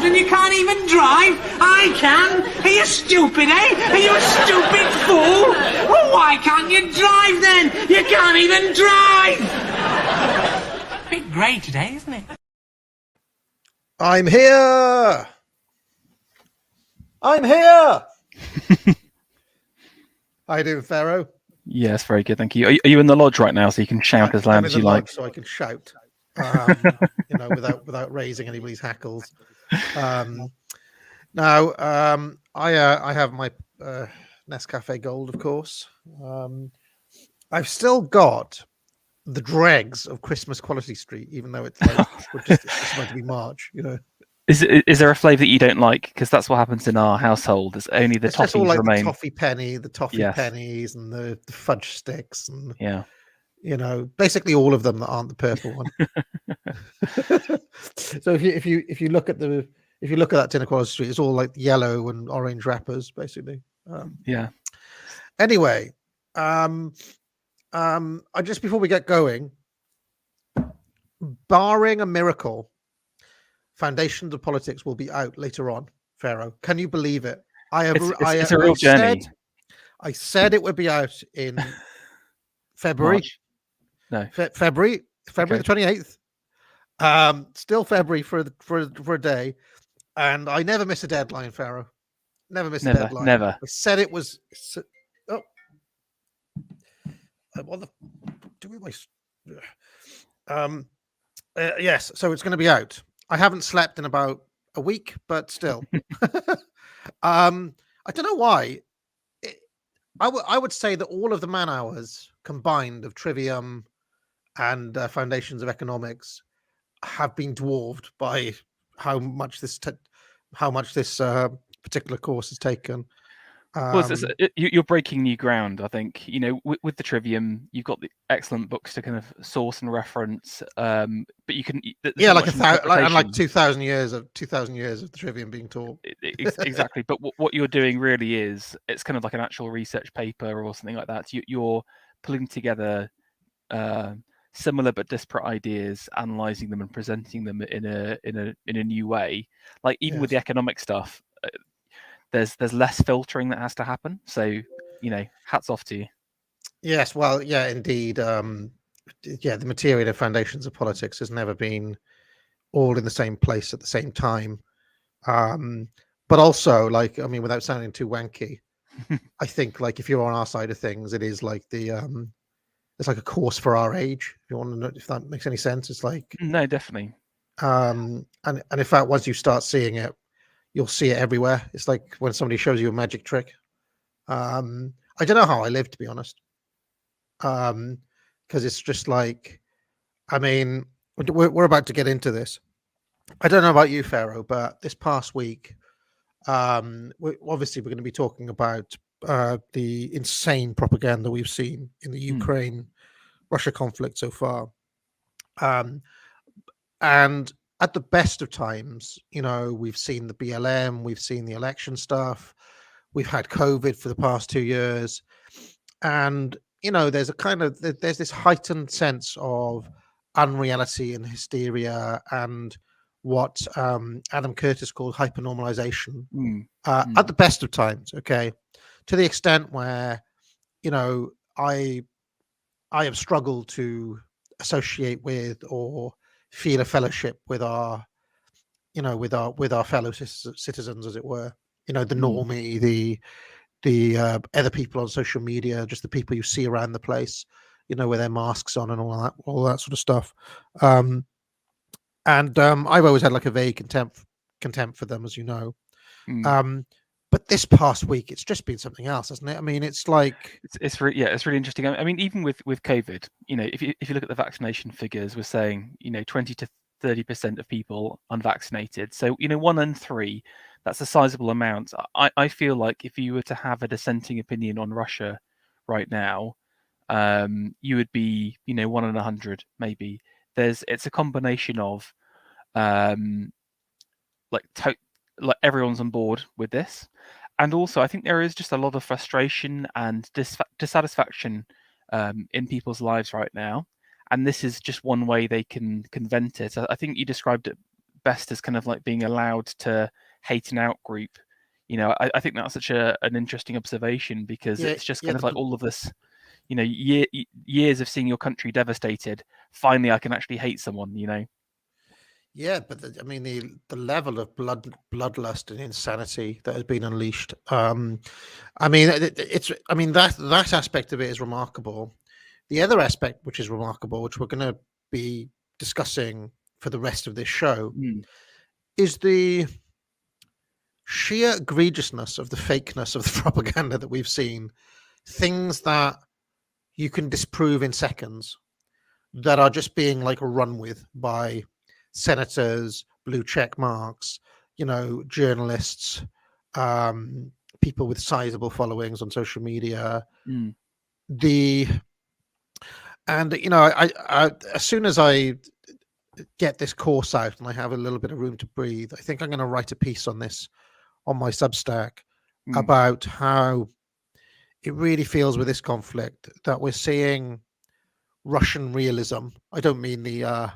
And you can't even drive? I can. Are you stupid, eh? Are you a stupid fool? Well, why can't you drive then? You can't even drive! A bit grey today, isn't it? I'm here! I'm here! How you doing, Pharaoh? Yes, very good, thank you. Are you in the lodge right now so you can shout as loud as you like? So I can shout, without raising anybody's hackles. Now, I have my Nescafe Gold, of course. I've still got the dregs of Christmas Quality Street, even though it's like it's meant to be March, you know. Is there a flavour that you don't like? Because that's what happens in our household. It's only the toffees all like remain. The toffee penny, the toffee pennies, and the fudge sticks, and you know, basically all of them that aren't the purple one. So if you look at that Tin Quality Street, it's all like yellow and orange wrappers, basically. Anyway, I just before we get going, barring a miracle, Foundations of Politics will be out later on. Pharaoh, can you believe it? It's a real journey. I said it would be out in February. March. No, February the 28th. Still February for a day, and I never miss a deadline, Pharaoh. Never miss a deadline. Never. I said it was. Oh, what the? Do my. Yes, so it's going to be out. I haven't slept in about a week, but still. I don't know why. I would say that all of the man hours combined of Trivium and Foundations of Economics have been dwarfed by how much this particular course has taken. You're breaking new ground, I think. You know, with the Trivium, you've got the excellent books to kind of source and reference, but you can like 2,000 years of the Trivium being taught. Exactly, but what you're doing really is it's kind of like an actual research paper or something like that. You're pulling together similar but disparate ideas, analyzing them and presenting them in a new way. Like even with the economic stuff, there's less filtering that has to happen. So, you know, hats off to you. Yes, well, yeah, indeed. The material of Foundations of Politics has never been all in the same place at the same time. But also, like, I mean, without sounding too wanky, I think, like, if you're on our side of things, it is like it's like a course for our age. If you want to know if that makes any sense, it's like no, definitely. And in fact, once you start seeing it, you'll see it everywhere. It's like when somebody shows you a magic trick. I don't know how I live, to be honest. Because it's just like, I mean, we're about to get into this. I don't know about you, Pharaoh, but this past week, we're going to be talking about the insane propaganda we've seen in the Ukraine-Russia conflict so far. And at the best of times, you know, we've seen the BLM, we've seen the election stuff, we've had COVID for the past 2 years, and you know, there's this heightened sense of unreality and hysteria, and what Adam Curtis called hypernormalization at the best of times. Okay, to the extent where, you know, I have struggled to associate with or feel a fellowship with our fellow citizens, as it were. You know, the normie, the other people on social media, just the people you see around the place, you know, with their masks on and all that sort of stuff. I've always had like a vague contempt for them, as you know. But this past week, it's just been something else, hasn't it? I mean, it's like it's really interesting. I mean, even with COVID, you know, if you look at the vaccination figures, we're saying, you know, 20 to 30% of people unvaccinated. So, 1 in 3, that's a sizable amount. I feel like if you were to have a dissenting opinion on Russia right now, you would be, 1 in 100 maybe. It's a combination of um, like like everyone's on board with this, and also I think there is just a lot of frustration and dissatisfaction in people's lives right now, and this is just one way they can vent it. I think you described it best as kind of like being allowed to hate an out group. I think that's such an interesting observation, because it's just kind of like all of this, years of seeing your country devastated. Finally, I can actually hate someone. Yeah, but the level of bloodlust and insanity that has been unleashed. That aspect of it is remarkable. The other aspect, which is remarkable, which we're going to be discussing for the rest of this show, is the sheer egregiousness of the fakeness of the propaganda that we've seen. Things that you can disprove in seconds, that are just being like run with by senators, blue check marks, journalists, people with sizable followings on social media. As soon as I get this course out and I have a little bit of room to breathe, I think I'm going to write a piece on this on my Substack about how it really feels with this conflict that we're seeing Russian realism. I don't mean the art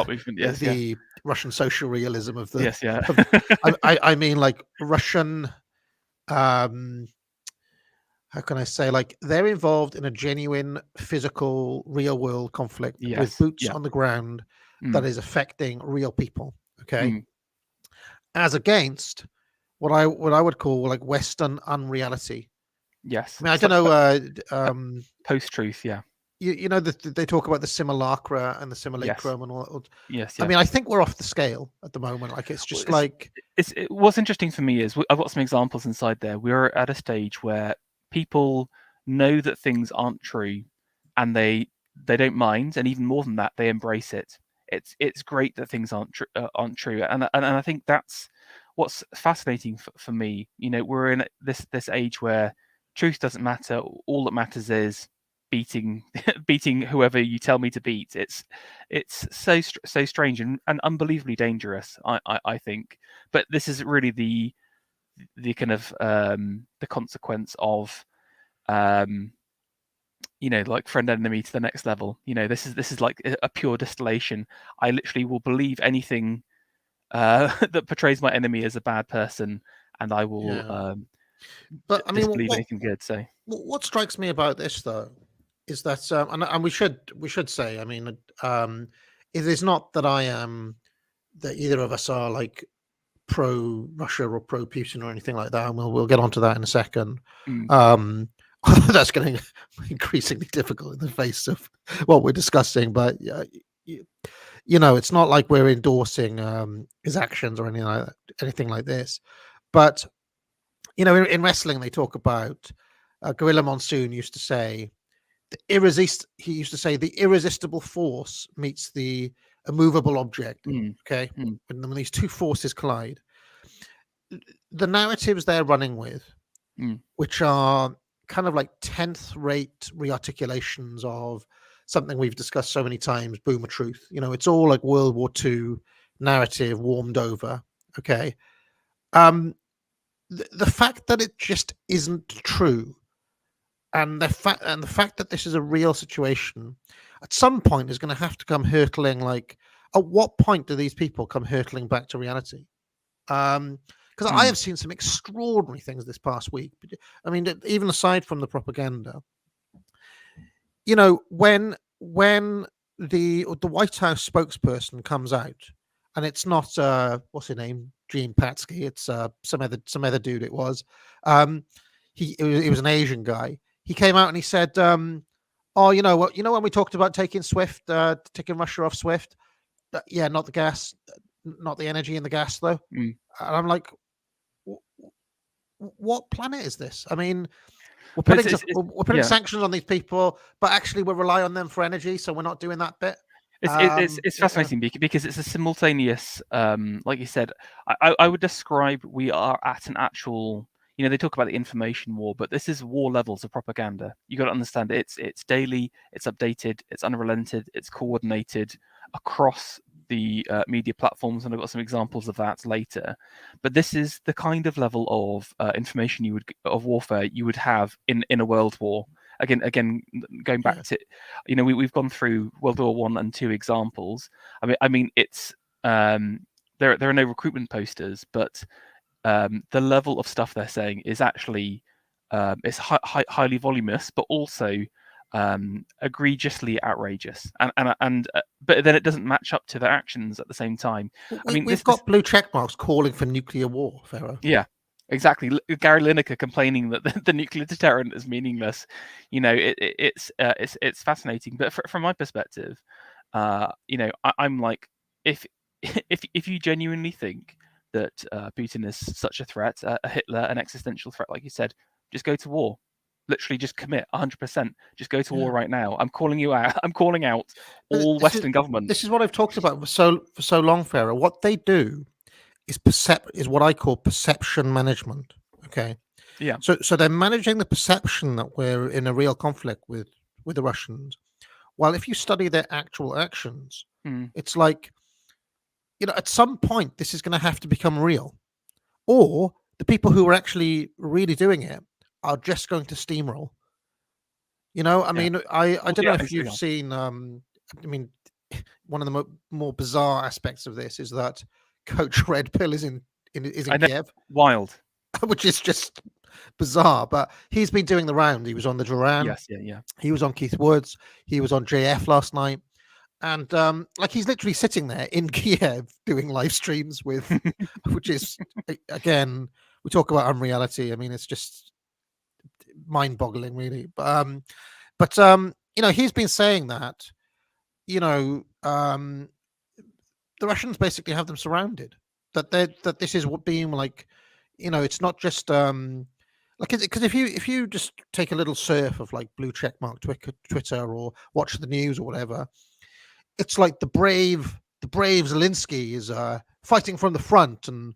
movement, yes, the Russian social realism of the. Yes, yeah. I mean like Russian. How can I say? Like they're involved in a genuine, physical, real world conflict with boots on the ground that is affecting real people. Okay, as against what I would call like Western unreality. Yes, I mean I don't know. Post-truth, yeah. They talk about the simulacra and the simulacrum and all. Yes, I mean, I think we're off the scale at the moment. Like it's just what's interesting for me is I've got some examples inside there. We're at a stage where people know that things aren't true, and they don't mind, and even more than that, they embrace it. It's great that things aren't true, and I think that's what's fascinating for me. We're in this age where truth doesn't matter. All that matters is beating whoever you tell me to beat. It's so strange and unbelievably dangerous, I think. But this is really the kind of the consequence of like friend enemy to the next level. This is like a pure distillation. I literally will believe anything that portrays my enemy as a bad person, and I will but I mean, disbelieve anything good. So what strikes me about this though is that and we should say, I mean, it is not that that either of us are like pro Russia or pro Putin or anything like that, and we'll get onto that in a second. That's getting increasingly difficult in the face of what we're discussing, but it's not like we're endorsing his actions or anything like this. But in wrestling they talk about Gorilla Monsoon used to say he used to say the irresistible force meets the immovable object. Okay, when these two forces collide, the narratives they're running with, which are kind of like 10th rate rearticulations of something we've discussed so many times, boomer truth. It's all like World War II narrative warmed over. Okay, the fact that it just isn't true, and the fact that this is a real situation, at some point is going to have to come hurtling. Like, at what point do these people come hurtling back to reality? Because I have seen some extraordinary things this past week. I mean, even aside from the propaganda, when the White House spokesperson comes out, and it's not what's her name, Gene Patsky, it's some other dude. It was he was an Asian guy. He came out and he said, "Oh, you know what? When we talked about taking taking Russia off SWIFT, yeah, not the gas, not the energy and the gas though." And I'm like, what planet is this? I mean, we're putting sanctions on these people, but actually we rely on them for energy, so we're not doing that bit. It's Yeah. fascinating because it's a simultaneous, like you said, I would describe we are at an actual, they talk about the information war, but this is war levels of propaganda. You got to understand it's daily, it's updated, it's unrelented, it's coordinated across the media platforms, and I've got some examples of that later. But this is the kind of level of information of warfare you would have in a world war. Again, going back to, we've gone through World War One and two examples. I mean, it's there are no recruitment posters, but the level of stuff they're saying is actually it's highly voluminous, but also egregiously outrageous, and but then it doesn't match up to their actions at the same time. We've got blue check marks calling for nuclear war, Pharaoh. Yeah, exactly. Gary Lineker complaining that the nuclear deterrent is meaningless. It's fascinating. But from my perspective, I'm like, if if you genuinely think that Putin is such a threat, a Hitler, an existential threat, like you said, just go to war. Literally, just commit 100%. Just go to war right now. I'm calling you out. I'm calling out all Western governments. This is what I've talked about for so long, Pharaoh. What they do is what I call perception management. Okay. Yeah. So they're managing the perception that we're in a real conflict with the Russians. Well, if you study their actual actions, it's like, at some point this is going to have to become real, or the people who are actually really doing it are just going to steamroll. I mean, I don't know if you've seen. I mean, one of the more bizarre aspects of this is that Coach Red Pill is in Kyiv. Wild. Which is just bizarre, but he's been doing the round. He was on the Duran. Yes, yeah. He was on Keith Woods. He was on JF last night, and he's literally sitting there in Kyiv doing live streams with, which is, again, we talk about unreality. I mean, it's just mind-boggling, really. But he's been saying that, the Russians basically have them surrounded. That this is what being like. It's not just because if you just take a little surf of like blue checkmark Twitter or watch the news or whatever, it's like the brave Zelensky is fighting from the front, and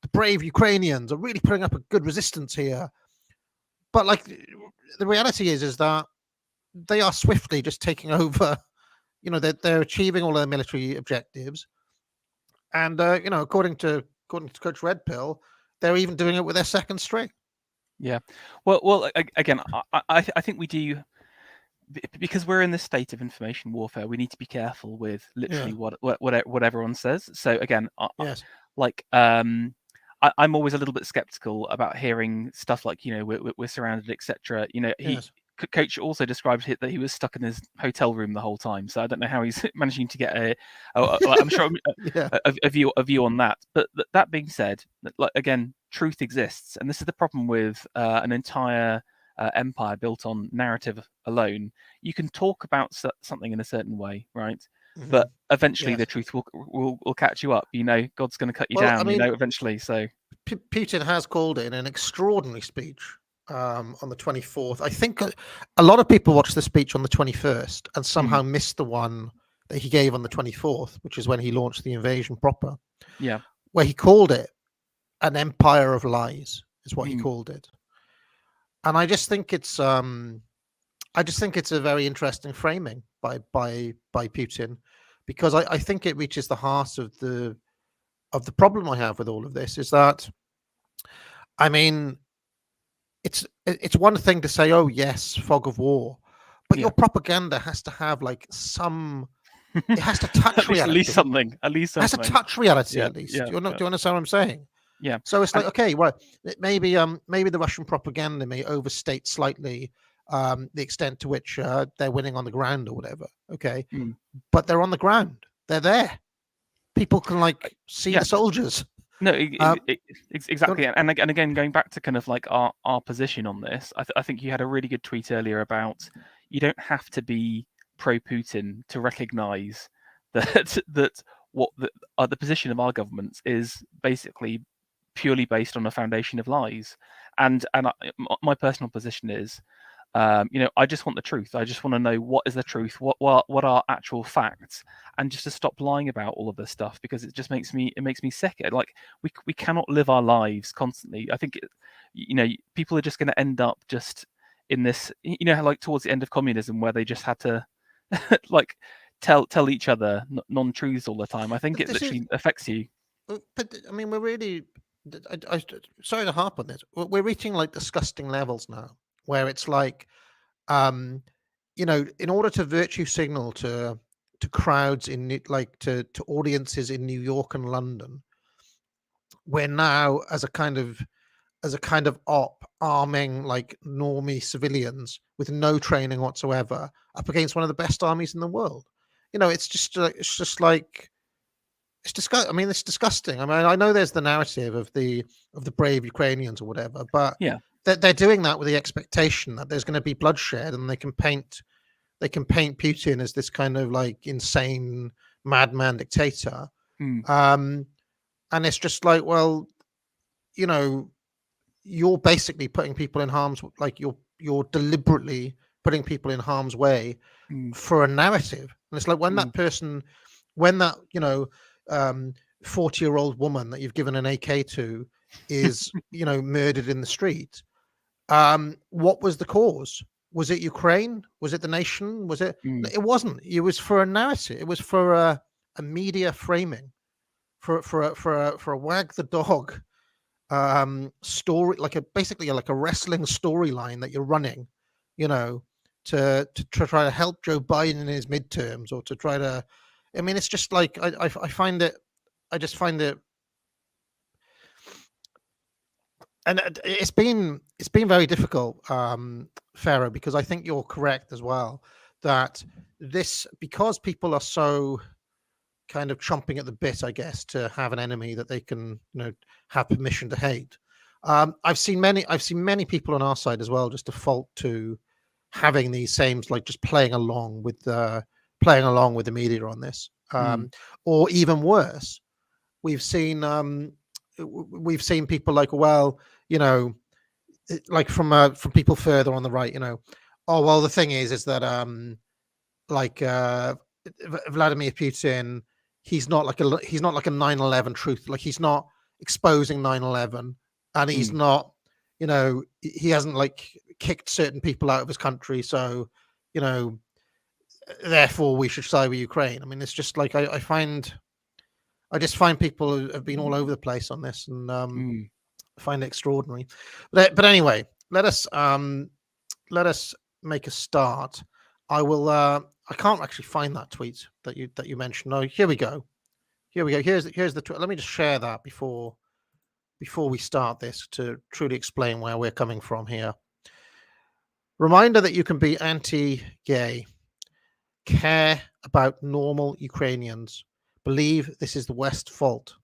the brave Ukrainians are really putting up a good resistance here. But like the reality is that they are swiftly just taking over. They're achieving all their military objectives, and according to Coach Red Pill, they're even doing it with their second string. Yeah. Well. Again, I think we do, because we're in this state of information warfare. We need to be careful with literally what everyone says. So again, I'm always a little bit skeptical about hearing stuff like we're surrounded, etc. Coach also described that he was stuck in his hotel room the whole time, so I don't know how he's managing to get I'm sure a view on that. But that being said, again, truth exists, and this is the problem with an entire empire built on narrative alone. You can talk about something in a certain way, right? Mm-hmm. But eventually the truth will catch you up. God's going to cut you down. Eventually. So Putin has called it in an extraordinary speech on the 24th. I think a lot of people watched the speech on the 21st and somehow missed the one that he gave on the 24th, which is when he launched the invasion proper. Yeah, where he called it an empire of lies, is what he called it. And I just think it's a very interesting framing by Putin, because I think it reaches the heart of the problem I have with all of this. Is that, I mean, it's one thing to say, oh yes, fog of war, but your propaganda has to have like some. It has to touch reality. At least something. It has to touch reality at least. Do you understand what I'm saying? Yeah. So it's like, okay, well, maybe the Russian propaganda may overstate slightly the extent to which they're winning on the ground or whatever. Okay, but they're on the ground. They're there. People can see the soldiers. No, exactly. And again, going back to kind of like our position on this, I think you had a really good tweet earlier about you don't have to be pro-Putin to recognise that what the position of our governments is basically purely based on a foundation of lies. And my personal position is I just want the truth. I just want to know what is the truth, what are actual facts, and just to stop lying about all of this stuff, because it just makes me sick. Like we cannot live our lives constantly. I think people are just going to end up just in this, like towards the end of communism, where they just had to like tell each other non-truths all the time. I think it literally affects you. But I mean, we're really. Sorry to harp on this. We're reaching like disgusting levels now, where it's like, in order to virtue signal to crowds in to audiences in New York and London, we're now as a kind of op arming like normie civilians with no training whatsoever up against one of the best armies in the world. It's just like it's disgusting. I mean, it's disgusting. I mean, I know there's the narrative of the brave Ukrainians or whatever, but yeah, they're doing that with the expectation that there's going to be bloodshed, and they can paint Putin as this kind of like insane madman dictator. And it's just like, well, you're basically putting people in harm's, like you're deliberately putting people in harm's way for a narrative. And it's like when that 40-year-old woman that you've given an AK to is murdered in the street. What was the cause? Was it Ukraine? Was it the nation? Was it? It wasn't. It was for a narrative. It was for a media framing, for a wag the dog story, basically like a wrestling storyline that you're running, to try to help Joe Biden in his midterms, or to try to. I mean, it's just like I find it. I just find it. And it's been very difficult, Farah, because I think you're correct as well, that because people are so kind of chomping at the bit, I guess, to have an enemy that they can have permission to hate. I've seen many people on our side as well just default to having these same, like, just playing along with the media on this, or even worse, we've seen people like, well, like from people further on the right, oh well, the thing is that Vladimir Putin, he's not like a 9/11 truth, like he's not exposing 9/11, and he's not, he hasn't like kicked certain people out of his country, so therefore we should side with Ukraine. I mean, it's just like I just find people have been all over the place on this, and find it extraordinary. But anyway, let us make a start. I will. I can't actually find that tweet that you mentioned. No, here we go. Here's the tweet. Let me just share that before we start this, to truly explain where we're coming from here. Reminder that you can be anti-gay, care about normal Ukrainians, believe this is the West's fault,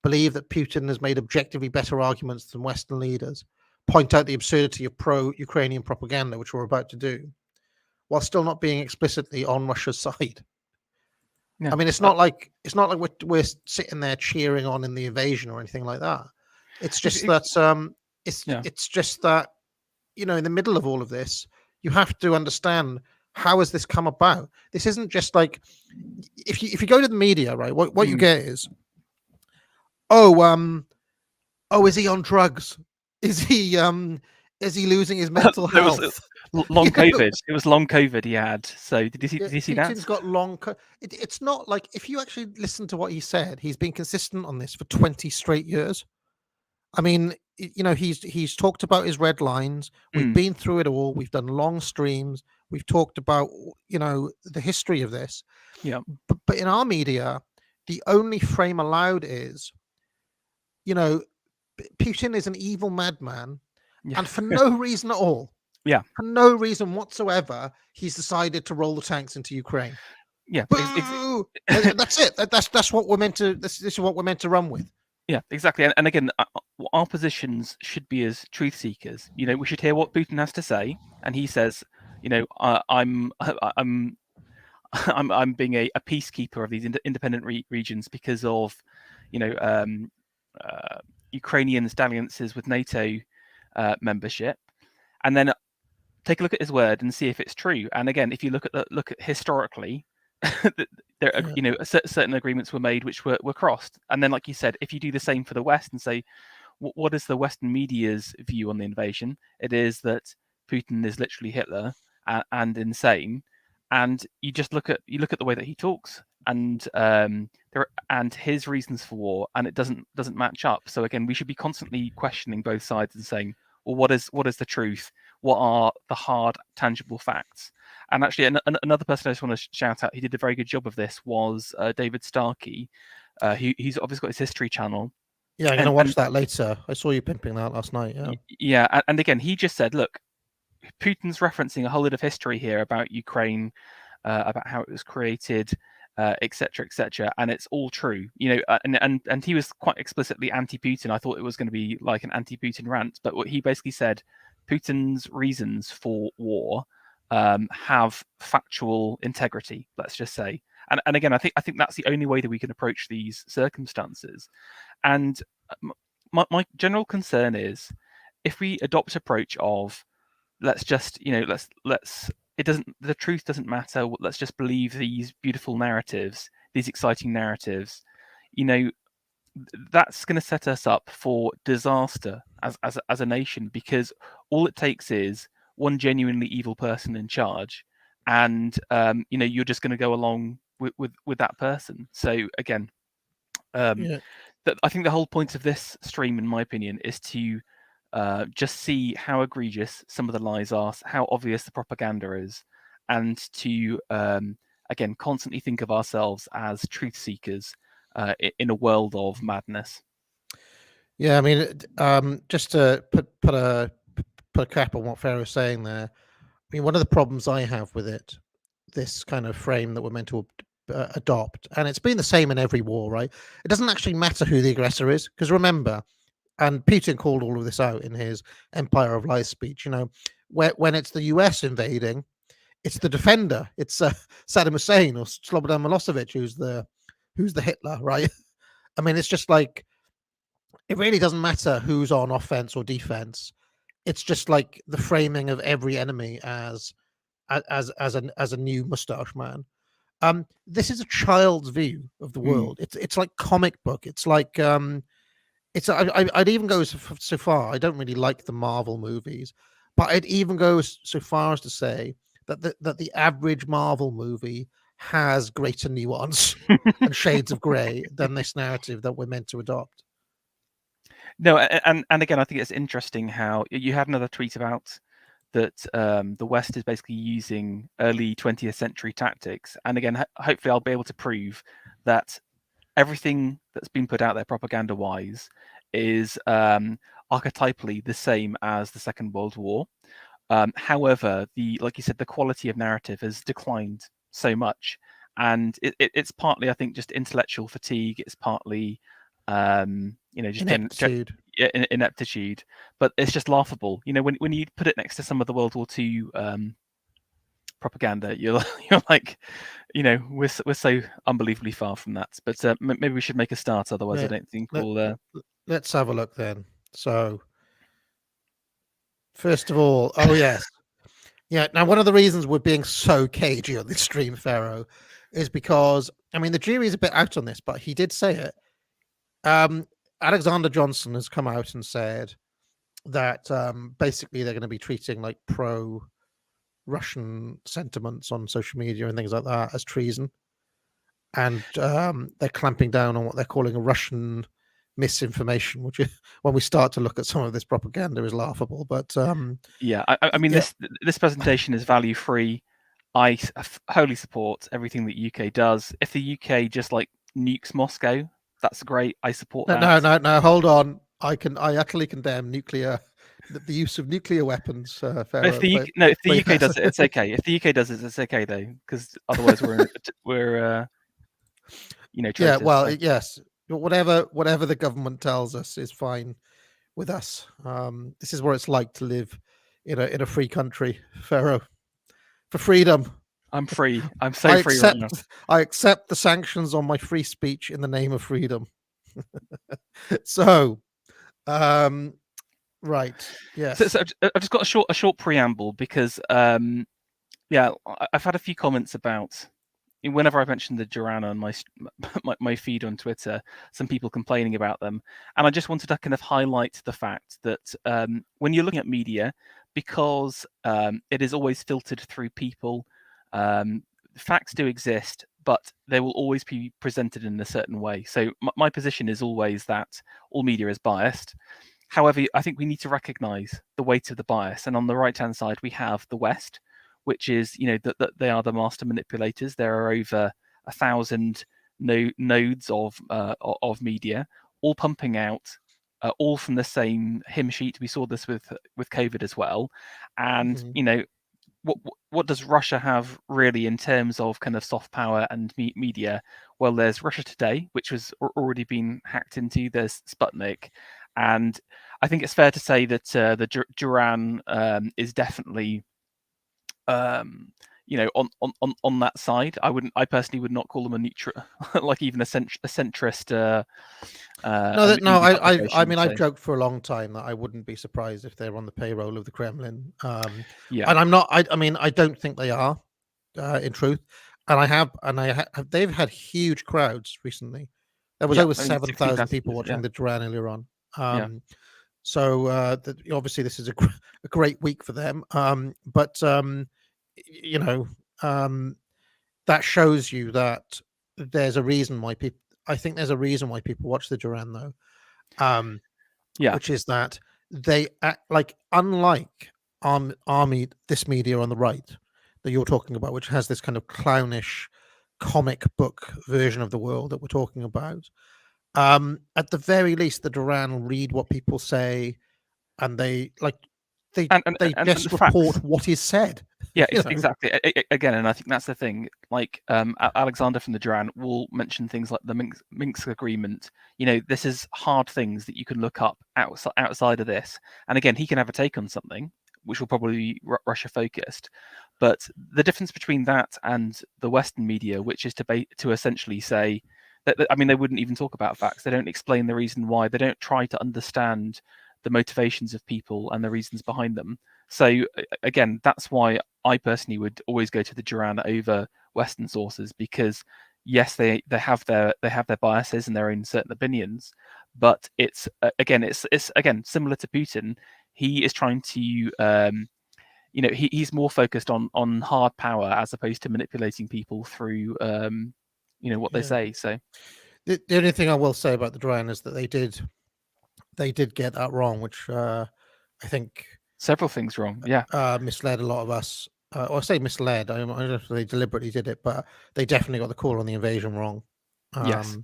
believe that Putin has made objectively better arguments than Western leaders, point out the absurdity of pro-Ukrainian propaganda, which we're about to do, while still not being explicitly on Russia's side. Yeah. I mean, it's not like we're sitting there cheering on in the invasion or anything like that. It's just that it's just that, in the middle of all of this, you have to understand, how has this come about? This isn't just like, if you go to the media, right? What you get is, is he on drugs? Is he losing his mental health? Long COVID. It was long COVID he had. So did you see that? Putin's got long. It's not like, if you actually listen to what he said, he's been consistent on this for 20 straight years. I mean, he's talked about his red lines. We've been through it all. We've done long streams. We've talked about the history of this. Yeah. But in our media, the only frame allowed is, Putin is an evil madman, and for no reason at all. Yeah. For no reason whatsoever, he's decided to roll the tanks into Ukraine. Yeah. That's it. That's what we're meant to. This is what we're meant to run with. Yeah, exactly. And again, our positions should be as truth seekers. We should hear what Putin has to say, and he says, I'm being a peacekeeper of these independent regions because of, Ukrainians' dalliances with NATO membership, and then take a look at his word and see if it's true. And again, if you look at historically, there are, certain agreements were made which were crossed. And then, like you said, if you do the same for the West and say, what is the Western media's view on the invasion? It is that Putin is literally Hitler and insane. And you just look at the way that he talks and and his reasons for war, and it doesn't match up. So again, we should be constantly questioning both sides and saying, well, what is the truth? What are the hard, tangible facts? And actually, another person I just want to shout out, he did a very good job of this, was David Starkey. He's obviously got his history channel. Yeah, I'm going to watch that later. I saw you pimping that last night. Yeah, and again, he just said, look, Putin's referencing a whole lot of history here about Ukraine, about how it was created, etc., etc., and it's all true, and he was quite explicitly anti-Putin. I thought it was going to be like an anti-Putin rant, but what he basically said, Putin's reasons for war have factual integrity, let's just say. And again, I think that's the only way that we can approach these circumstances. And my general concern is, if we adopt approach of let's just the truth doesn't matter, let's just believe these beautiful narratives, these exciting narratives, that's going to set us up for disaster as a nation, because all it takes is one genuinely evil person in charge, and you're just going to go along with that person. So again, I think the whole point of this stream, in my opinion, is to just see how egregious some of the lies are, how obvious the propaganda is, and to again constantly think of ourselves as truth seekers in a world of madness. Yeah, I mean, just to put a cap on what Pharaoh's saying there. I mean, one of the problems I have with it, this kind of frame that we're meant to adopt, and it's been the same in every war, right? It doesn't actually matter who the aggressor is, because remember, and Putin called all of this out in his Empire of Lies speech, when it's the US invading, it's the defender, it's Saddam Hussein or Slobodan Milosevic who's the Hitler, right? I mean, it's just like, it really doesn't matter who's on offense or defense. It's just like the framing of every enemy as a new mustache man. This is a child's view of the world. It's like comic book. It's like I'd even go so far. I don't really like the Marvel movies, but I'd even go so far as to say that the average Marvel movie has greater nuance and shades of grey than this narrative that we're meant to adopt. No, and again, I think it's interesting how you had another tweet about that the West is basically using early 20th century tactics. And again, hopefully I'll be able to prove that everything that's been put out there propaganda-wise is archetypally the same as the Second World War. However, like you said, the quality of narrative has declined so much. And it's partly, I think, just intellectual fatigue. It's partly just ineptitude, but it's just laughable. When you put it next to some of the World War II propaganda, you're like, we're so unbelievably far from that. But maybe we should make a start. Otherwise, I don't think we'll. Let's have a look then. So, first of all, yes. Yeah. Now, one of the reasons we're being so cagey on this stream, Pharaoh, is because, I mean, the jury's a bit out on this, but he did say it. Alexander Johnson has come out and said that basically they're going to be treating like pro-Russian sentiments on social media and things like that as treason. And they're clamping down on what they're calling a Russian misinformation, which when we start to look at some of this propaganda is laughable. But I mean, this presentation is value free. I wholly support everything that UK does. If the UK just like nukes Moscow, that's great. I support that. No. Hold on. I utterly condemn the use of nuclear weapons. Pharaoh, if the UK does it, it's okay. If the UK does it, it's okay though, because otherwise we're traitors, yeah. Well, yes. Whatever the government tells us is fine with us. This is what it's like to live in a free country, Pharaoh. For freedom. I'm free. I'm so free right now. I accept the sanctions on my free speech in the name of freedom. So, Right. Yes. So I've just got a short preamble because I've had a few comments about whenever I mention the Duran on my feed on Twitter, some people complaining about them, and I just wanted to kind of highlight the fact that when you're looking at media, because it is always filtered through people, facts do exist, but they will always be presented in a certain way. So my position is always that all media is biased. However, I think we need to recognise the weight of the bias, and on the right-hand side we have the West, which is that they are the master manipulators. There are over 1,000 nodes of media, all pumping out, all from the same hymn sheet. We saw this with COVID as well, and what does Russia have really in terms of kind of soft power and media? Well, there's Russia Today, which was already been hacked into. There's Sputnik, and I think it's fair to say that the Duran is definitely on that side. I personally would not call them a neutral, like even a centrist. I mean, I've So joked for a long time that I wouldn't be surprised if they're on the payroll of the Kremlin. yeah, And I'm not. I mean, I don't think they are, in truth. They've had huge crowds recently. There was over I mean, 7,000 16,000 people watching yeah, the Duran earlier on. yeah. So obviously this is a great week for them. But you know, um, that shows you that there's a reason why people. I think there's a reason why people watch the Duran, though, Yeah, which is that they act like, unlike this media on the right that you're talking about, which has this kind of clownish comic book version of the world that we're talking about. At the very least, the Duran read what people say, and they and the just report facts. what is said. Yeah, You know, exactly. Again, and I think that's the thing. Like Alexander from the Duran will mention things like the Minsk agreement. This is hard things that you can look up outside of this. And again, he can have a take on something which will probably be Russia focused. But the difference between that and the Western media, which is to essentially say that, I mean, they wouldn't even talk about facts. They don't explain the reason why. They don't try to understand the motivations of people and the reasons behind them. So again, that's why I personally would always go to the Duran over Western sources, because yes, they have their biases and their own certain opinions, but it's again similar to Putin. He is trying to he's more focused on hard power as opposed to manipulating people through what they yeah. say. So The only thing I will say about the Duran is that they did get that wrong, which I think several things wrong. Yeah. misled a lot of us. Or I say misled. I don't know if they deliberately did it, but they definitely got the call on the invasion wrong. Yes.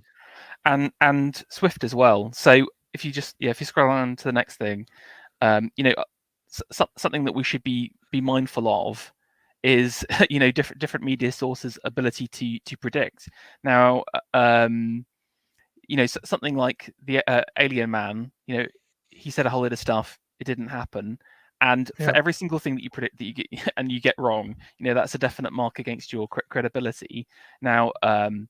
And Swift as well. So if you scroll on to the next thing, something that we should be mindful of is different media sources' ability to predict. Now, something like the Alien Man, he said a whole lot of stuff, it didn't happen. And for Yeah, every single thing that you predict that you get and you get wrong, that's a definite mark against your credibility. Now, in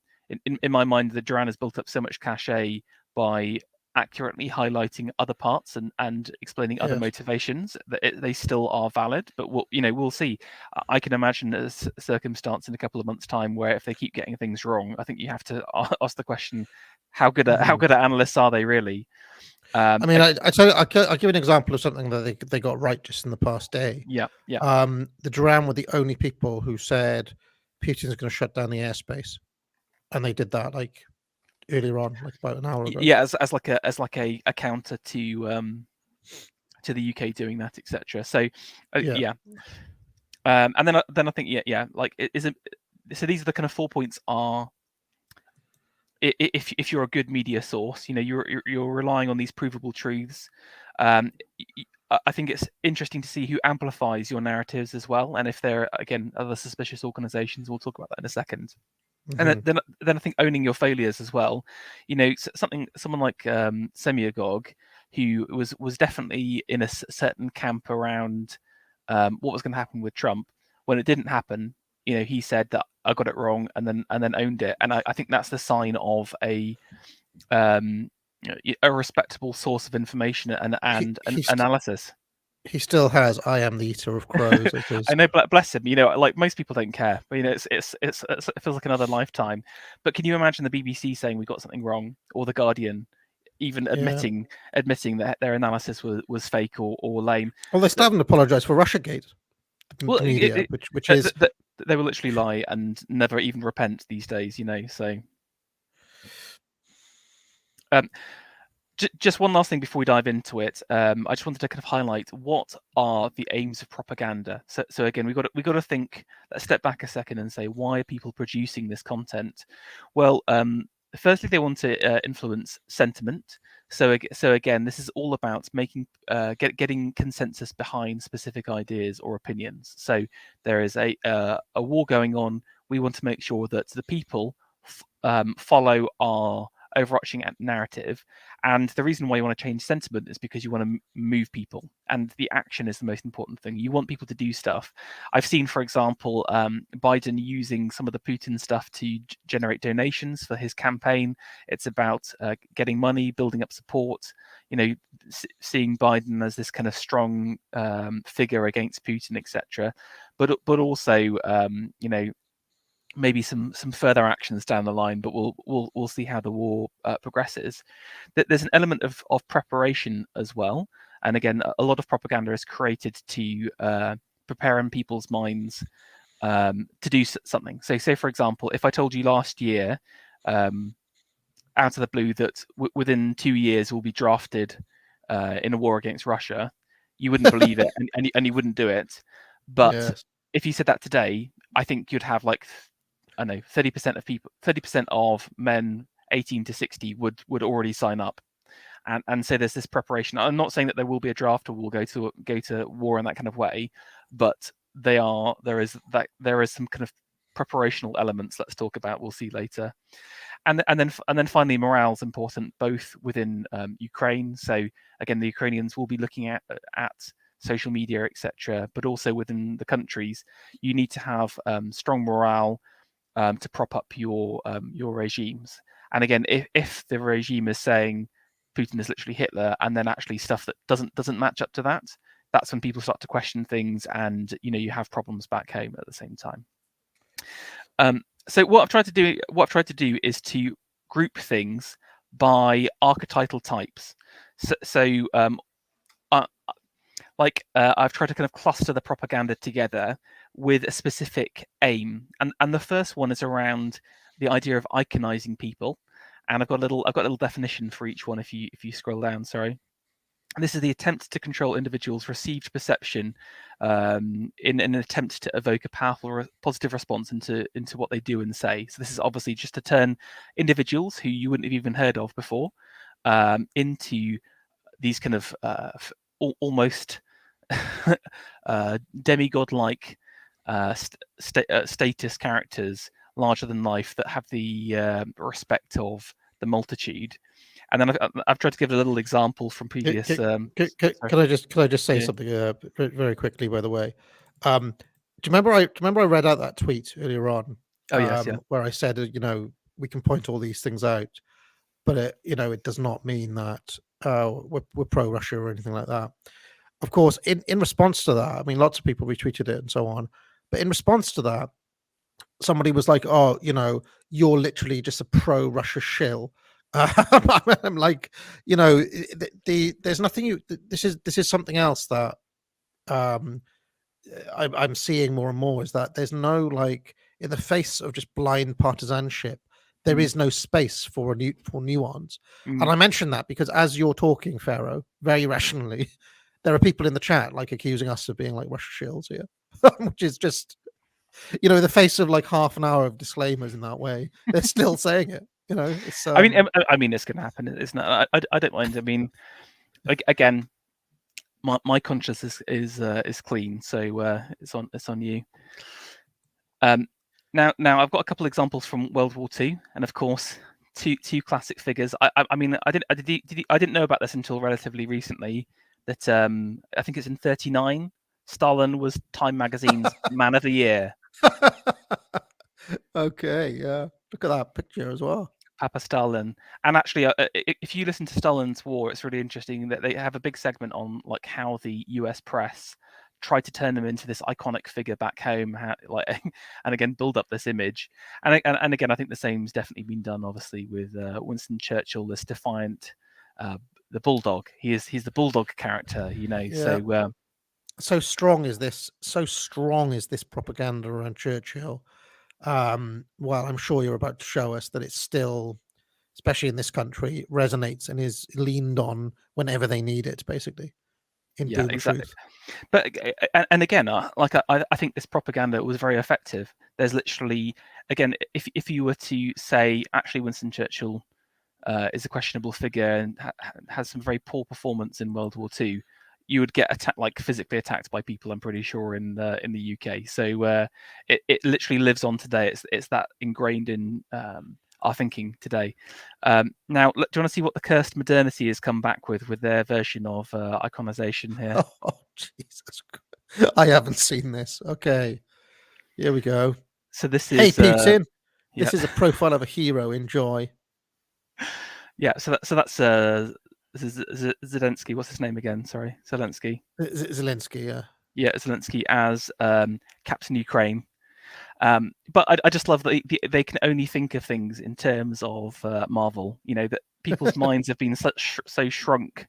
my mind, the Duran has built up so much cachet by accurately highlighting other parts and explaining other yes. motivations that they still are valid. But we'll see. I can imagine a circumstance in a couple of months' time where if they keep getting things wrong, I think you have to ask the question: how good at analysts are they really? I mean, I'll give an example of something that they got right just in the past day. Yeah. The Duran were the only people who said Putin's going to shut down the airspace, and they did that like earlier on, like about an hour ago. Yeah, as like a counter to the UK doing that, etc. So Yeah, yeah. And then I think like so these are the kind of 4 points are if you're a good media source, you're relying on these provable truths. I think it's interesting to see who amplifies your narratives as well, and if there are again other suspicious organisations. We'll talk about that in a second. And then I think owning your failures as well. Someone like Semyagog, who was definitely in a certain camp around what was going to happen with Trump. When it didn't happen, he said that I got it wrong, and then owned it. And I think that's the sign of a a respectable source of information and analysis. He still has "I am the eater of crows" as his. I know, bless him. Like most people don't care, but it feels like another lifetime. But can you imagine the BBC saying we got something wrong, or the Guardian even admitting that their analysis was fake or lame? Well, they still haven't apologized for Russiagate. Well, Media, which is they will literally lie and never even repent these days. So. Just one last thing before we dive into it. I just wanted to kind of highlight what are the aims of propaganda. So again, we got to think. Let's step back a second and say, why are people producing this content? Well, firstly, they want to influence sentiment. So again, this is all about getting consensus behind specific ideas or opinions. So there is a war going on. We want to make sure that the people follow our overarching narrative, and the reason why you want to change sentiment is because you want to move people, and the action is the most important thing. You want people to do stuff. I've seen, for example, Biden using some of the Putin stuff to generate donations for his campaign. It's about getting money, building up support, seeing Biden as this kind of strong figure against Putin, etc. But also maybe some further actions down the line, but we'll see how the war progresses. There's an element of preparation as well, and again, a lot of propaganda is created to prepare in people's minds to do something. So, say for example, if I told you last year, out of the blue, that within 2 years we'll be drafted in a war against Russia, you wouldn't believe it, and you wouldn't do it. But if you said that today, I think you'd have 30% of people, 30% of men 18 to 60 would already sign up, and so there's this preparation. I'm not saying that there will be a draft or we'll go to war in that kind of way, but there is some kind of preparational elements. Let's talk about. We'll see later, and then finally, morale is important both within Ukraine. So again, the Ukrainians will be looking at social media, etc., but also within the countries. You need to have strong morale to prop up your regimes. And again, if the regime is saying Putin is literally Hitler, and then actually stuff that doesn't match up to that, that's when people start to question things, and you have problems back home at the same time. So what I've tried to do is to group things by archetypal types. I've tried to kind of cluster the propaganda together with a specific aim, and the first one is around the idea of iconizing people, and I've got a little definition for each one if you scroll down. Sorry. This is the attempt to control individuals' received perception in an attempt to evoke a powerful positive response into what they do and say. So this is obviously just to turn individuals who you wouldn't have even heard of before into these kind of almost demigod-like status characters, larger than life, that have the respect of the multitude. And then I've tried to give a little example from previous. Can I just say something very quickly? By the way, do you remember I read out that tweet earlier on? Oh yes, yeah. Where I said, we can point all these things out, but it does not mean that we're pro Russia or anything like that. Of course, in response to that, I mean, lots of people retweeted it and so on. But in response to that, somebody was like, "Oh, you're literally just a pro-Russia shill." I'm like, there's nothing. This is something else that I'm seeing more and more, is that there's no, in the face of just blind partisanship, there is no space for nuance. And I mention that because as you're talking, Pharaoh, very rationally, there are people in the chat accusing us of being like Russia shills here, which is just, in the face of half an hour of disclaimers in that way, they're still saying it. It's, I mean, it's going to happen, isn't it? I don't mind. I mean, again, my conscience is clean, so it's on you. Now I've got a couple examples from World War II, and of course two classic figures. I mean, I didn't know about this until relatively recently. That I think it's in '39. Stalin was Time Magazine's Man of the Year. Okay, yeah. Look at that picture as well. Papa Stalin. And actually, if you listen to Stalin's War, it's really interesting that they have a big segment on like how the US press tried to turn him into this iconic figure back home, and again build up this image. And again, I think the same's definitely been done, obviously, with Winston Churchill, this defiant, the bulldog. He's the bulldog character, Yeah. So strong is this propaganda around Churchill. Well, I'm sure you're about to show us that it's still, especially in this country, resonates and is leaned on whenever they need it, basically. In Yeah, Doom exactly. Truth. But and again, I think this propaganda was very effective. There's literally, again, if you were to say actually Winston Churchill is a questionable figure and has some very poor performance in World War II, you would get physically attacked by people, I'm pretty sure, in the UK. So it literally lives on today. It's that ingrained in our thinking today. Now, do you want to see what the cursed modernity has come back with their version of iconization here? Oh, Jesus! I haven't seen this. Okay, here we go. So this Hey, is Putin. yeah. This is a profile of a hero. Enjoy. Yeah. So that's Zelensky. What's his name again? Sorry, Zelensky. Zelensky. Yeah. Yeah, Zelensky as Captain Ukraine. But I just love that they can only think of things in terms of Marvel. That people's minds have been so shrunk.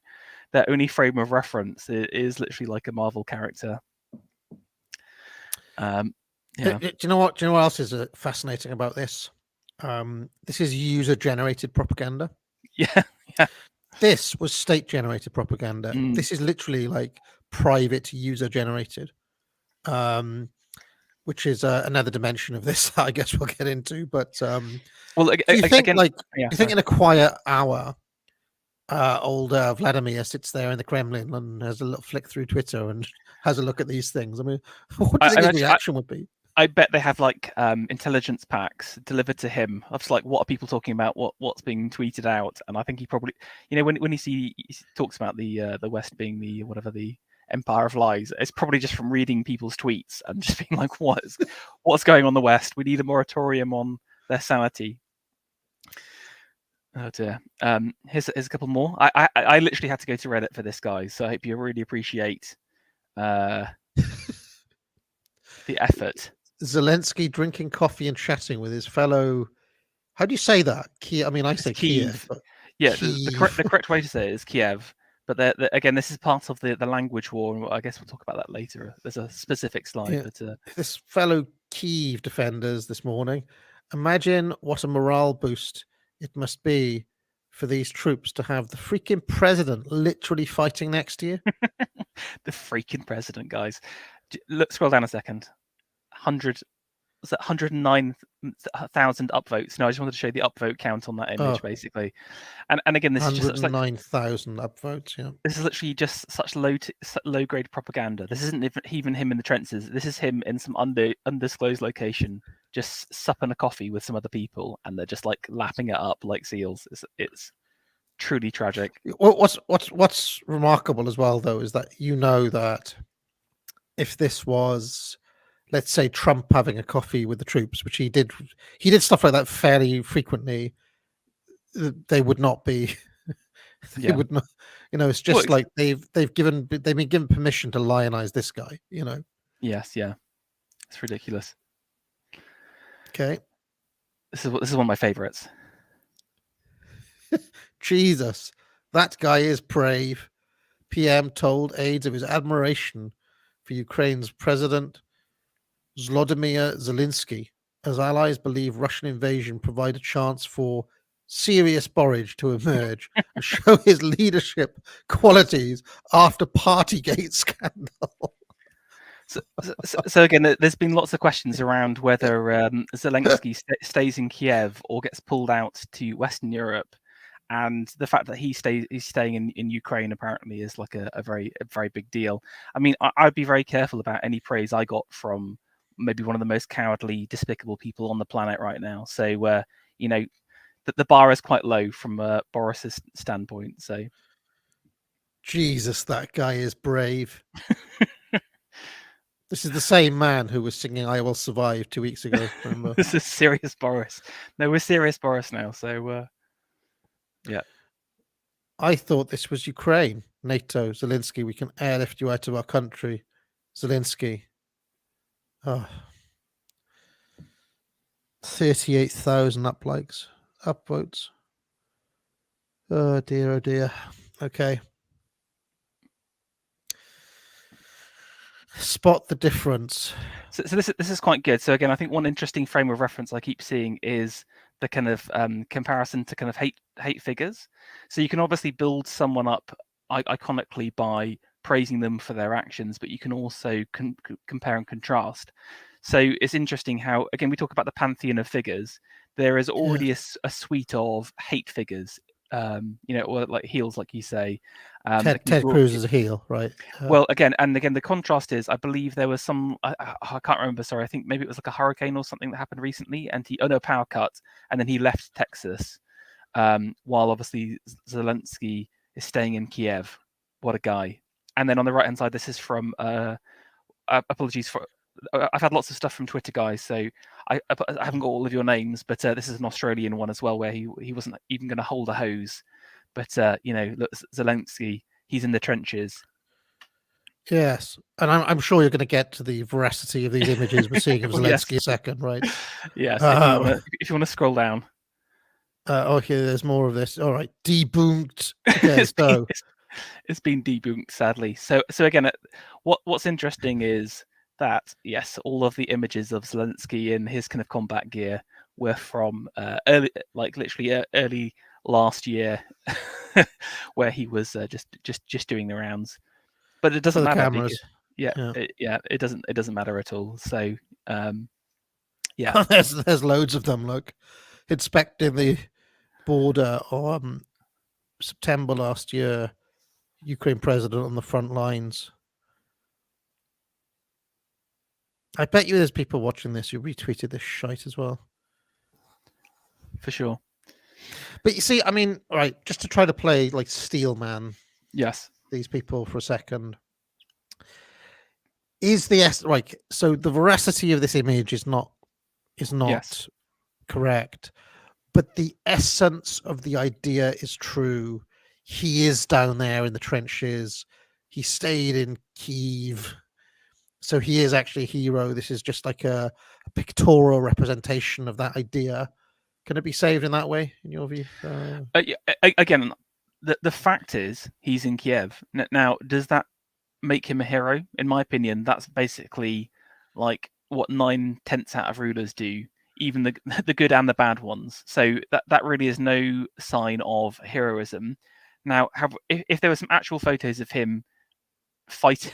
Their only frame of reference is literally like a Marvel character. Yeah. Do you know what else is fascinating about this? This is user-generated propaganda. Yeah. Yeah. This was state-generated propaganda. Mm. This is literally like private user-generated, which is another dimension of this. I guess we'll get into. But well, you think again, you think in a quiet hour, old Vladimir sits there in the Kremlin and has a little flick through Twitter and has a look at these things. I mean, what do you think his reaction would be? I bet they have intelligence packs delivered to him of what are people talking about, what's being tweeted out, and I think he probably, when he talks about the West being the empire of lies, it's probably just from reading people's tweets and just being like, what's going on the West? We need a moratorium on their sanity. Oh dear. Here's a couple more. I literally had to go to Reddit for this, guys, so I hope you really appreciate the effort. Zelensky drinking coffee and chatting with his fellow. How do you say that? I mean, I say Kyiv. Yeah, the correct way to say it is Kiev. But again, this is part of the language war, and I guess we'll talk about that later. There's a specific slide. Yeah. But this fellow Kyiv defenders this morning. Imagine what a morale boost it must be for these troops to have the freaking president literally fighting next to you. The freaking president, guys. Look, scroll down a second. 109,000 upvotes. No, I just wanted to show the upvote count on that image, basically. And again, this is just 109,000 upvotes. Yeah, this is literally just such low grade propaganda. This isn't even him in the trenches. This is him in some undisclosed location, just supping a coffee with some other people, and they're just lapping it up like seals. It's truly tragic. What's remarkable as well, though, is that that if this was, let's say, Trump having a coffee with the troops, which he did stuff like that fairly frequently, they would not be. They would not. It's just they've been given permission to lionize this guy. Yes, yeah, it's ridiculous. Okay, this is one of my favorites. Jesus, that guy is brave. PM told aides of his admiration for Ukraine's president Volodymyr Zelensky, as allies believe Russian invasion provide a chance for serious Borage to emerge and show his leadership qualities after Partygate scandal. So again, there's been lots of questions around whether Zelensky stays in Kiev or gets pulled out to Western Europe, and the fact that he's staying in Ukraine apparently is like a very big deal. I mean, I'd be very careful about any praise I got from maybe one of the most cowardly, despicable people on the planet right now. So the bar is quite low from Boris's standpoint. So, Jesus, that guy is brave. This is the same man who was singing "I Will Survive" 2 weeks ago. Remember? This is serious Boris. No, we're serious Boris now. So yeah. I thought this was Ukraine, NATO, Zelensky. We can airlift you out of our country, Zelensky. Oh. 38,000 upvotes. Oh dear, oh dear. Okay. Spot the difference. So this is quite good. So again, I think one interesting frame of reference I keep seeing is the kind of comparison to kind of hate figures. So you can obviously build someone up iconically by praising them for their actions, but you can also compare and contrast. So it's interesting how, again, we talk about the pantheon of figures. There is already a suite of hate figures, or like heels, like you say. Ted Cruz is a heel, right? Well, again, the contrast is, I believe there was some, I can't remember, sorry, I think maybe it was like a hurricane or something that happened recently, and power cut, and then he left Texas, while obviously Zelensky is staying in Kyiv. What a guy. And then on the right-hand side, this is from, apologies for, I've had lots of stuff from Twitter, guys, so I haven't got all of your names, but this is an Australian one as well, where he wasn't even going to hold a hose. But, look, Zelensky, he's in the trenches. Yes, and I'm sure you're going to get to the veracity of these images we're seeing of Zelensky Yes. a second, right? Yes, if you want to scroll down. Okay, there's more of this. All right, debunked. Okay, so it's been debunked, sadly. So again, what's interesting is that, yes, all of the images of Zelensky in his kind of combat gear were from early last year, where he was just doing the rounds. But it doesn't matter cameras. Because, it doesn't matter at all. So yeah, there's loads of them. Look, inspecting the border on September last year, Ukraine president on the front lines. I bet you there's people watching this who retweeted this shite as well. For sure. But you see, I mean, all right, just to try to play like Steelman. Yes. These people for a second. Is the right? So the veracity of this image is not Yes. correct, but the essence of the idea is true. He is down there in the trenches. He stayed in Kyiv. So he is actually a hero. This is just like a pictorial representation of that idea. Can it be saved in that way, in your view? Again, the fact is he's in Kiev. Now, does that make him a hero? In my opinion, that's basically like what 9/10 out of rulers do, even the good and the bad ones. So that really is no sign of heroism. Now, if there were some actual photos of him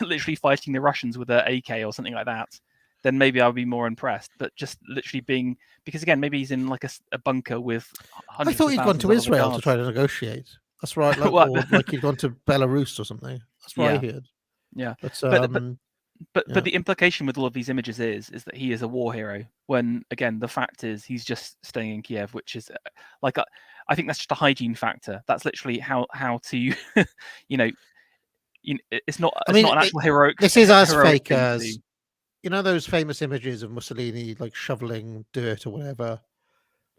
literally fighting the Russians with an AK or something like that, then maybe I would be more impressed. But just literally being, because again, maybe he's in like a bunker with hundreds. I thought he'd gone to Israel to try to negotiate. That's right, like, or like he'd gone to Belarus or something. That's what I heard. Yeah, but the implication with all of these images is that he is a war hero. When again, the fact is he's just staying in Kiev, which is like I think that's just a hygiene factor. That's literally how to, it's not. It's not an actual heroic. This is as fake as those famous images of Mussolini like shoveling dirt or whatever.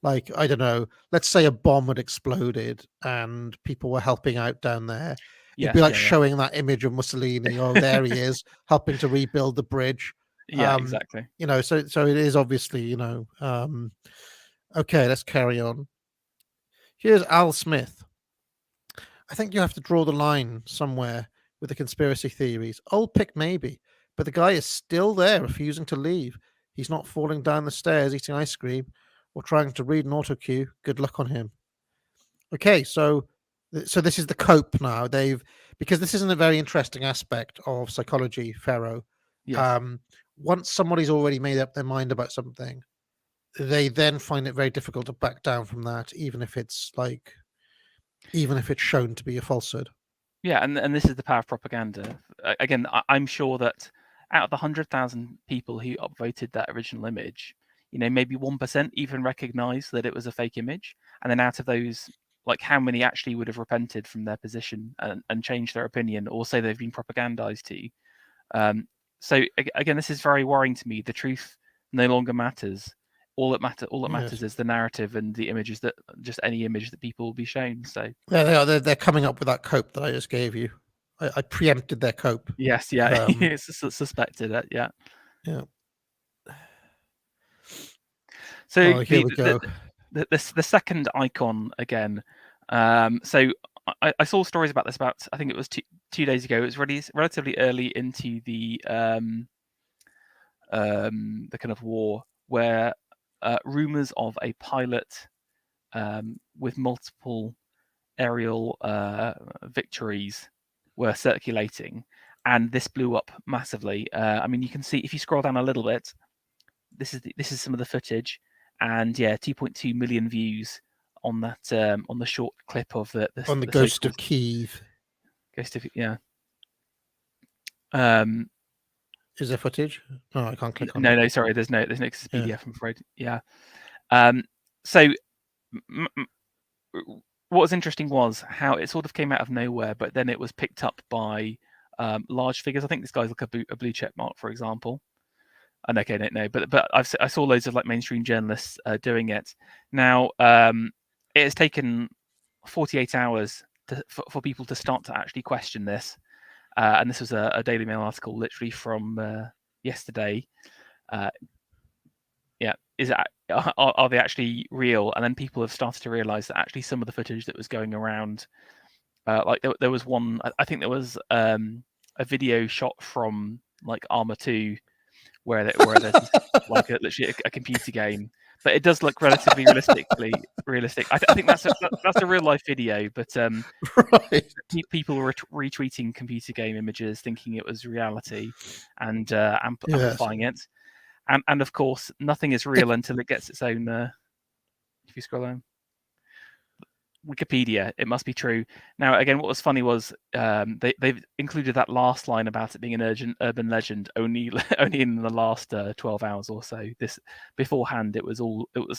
Like, I don't know, let's say a bomb had exploded and people were helping out down there. It'd be like showing that image of Mussolini. Oh, there he is, helping to rebuild the bridge. Yeah, exactly. So it is obviously, okay, let's carry on. Here's Al Smith. I think you have to draw the line somewhere with the conspiracy theories. Old pick maybe, but the guy is still there, refusing to leave. He's not falling down the stairs, eating ice cream, or trying to read an auto cue. Good luck on him. Okay, so this is the cope now. Because this isn't a very interesting aspect of psychology, Pharaoh. Yes. Once somebody's already made up their mind about something, they then find it very difficult to back down from that, even if it's shown to be a falsehood. Yeah, and this is the power of propaganda. Again, I'm sure that out of the 100,000 people who upvoted that original image, maybe 1% even recognize that it was a fake image. And then out of those, like, how many actually would have repented from their position and changed their opinion, or say they've been propagandized to? So again, this is very worrying to me. The truth no longer matters. All that matters is the narrative and the images that just any image that people will be shown. So there they are. They're coming up with that cope that I just gave you. I preempted their cope. yes, yeah, it's suspected. Yeah. Yeah. So Oh, here we go. The second icon again. So I saw stories about this about, I think it was 2 days ago. It was relatively early into the kind of war, where rumors of a pilot with multiple aerial victories were circulating, and this blew up massively. I mean, you can see if you scroll down a little bit. This is some of the footage, and yeah, 2.2 million views on that on the short clip of the Ghost of Kyiv. Ghost of, yeah. Is there footage? No, I can't click on no, it. No, sorry, there's no PDF, I'm afraid. Yeah. So what was interesting was how it sort of came out of nowhere, but then it was picked up by large figures. I think this guy's like a blue check mark, for example. And okay, no, but I saw loads of like mainstream journalists doing it. Now, it has taken 48 hours for people to start to actually question this. And this was a Daily Mail article literally from yesterday. Yeah, are they actually real? And then people have started to realize that actually some of the footage that was going around, like there was one, I think there was a video shot from like Arma 2 where there's like literally a computer game, but it does look relatively realistic. I think that's a real life video, but right. People were retweeting computer game images thinking it was reality and amplifying it. And of course, nothing is real until it gets its own. If you scroll down, Wikipedia, it must be true. Now, again, what was funny was they've included that last line about it being an urban legend only in the last 12 hours or so. This beforehand, it was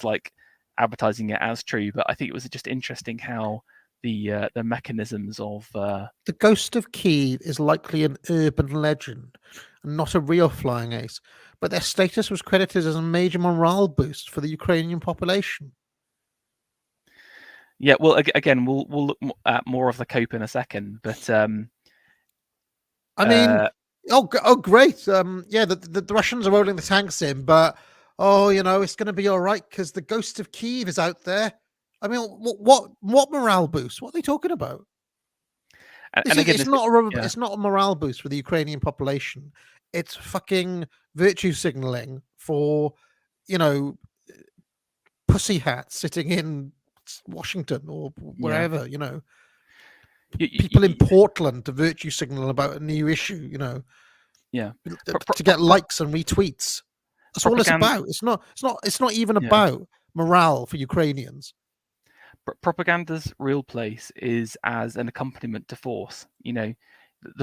like advertising it as true. But I think it was just interesting how the mechanisms of the Ghost of Kyiv is likely an urban legend and not a real flying ace, but their status was credited as a major morale boost for the Ukrainian population. Yeah, well, again, we'll look at more of the cope in a second, but I mean, oh, great! Yeah, the Russians are rolling the tanks in, but it's going to be all right because the Ghost of Kyiv is out there. I mean, what morale boost? What are they talking about? It's not a morale boost for the Ukrainian population. It's fucking virtue signaling for, pussy hats sitting in Washington or wherever, people in Portland to virtue signal about a new issue, yeah, to get likes and retweets. That's all it's about. It's not even about morale for Ukrainians. Propaganda's real place is as an accompaniment to force. The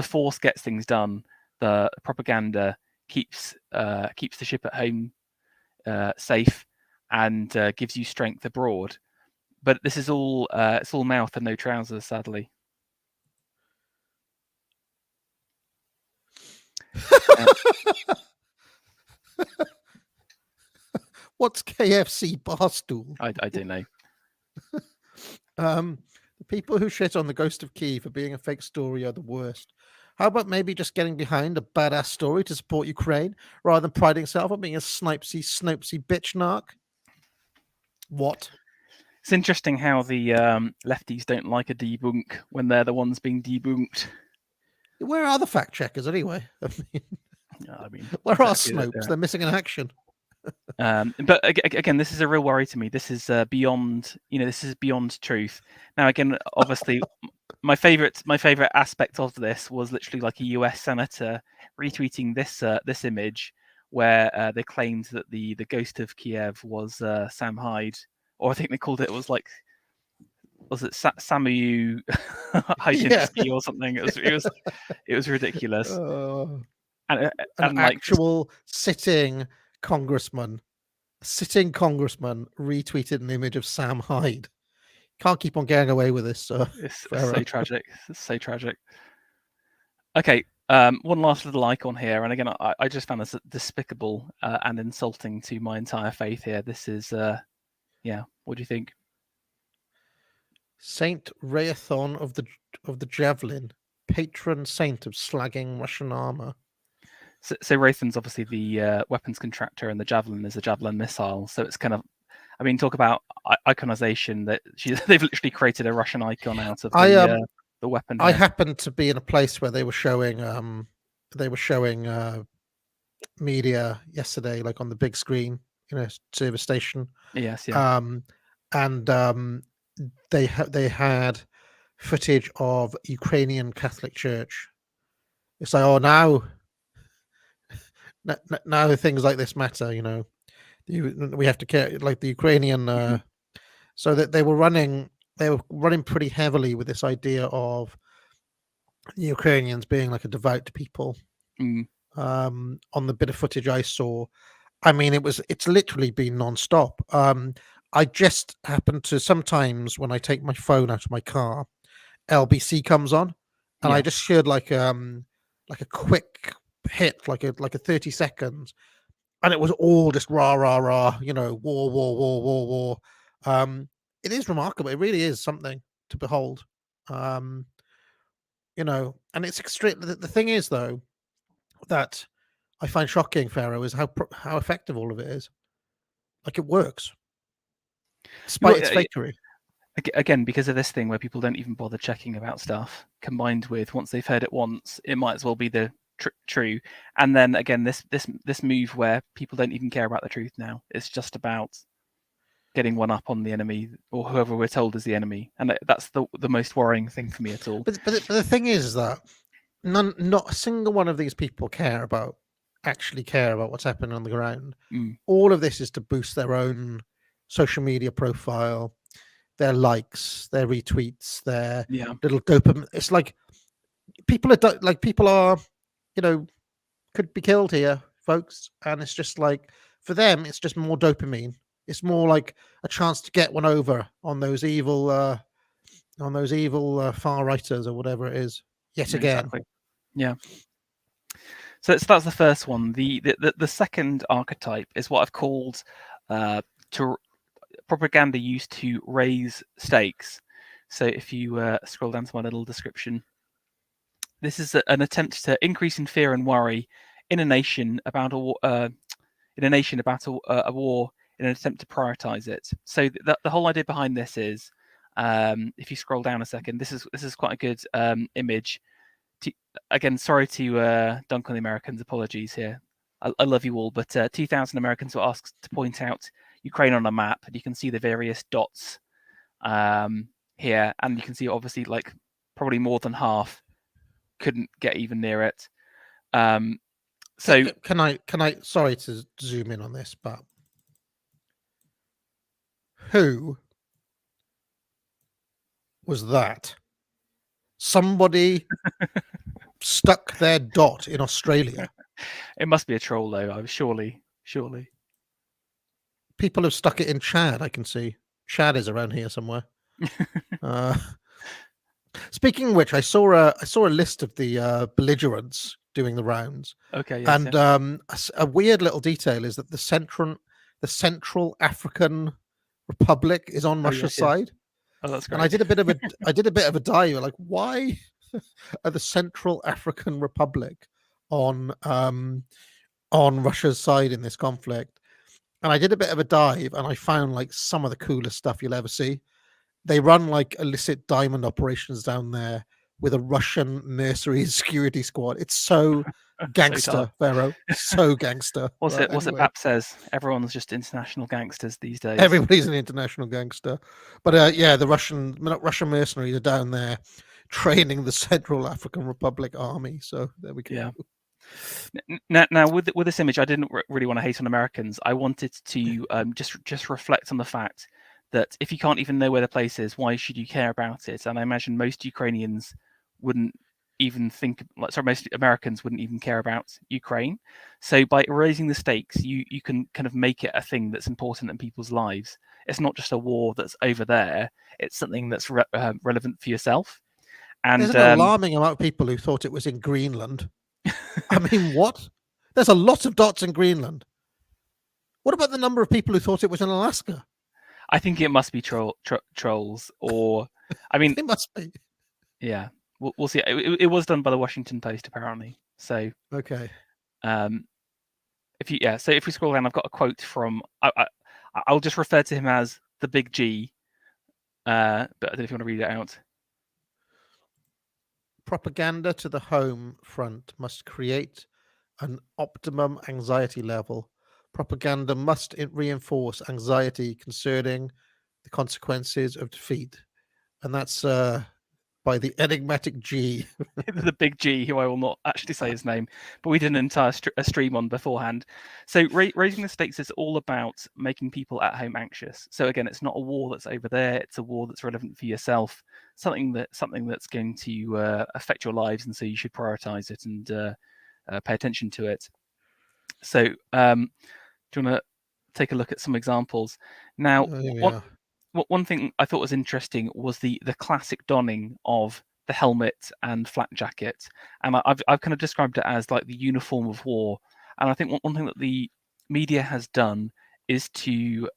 force gets things done. The propaganda keeps the ship at home safe and gives you strength abroad. But this is all it's all mouth and no trousers, sadly. What's KFC barstool? I don't know. The people who shit on the Ghost of Kyiv for being a fake story are the worst. How about maybe just getting behind a badass story to support Ukraine rather than priding itself on being a snopesy bitch narc? What? It's interesting how the lefties don't like a debunk when they're the ones being debunked. Where are the fact checkers anyway? I mean, where are Snopes? They're missing in action. But again, this is a real worry to me. This is beyond, this is beyond truth. Now, again, obviously, my favorite aspect of this was literally like a US senator retweeting this image where they claimed that the ghost of Kiev was Sam Hyde, or I think they called it was it Samu Hydinsky or something? It was ridiculous. And like actual sitting congressman retweeted an image of Sam Hyde. Can't keep on getting away with this. It's so tragic. It's so tragic. Okay, One last little icon here, and again, I just found this despicable and insulting to my entire faith here. This is, yeah. What do you think? Saint Rhaethon of the Javelin, patron saint of slagging Russian armor. So Raytheon's obviously the weapons contractor, and the Javelin is a Javelin missile. So it's kind of, I mean, talk about iconization. That they've literally created a Russian icon out of the weapon. I Here. happened to be in a place where they were showing media yesterday, like on the big screen, service station. Yes, yeah. And they had footage of Ukrainian Catholic Church. It's like, oh, now things like this matter. We have to care, like the Ukrainian. So that they were running pretty heavily with this idea of the Ukrainians being like a devout people. On the bit of footage I saw, I mean, it's literally been non-stop. I just happen to, sometimes when I take my phone out of my car, LBC comes on, and I just heard like a quick hit, like a 30 seconds, and it was all just rah rah rah, war war war war war. It is remarkable. It really is something to behold. And it's extreme. The thing is, though, that I find shocking, Pharaoh, is how effective all of it is. Like, it works, despite its fakery. Again, because of this thing where people don't even bother checking about stuff, combined with once they've heard it once, it might as well be the true. And then again, this move where people don't even care about the truth now. It's just about getting one up on the enemy, or whoever we're told is the enemy, and that's the most worrying thing for me at all. But the thing is that not a single one of these people actually care about what's happening on the ground. All of this is to boost their own social media profile, their likes, their retweets, their little dopamine. It's like people are, could be killed here, folks, and it's just like, for them, it's just more dopamine. It's more like a chance to get one over on those evil far righters or whatever it is. Yet again. Exactly. Yeah. So that's the first one. The second archetype is what I've called propaganda used to raise stakes. So if you scroll down to my little description, this is an attempt to increase in fear and worry in a nation about a war in an attempt to prioritize it. So the whole idea behind this is, if you scroll down a second, this is quite a good image. Again, sorry to dunk on the Americans. Apologies here. I love you all, but 2,000 Americans were asked to point out Ukraine on a map, and you can see the various dots here, and you can see obviously like probably more than half couldn't get even near it. So can I sorry to zoom in on this, but who was that? Somebody stuck their dot in Australia. It must be a troll, though. Surely. People have stuck it in Chad. I can see Chad is around here somewhere. Speaking of which, I saw a list of the belligerents doing the rounds. Okay, yes, and a weird little detail is that the Central African Republic is on Russia's side. Oh, that's great. And I did a bit of a dive. Like, why are the Central African Republic on Russia's side in this conflict? And I did a bit of a dive, and I found like some of the coolest stuff you'll ever see. They run like illicit diamond operations down there with a Russian mercenary security squad. It's so gangster, Pharaoh. So gangster. What's it BAP says? Everyone's just international gangsters these days. Everybody's an international gangster. But yeah, the Russian mercenaries are down there training the Central African Republic army. So there we go. Yeah. Now with this image, I didn't really want to hate on Americans. I wanted to just reflect on the fact that if you can't even know where the place is, why should you care about it? And I imagine most Ukrainians wouldn't even most Americans wouldn't even care about Ukraine. So by raising the stakes, you can kind of make it a thing that's important in people's lives. It's not just a war that's over there. It's something that's relevant for yourself. And there's an alarming amount of people who thought it was in Greenland. I mean, what? There's a lot of dots in Greenland. What about the number of people who thought it was in Alaska? I think it must be trolls, or I mean, It must be. yeah, we'll see. It was done by the Washington Post apparently. So Okay. So if we scroll down, I've got a quote from. I'll just refer to him as the Big G. But I don't know if you want to read it out. Propaganda to the home front must create an optimum anxiety level. Propaganda must reinforce anxiety concerning the consequences of defeat. And that's by the enigmatic G. The Big G, who I will not actually say his name, but we did an entire stream on beforehand. So raising the stakes is all about making people at home anxious. So again, it's not a war that's over there; it's a war that's relevant for yourself. Something that's going to affect your lives, and so you should prioritize it and pay attention to it. So, do you want to take a look at some examples? Now, one thing I thought was interesting was the classic donning of the helmet and flak jacket, and I've kind of described it as like the uniform of war. And I think one thing that the media has done is to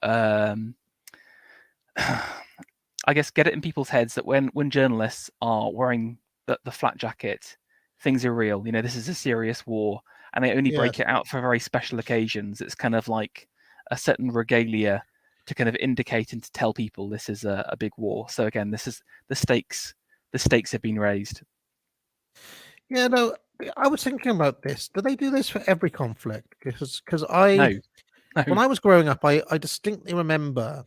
I guess get it in people's heads that when journalists are wearing the flak jacket, things are real. You know, this is a serious war, and they only break it out for very special occasions. It's kind of like a certain regalia to kind of indicate and to tell people this is a big war. So again, this is the stakes. The stakes have been raised. Yeah, no, I was thinking about this. Do they do this for every conflict? Because no. When I was growing up, I distinctly remember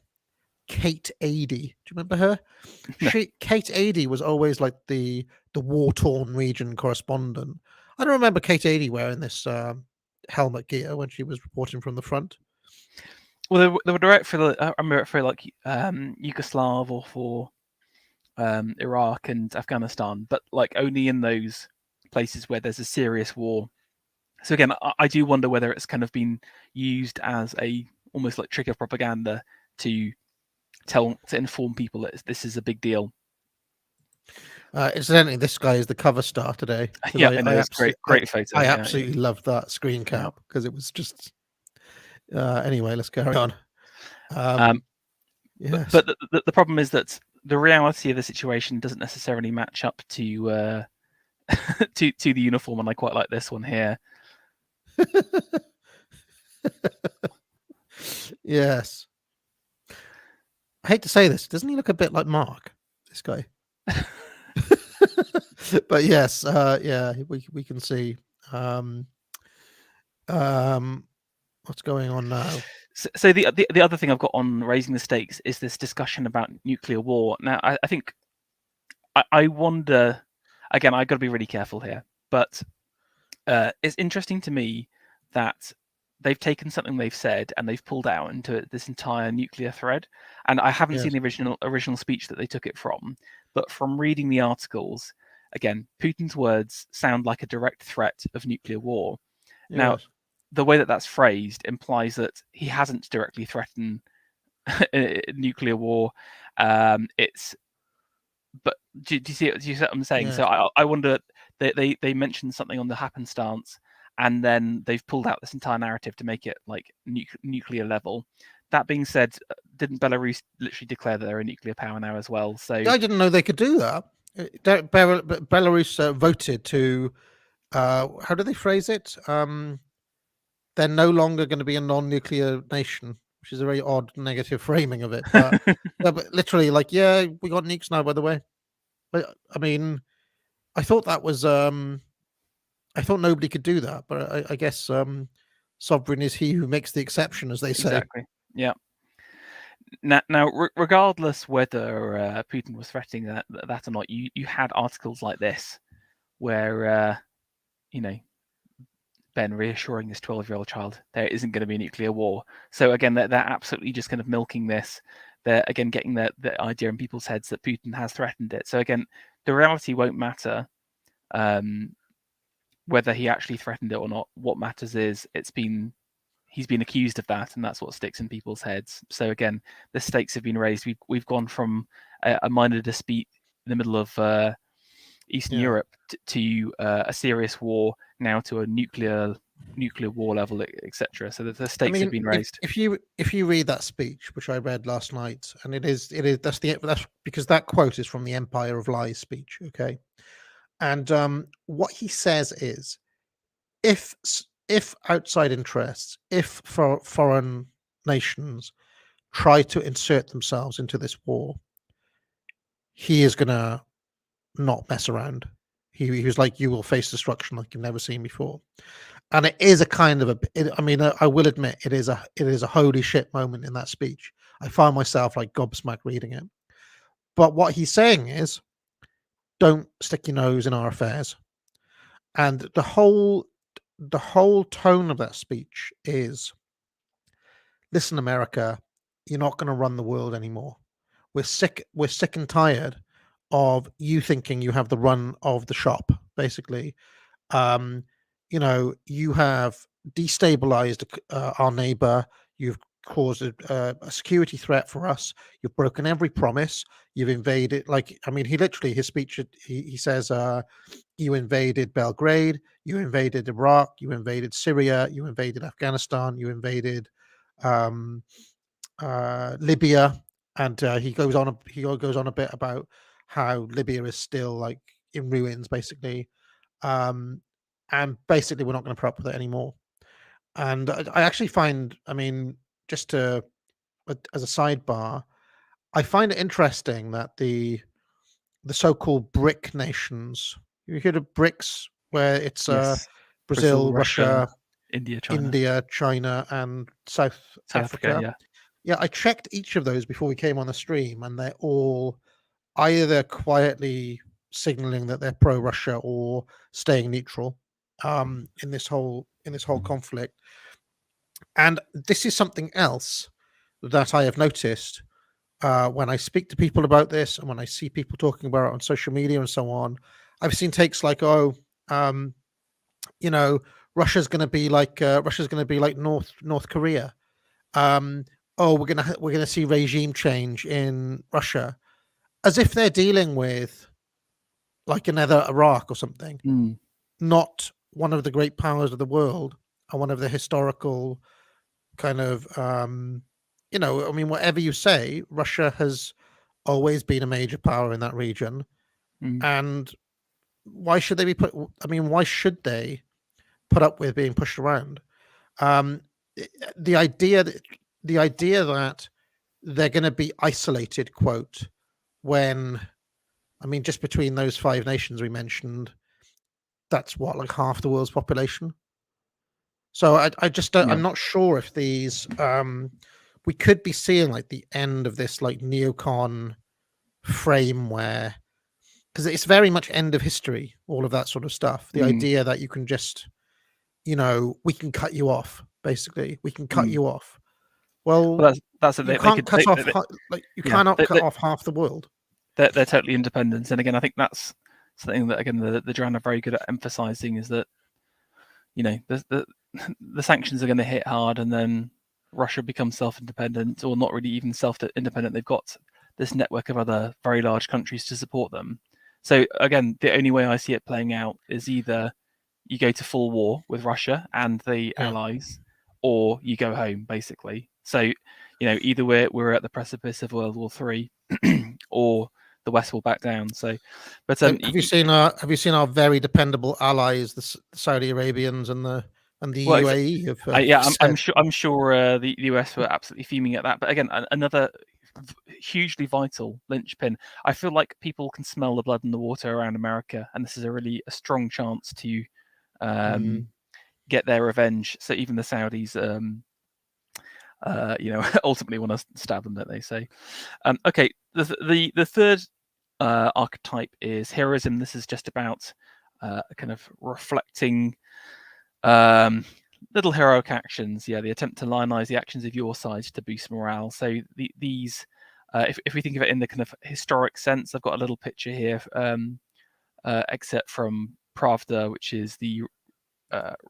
Kate Adie. Do you remember her? No. Kate Adie was always like the war-torn region correspondent. I don't remember Kate Adie wearing this helmet gear when she was reporting from the front. Well, they were direct for I remember for like Yugoslav or for Iraq and Afghanistan, but like only in those places where there's a serious war. So again, I do wonder whether it's kind of been used as a almost like trick of propaganda to inform people that this is a big deal. Incidentally, this guy is the cover star today. Yeah, I know, it's great photo. I absolutely loved that screen cap because it was just. Anyway, let's carry on. Yes. But the problem is that the reality of the situation doesn't necessarily match up to to the uniform, and I quite like this one here. Yes. I hate to say this, doesn't he look a bit like Mark, this guy? But yes, yeah, we can see what's going on now. So the other thing I've got on raising the stakes is this discussion about nuclear war. Now, I think I wonder, again, I've got to be really careful here, but it's interesting to me that they've taken something they've said and they've pulled out into this entire nuclear thread. And I haven't seen the original speech that they took it from, but from reading the articles, again, Putin's words sound like a direct threat of nuclear war. Yes. Now, the way that that's phrased implies that he hasn't directly threatened nuclear war. But do you see what I'm saying? Yes. So I wonder, they mentioned something on the happenstance, and then they've pulled out this entire narrative to make it like nuclear level. That being said, didn't Belarus literally declare that they're a nuclear power now as well? So I didn't know they could do that. Belarus voted to, how do they phrase it? They're no longer going to be a non-nuclear nation, which is a very odd negative framing of it. But, but literally, like, yeah, we got nukes now, by the way. But I mean, I thought that was, I thought nobody could do that, but I guess sovereign is he who makes the exception, as they say. Exactly. Yeah. Now, regardless whether Putin was threatening that or not, you had articles like this where, Ben reassuring this 12-year-old child there isn't going to be a nuclear war. So again, they're absolutely just kind of milking this. They're again getting the idea in people's heads that Putin has threatened it. So again, the reality won't matter whether he actually threatened it or not. What matters is he's been accused of that, and that's what sticks in people's heads. So again, the stakes have been raised. We've gone from a minor dispute in the middle of Eastern Yeah. Europe to a serious war, now to a nuclear war level, etc. So that the stakes have been raised. If you read that speech, which I read last night, and that's because that quote is from the Empire of Lies speech, okay? And what he says is, if outside interests, if foreign nations try to insert themselves into this war, he is gonna not mess around. He was like, you will face destruction like you've never seen before. And it is a kind of I will admit it is a holy shit moment in that speech. I find myself like gobsmacked reading it. But what he's saying is, don't stick your nose in our affairs. And the whole tone of that speech is, listen, America, you're not going to run the world anymore. We're sick and tired of you thinking you have the run of the shop, basically. You have destabilized our neighbor. You've caused a security threat for us. You've broken every promise. You've invaded. His speech. He says, you invaded Belgrade. You invaded Iraq. You invaded Syria. You invaded Afghanistan. You invaded Libya. And he goes on a bit about how Libya is still like in ruins, basically. And basically we're not going to put up with it anymore. And I actually find, just as a sidebar, I find it interesting that the so-called BRIC nations, you heard of BRICS, where it's Yes, Brazil, Russia, India, China, and South Africa. Yeah. Yeah, I checked each of those before we came on the stream, and they're all either quietly signaling that they're pro-Russia or staying neutral in this whole conflict. And this is something else that I have noticed when I speak to people about this, and when I see people talking about it on social media and so on. I've seen takes like, Russia's going to be like North Korea. We're gonna see regime change in Russia, as if they're dealing with like another Iraq or something, not one of the great powers of the world, and one of the historical kind of, whatever you say, Russia has always been a major power in that region. And why should they why should they put up with being pushed around? The idea that they're going to be isolated, quote, when, just between those 5 nations we mentioned, that's what, like half the world's population. So I just don't, I'm not sure if these we could be seeing like the end of this like neocon frame, where, because it's very much end of history, all of that sort of stuff. The idea that you can just, we can cut you off, basically. We can cut you off. Well, that's you can't cut off half the world. They're totally independent. And again, I think that's something that, again, the Duran are very good at emphasizing, is that, the sanctions are going to hit hard, and then Russia becomes self-independent, or not really even self-independent. They've got this network of other very large countries to support them. So again, the only way I see it playing out is either you go to full war with Russia and the allies, or you go home, basically. So, either we're at the precipice of World War III, or the West will back down. So, but have you seen our very dependable allies, the Saudi Arabians and the UAE? I'm sure the US were absolutely fuming at that. But again, another hugely vital linchpin. I feel like people can smell the blood in the water around America, and this is a strong chance to get their revenge. So even the Saudis, ultimately want to stab them, don't they? So, okay, the third archetype is heroism. This is just about kind of reflecting little heroic actions. The attempt to lionize the actions of your side to boost morale. So these, if we think of it in the kind of historic sense, I've got a little picture here, excerpt from Pravda, which is the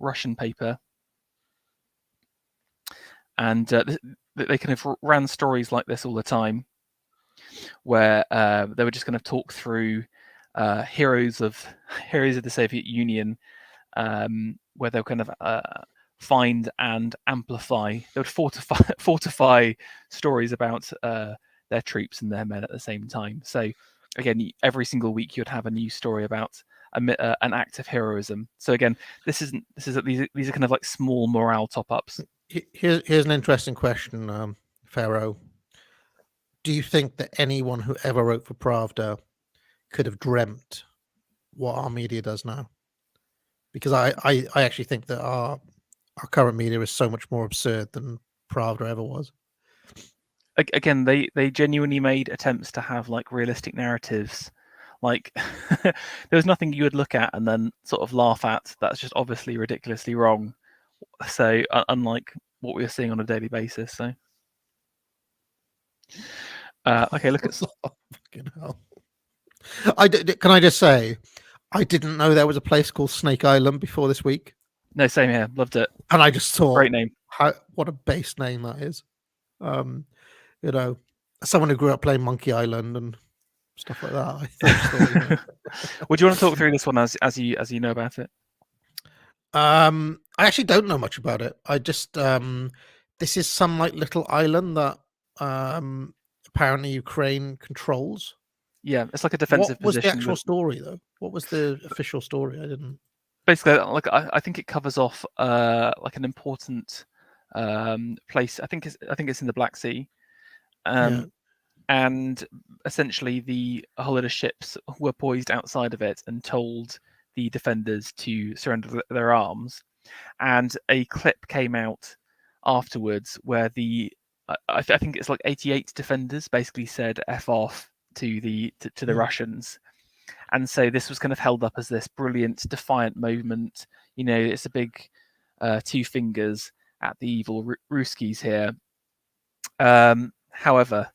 Russian paper, and they kind of ran stories like this all the time, where they were just kind of talk through heroes of the Soviet Union, where they'll kind of find and amplify. They would fortify stories about their troops and their men at the same time. So again, every single week you'd have a new story about an act of heroism. So again, these are kind of like small morale top ups. Here's an interesting question, Pharaoh. Do you think that anyone who ever wrote for Pravda could have dreamt what our media does now? Because I actually think that our current media is so much more absurd than Pravda ever was. Again, they genuinely made attempts to have like realistic narratives. Like there was nothing you would look at and then sort of laugh at that's just obviously ridiculously wrong. So unlike what we're seeing on a daily basis. So okay, look at fucking hell. Can I just say, I didn't know there was a place called Snake Island before this week. No, same here. Loved it. And I just thought, great name. What a base name that is. You know, someone who grew up playing Monkey Island and stuff like that. I thought, you know. Would you want to talk through this one as you know about it? I actually don't know much about it. I just this is some like little island that apparently Ukraine controls. Yeah, it's like a defensive position. What was the actual story though? What was the official story? I didn't. Basically, like I think it covers off like an important place. I think it's in the Black Sea. And essentially a whole lot of ships were poised outside of it and told the defenders to surrender their arms. And a clip came out afterwards where I think it's like 88 defenders basically said "F off" to the Russians. And so this was kind of held up as this brilliant, defiant moment. You know, it's a big two fingers at the evil Ruskies here. However,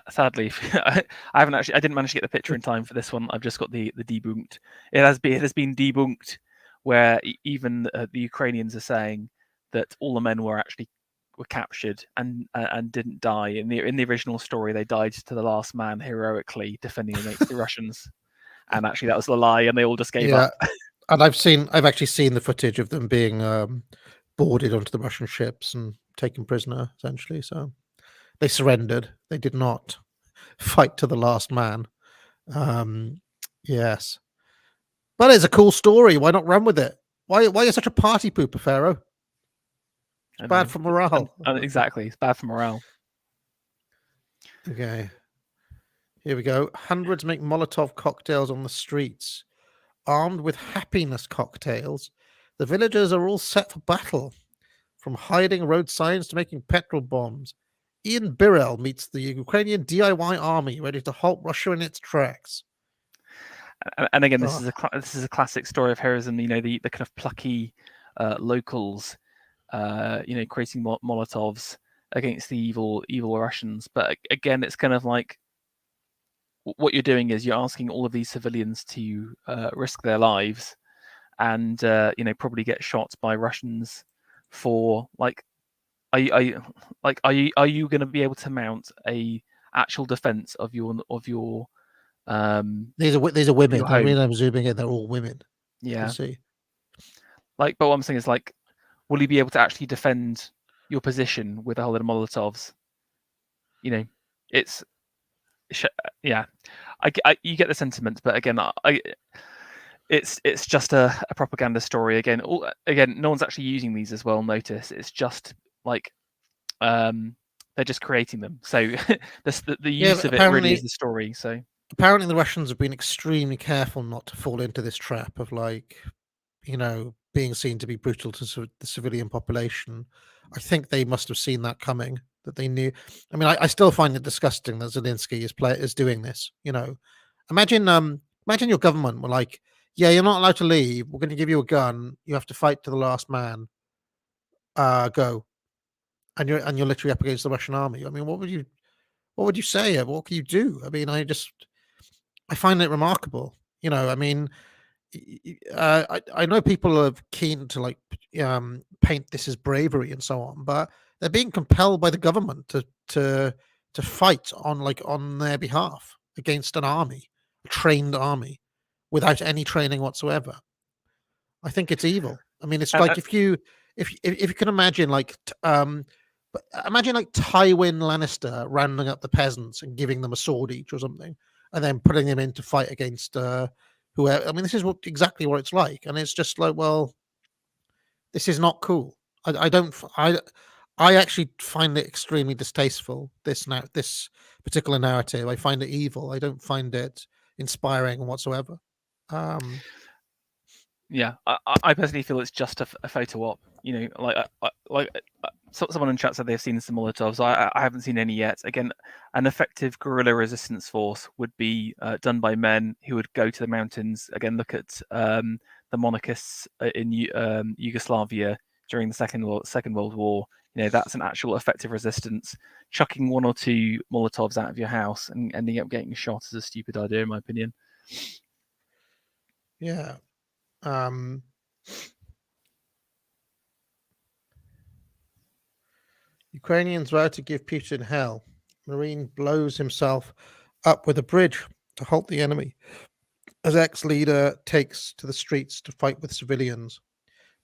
sadly, I didn't manage to get the picture in time for this one. I've just got the debunked. It has been debunked, where even the Ukrainians are saying that all the men were captured and didn't die. In the original story, they died to the last man heroically defending against the Russians, and actually that was a lie, and they all just gave up. And I've actually seen the footage of them being boarded onto the Russian ships and taken prisoner, essentially. So they surrendered. They did not fight to the last man. Yes, but it's a cool story. Why not run with it? Why are you such a party pooper, Pharaoh? It's bad for morale. Exactly, it's bad for morale. Okay, here we go. Hundreds make Molotov cocktails on the streets. Armed with happiness cocktails, the villagers are all set for battle. From hiding road signs to making petrol bombs, Ian Birrell meets the Ukrainian DIY army ready to halt Russia in its tracks. And again, this is a classic story of heroism. You know, the kind of plucky locals, you know, creating Molotovs against the evil Russians. But again, it's kind of like what you're doing is you're asking all of these civilians to risk their lives, and you know, probably get shot by Russians for like. Are you going to be able to mount a actual defense of your these are women. I mean, I'm zooming in. They're all women. Yeah. See. Like, but what I'm saying is, like, will you be able to actually defend your position with a whole lot of Molotovs? You know, yeah. You get the sentiment, but again, it's just a propaganda story. Again, no one's actually using these as well. Notice it's just like they're just creating them. So the use of it really is the story. So apparently the Russians have been extremely careful not to fall into this trap of, like, you know, being seen to be brutal to the civilian population. I think they must have seen that coming, that they knew. I mean, I still find it disgusting that Zelensky is doing this. You know, imagine your government were like, yeah, you're not allowed to leave. We're going to give you a gun. You have to fight to the last man. Go. And you're literally up against the Russian army. I mean, what would you say? What can you do? I mean, I find it remarkable. You know, I mean, I know people are keen to, like, paint this as bravery and so on, but they're being compelled by the government to fight on their behalf against an army. trained army without any training whatsoever. I think it's evil. I mean, it's And, like if you can imagine imagine like Tywin Lannister rounding up the peasants and giving them a sword each or something, and then putting them in to fight against whoever. I mean, this is exactly what it's like, and it's just like, well, this is not cool. I don't. I actually find it extremely distasteful. This particular narrative, I find it evil. I don't find it inspiring whatsoever. Yeah, I personally feel it's just a photo op. Someone in chat said they've seen some Molotovs. I haven't seen any yet. Again, an effective guerrilla resistance force would be done by men who would go to the mountains. Again, look at the monarchists in Yugoslavia during the Second World War. That's an actual effective resistance. Chucking 1 or 2 Molotovs out of your house and ending up getting shot is a stupid idea, in my opinion. Yeah. Ukrainians vow to give Putin hell. Marine blows himself up with a bridge to halt the enemy as ex-leader takes to the streets to fight with civilians.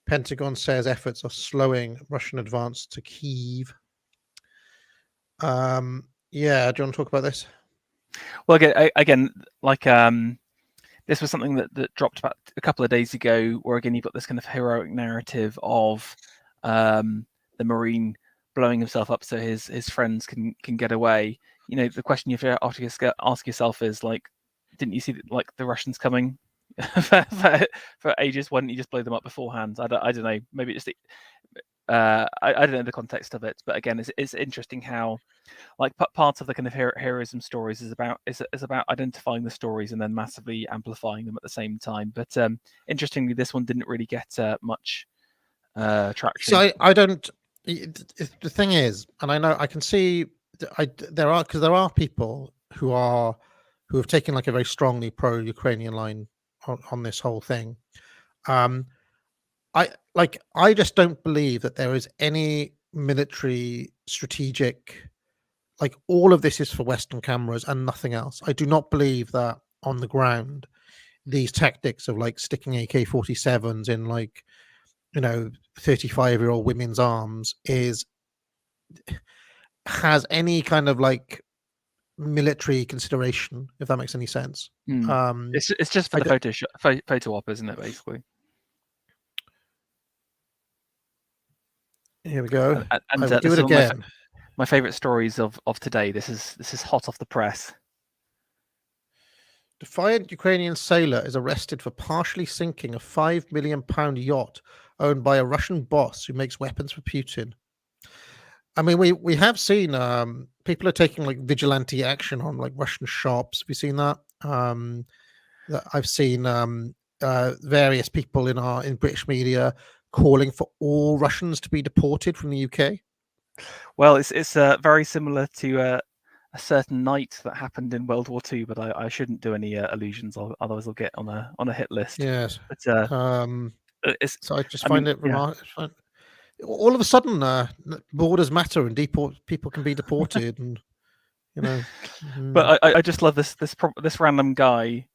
Pentagon says efforts are slowing Russian advance to Kyiv. Yeah, do you want to talk about this? Well, again, this was something that dropped about a couple of days ago, where again you've got this kind of heroic narrative of the Marine blowing himself up so his friends can get away. The question you have to ask yourself is, like, didn't you see the Russians coming for ages? Why didn't you just blow them up beforehand? I don't know. Maybe just I don't know the context of it, but again, it's interesting how part of the kind of heroism stories is about identifying the stories and then massively amplifying them at the same time. But interestingly, this one didn't really get much traction. So I don't. The thing is, and I know I can see there are people who have taken like a very strongly pro-Ukrainian line on this whole thing. I just don't believe that there is any military strategic, like, all of this is for Western cameras and nothing else. I do not believe that on the ground these tactics of like sticking AK-47s in 35-year-old women's arms has any kind of like military consideration, if that makes any sense. It's just for the photo op, isn't it, basically? Here we go. And I will do it again. My favorite stories of today. This is hot off the press. Defiant Ukrainian sailor is arrested for partially sinking a £5 million yacht owned by a Russian boss who makes weapons for Putin. I mean, we have seen people are taking like vigilante action on like Russian shops. Have you seen that? I've seen various people in British media calling for all Russians to be deported from the UK. Well, it's very similar to a certain night that happened in World War II, but I shouldn't do any allusions, otherwise I'll get on a hit list. Yes, but so I just find it remarkable. All of a sudden, borders matter and people can be deported, and But I just love this random guy.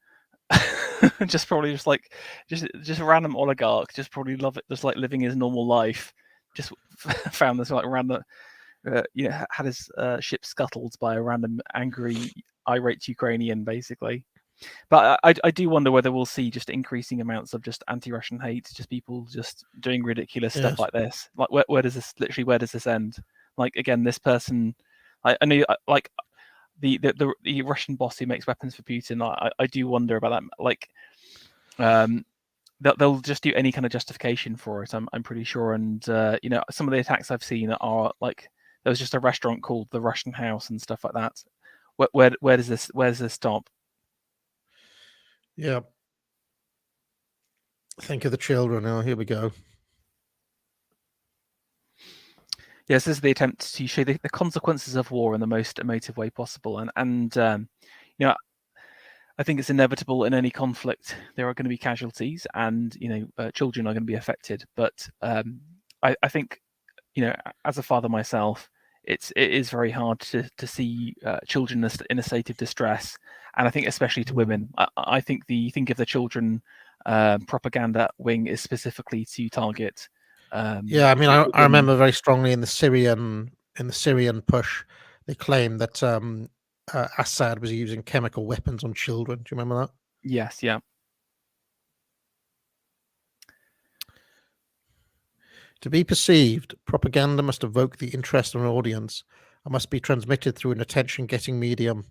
just a random oligarch, just probably love it, just like living his normal life. Just found this like random, had his ship scuttled by a random angry, irate Ukrainian, basically. But I do wonder whether we'll see just increasing amounts of just anti-Russian hate, just people just doing ridiculous stuff like this. Like, where does this end? Like, again, this person, I know, like the Russian boss who makes weapons for Putin. I do wonder about that. Like, they'll just do any kind of justification for it. I'm pretty sure. And some of the attacks I've seen are like, there was just a restaurant called the Russian House and stuff like that. Where does this stop? Yeah. Think of the children. Oh, here we go. Yes, this is the attempt to show the consequences of war in the most emotive way possible. And I think it's inevitable in any conflict. There are going to be casualties, and children are going to be affected. But I think, as a father myself, it is very hard to see children in a state of distress, and I think especially to women. I think think of the children propaganda wing is specifically to target. Yeah, I mean, I women. remember very strongly in the Syrian push, they claimed that Assad was using chemical weapons on children. Do you remember that? Yes, yeah. To be perceived, propaganda must evoke the interest of an audience and must be transmitted through an attention-getting medium.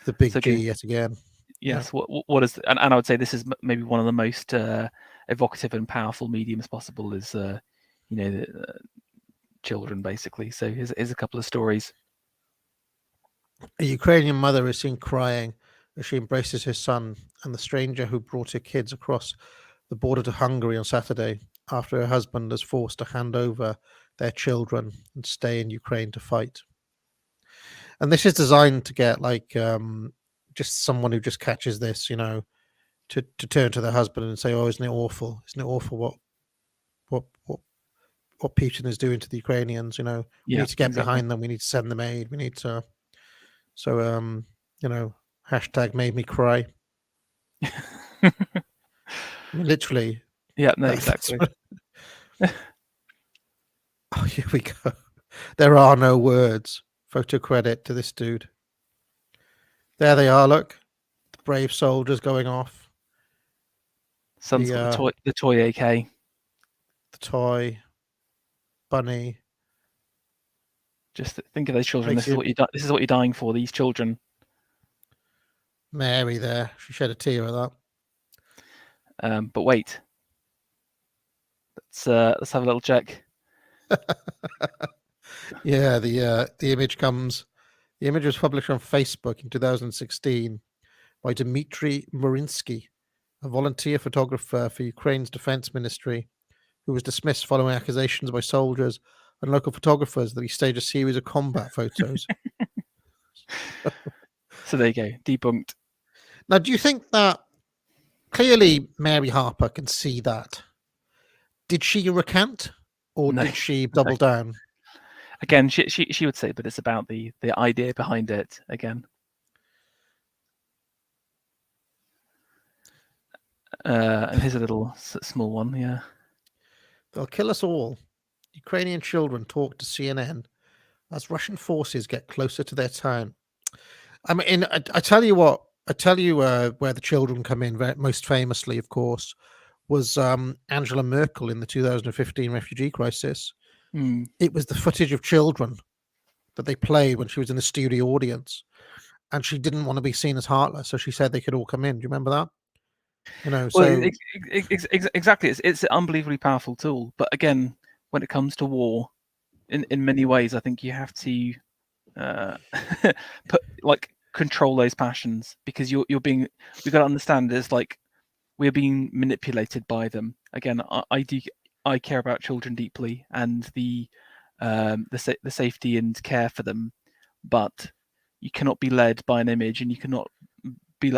The big So G again, yet again. yes. Yeah. What is and I would say this is maybe one of the most evocative and powerful mediums possible is children basically. So here's a couple of stories. A Ukrainian mother is seen crying as she embraces her son and the stranger who brought her kids across the border to Hungary on Saturday after her husband is forced to hand over their children and stay in Ukraine to fight. And this is designed to get just someone who just catches this, to turn to their husband and say, "Oh, isn't it awful? Isn't it awful what Putin is doing to the Ukrainians? We need to get behind them. We need to send them aid. We need to." So, hashtag made me cry. I mean, literally. Yeah, no, exactly. Oh, here we go. There are no words. Photo credit to this dude. There they are. Look, the brave soldiers going off. Son's got the toy AK. The toy bunny. Just think of those children. This is what you're dying for. These children. Mary, there, she shed a tear at that. But wait, let's have a little check. Yeah, the image comes. The image was published on Facebook in 2016 by Dmitry Murinsky, a volunteer photographer for Ukraine's defense ministry, who was dismissed following accusations by soldiers and local photographers that he staged a series of combat photos. So there you go, debunked. Now, do you think that clearly Mary Harper can see that? Did she recant, or did she double down? Again, she would say, but it's about the idea behind it again. And here's a little small one, yeah. They'll kill us all. Ukrainian children talk to CNN as Russian forces get closer to their town. I mean, I tell you what. I tell you where the children come in most famously, of course, was Angela Merkel in the 2015 refugee crisis. It was the footage of children that they played when she was in the studio audience, and she didn't want to be seen as heartless, so she said they could all come in. Do you remember that? Exactly. It's an unbelievably powerful tool, but again, when it comes to war, in many ways, I think you have to control those passions, because you've got to understand is we're being manipulated by them. Again, I care about children deeply and the safety and care for them, but you cannot be led by an image, and you cannot be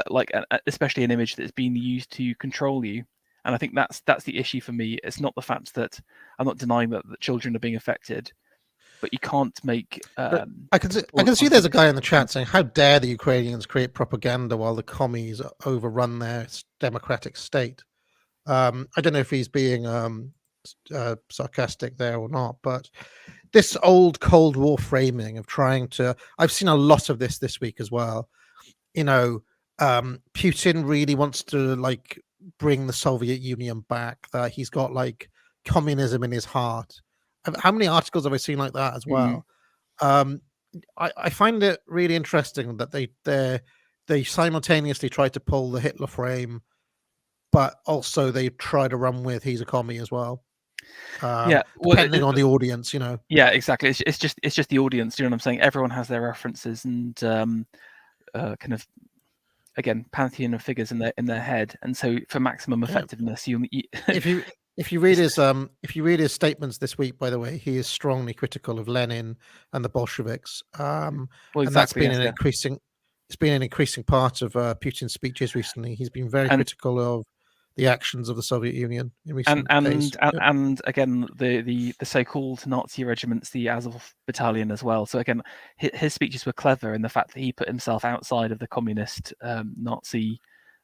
especially an image that's being used to control you. And I think that's the issue for me. It's not the fact that I'm not denying that children are being affected, but you can't make. I can see there's a guy in the chat saying, "How dare the Ukrainians create propaganda while the commies overrun their democratic state?" I don't know if he's being sarcastic there or not, but this old Cold War framing of trying to, I've seen a lot of this week as well. Putin really wants to bring the Soviet Union back, that he's got communism in his heart. How many articles have I seen like that as well? I find it really interesting that they simultaneously try to pull the Hitler frame, but also they try to run with he's a commie as well. Depending on the audience, Yeah, exactly. It's just the audience. You know what I'm saying? Everyone has their references and kind of, again, pantheon of figures in their head, and so for maximum effectiveness, if you read his statements this week, by the way, he is strongly critical of Lenin and the Bolsheviks. And that's been it's been an increasing part of Putin's speeches recently. He's been very critical of the actions of the Soviet Union in recent days. And again, the so-called Nazi regiments, the Azov Battalion as well. So again, his speeches were clever in the fact that he put himself outside of the communist Nazi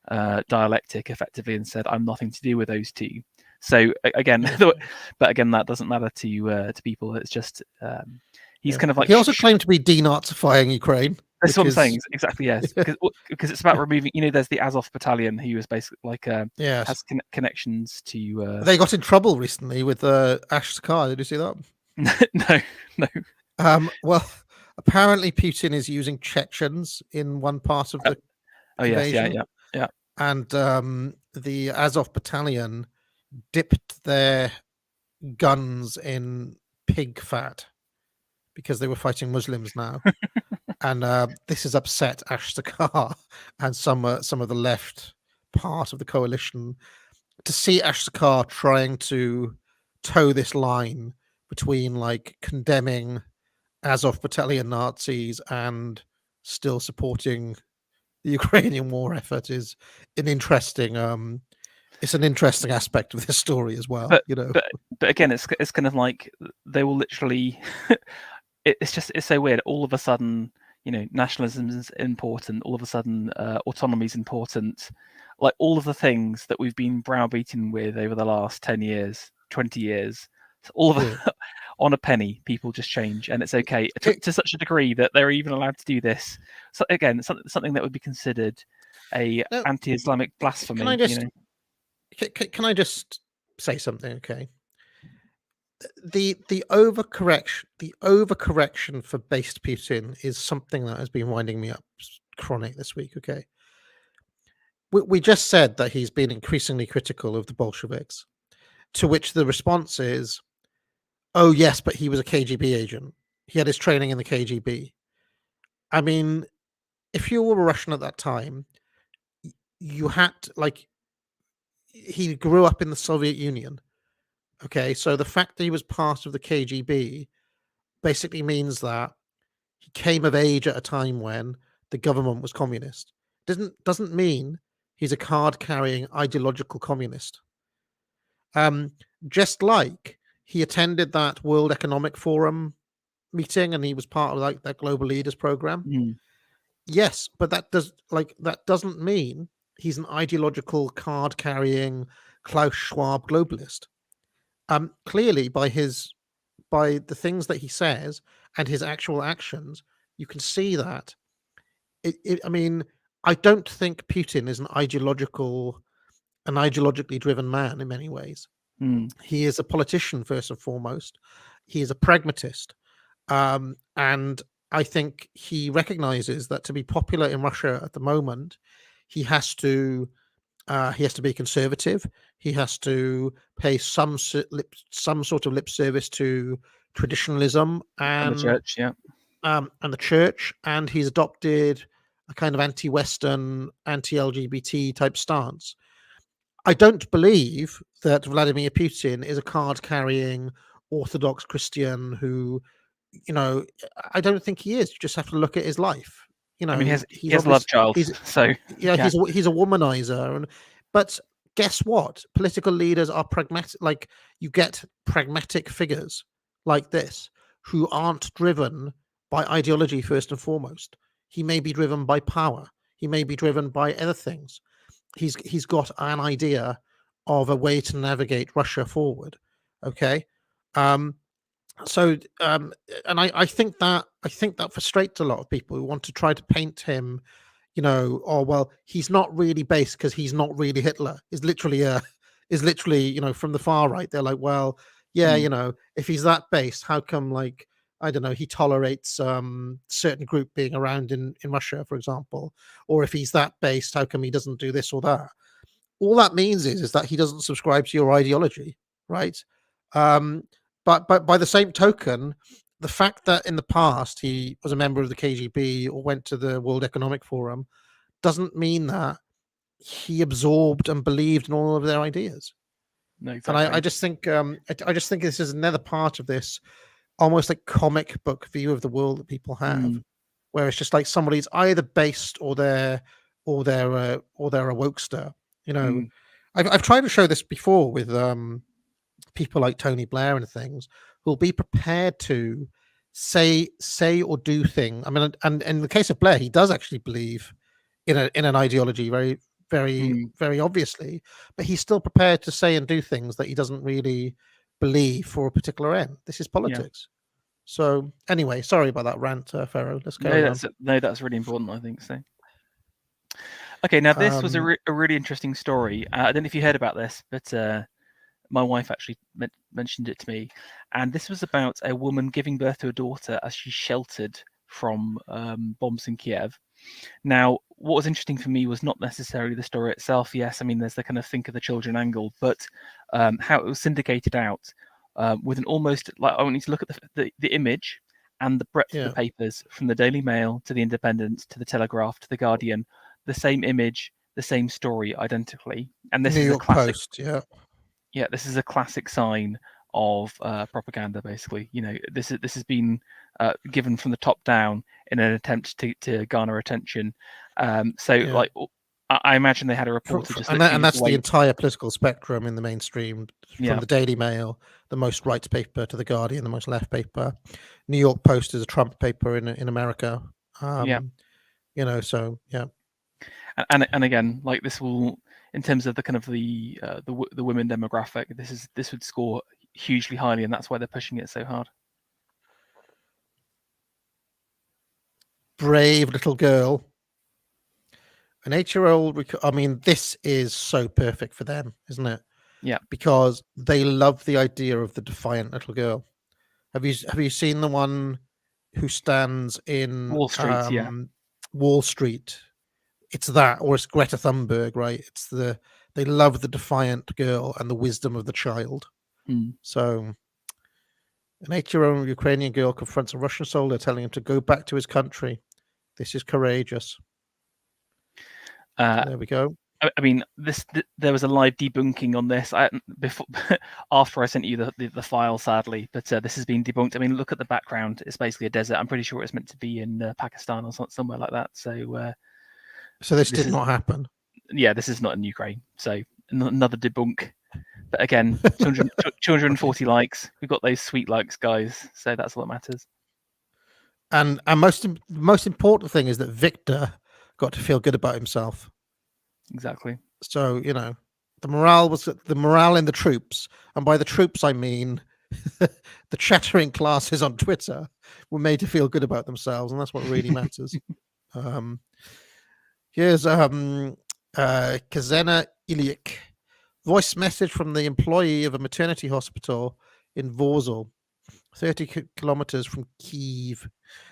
dialectic effectively and said, "I'm nothing to do with those two." So again, but again, that doesn't matter to people. It's just he's kind of like. He also claimed to be denazifying Ukraine. That's what I'm saying. Exactly, yes. Because it's about removing. There's the Azov Battalion, who was basically like has connections to. They got in trouble recently with Ash Sakar. Did you see that? No. Well, apparently Putin is using Chechens in one part of the invasion. Yeah. And the Azov Battalion dipped their guns in pig fat because they were fighting Muslims now. And this has upset Ash Sakar and some of the left part of the coalition to see Ash Sakar trying to toe this line between like condemning Azov Battalion Nazis and still supporting the Ukrainian war effort is an interesting it's an interesting aspect of this story as well. But again, it's kind of like they will literally it's so weird. All of a sudden, nationalism is important. All of a sudden, autonomy is important. Like all of the things that we've been browbeaten with over the last 10 years, 20 years, all of it, on a penny, people just change, and it's okay to such a degree that they're even allowed to do this. So again, something that would be considered a anti-Islamic blasphemy. Can I just say something? Okay. The overcorrection for based Putin is something that has been winding me up chronic this week. Okay. We just said that he's been increasingly critical of the Bolsheviks, to which the response is, oh yes, but he was a KGB agent. He had his training in the KGB. I mean, if you were a Russian at that time, you had he grew up in the Soviet Union. Okay, so the fact that he was part of the KGB basically means that he came of age at a time when the government was communist. Doesn't mean he's a card-carrying ideological communist. Just like he attended that World Economic Forum meeting and he was part of that Global Leaders program. Mm. Yes, but that doesn't mean he's an ideological card-carrying Klaus Schwab globalist. Clearly, by the things that he says and his actual actions, you can see that. I mean, I don't think Putin is an ideologically driven man in many ways. Mm. He is a politician first and foremost. He is a pragmatist, and I think he recognizes that to be popular in Russia at the moment, he has to be conservative. He has to pay some sort of lip service to traditionalism and the church, and the church, and he's adopted a kind of anti-Western, anti-LGBT type stance. I don't believe that Vladimir Putin is a card-carrying Orthodox Christian who, I don't think he is. You just have to look at his life. I mean, he has a love child. He's a womanizer, but guess what? Political leaders are pragmatic. Like, you get pragmatic figures like this who aren't driven by ideology first and foremost. He may be driven by power. He may be driven by other things. He's got an idea of a way to navigate Russia forward. Okay. And I think that frustrates a lot of people who want to try to paint him, he's not really based because he's not really Hitler. Is literally from the far right. They're like, well, yeah, if he's that based, how come I don't know, he tolerates certain group being around in Russia, for example, or if he's that based, how come he doesn't do this or that? All that means is that he doesn't subscribe to your ideology, right? But by the same token, the fact that in the past he was a member of the KGB or went to the World Economic Forum doesn't mean that he absorbed and believed in all of their ideas. No, exactly. And I just think this is another part of this almost like comic book view of the world that people have, where it's just like somebody's either based or they're a wokester. I've tried to show this before with people like Tony Blair and things who'll be prepared to say or do things. I mean, and in the case of Blair, he does actually believe in an ideology very, very, Mm, very obviously, but he's still prepared to say and do things that he doesn't really believe for a particular end. This is yeah. politics. So anyway, sorry about that rant, Pharaoh. Let's carry on. No, that's really important. I think so. Okay, now this was Um, a really interesting story. I don't know if you heard about this, but my wife actually mentioned it to me, and this was about a woman giving birth to a daughter as she's sheltered from bombs in Kyiv. Now, what was interesting for me was not necessarily the story itself. Yes, I mean, there's the kind of think of the children angle, but how it was syndicated out with an almost like I want you to look at the image and the breadth of yeah, the papers from the Daily Mail to the Independent to the Telegraph to the Guardian, the same image, the same story identically. And this New is a York classic. Post. Yeah, Yeah, this is a classic sign of propaganda. Basically, this has been given from the top down in an attempt to garner attention. So, yeah. I imagine they had a reporter just And literally that's the wait. entire political spectrum in the mainstream, from Yeah, the Daily Mail, the most right paper, to the Guardian, the most left paper. New York Post is a Trump paper in America. yeah, So yeah, and again, like this will, in terms of the kind of the women demographic, this would score hugely highly, and that's why they're pushing it so hard. brave little girl, an 8-year-old. I mean, this is so perfect for them, isn't it? Yeah, Because they love the idea of the defiant little girl. Have you seen the one who stands in Wall Street. Yeah, Wall Street? It's that, or it's Greta Thunberg, right? They love the defiant girl and the wisdom of the child. mm. So, an 8-year-old Ukrainian girl confronts a Russian soldier, telling him to go back to his country. This is courageous. Uh, There we go. I mean, there was a live debunking on this before, after I sent you the file, sadly. But this has been debunked. I mean, look at the background; it's basically a desert. I'm pretty sure it's meant to be in Pakistan or somewhere like that. So So this this did is not happen. this is not in Ukraine. So another debunk. But again, 240 Okay. likes. We've got those sweet likes, guys. So that's all that matters. And most important thing is that Victor got to feel good about himself. Exactly. So the morale in the troops, and by the troops I mean the chattering classes on Twitter, were made to feel good about themselves, and that's what really matters. Here's Kazena Ilyik, voice message from the employee of a maternity hospital in Warsaw, 30 kilometers from Kyiv.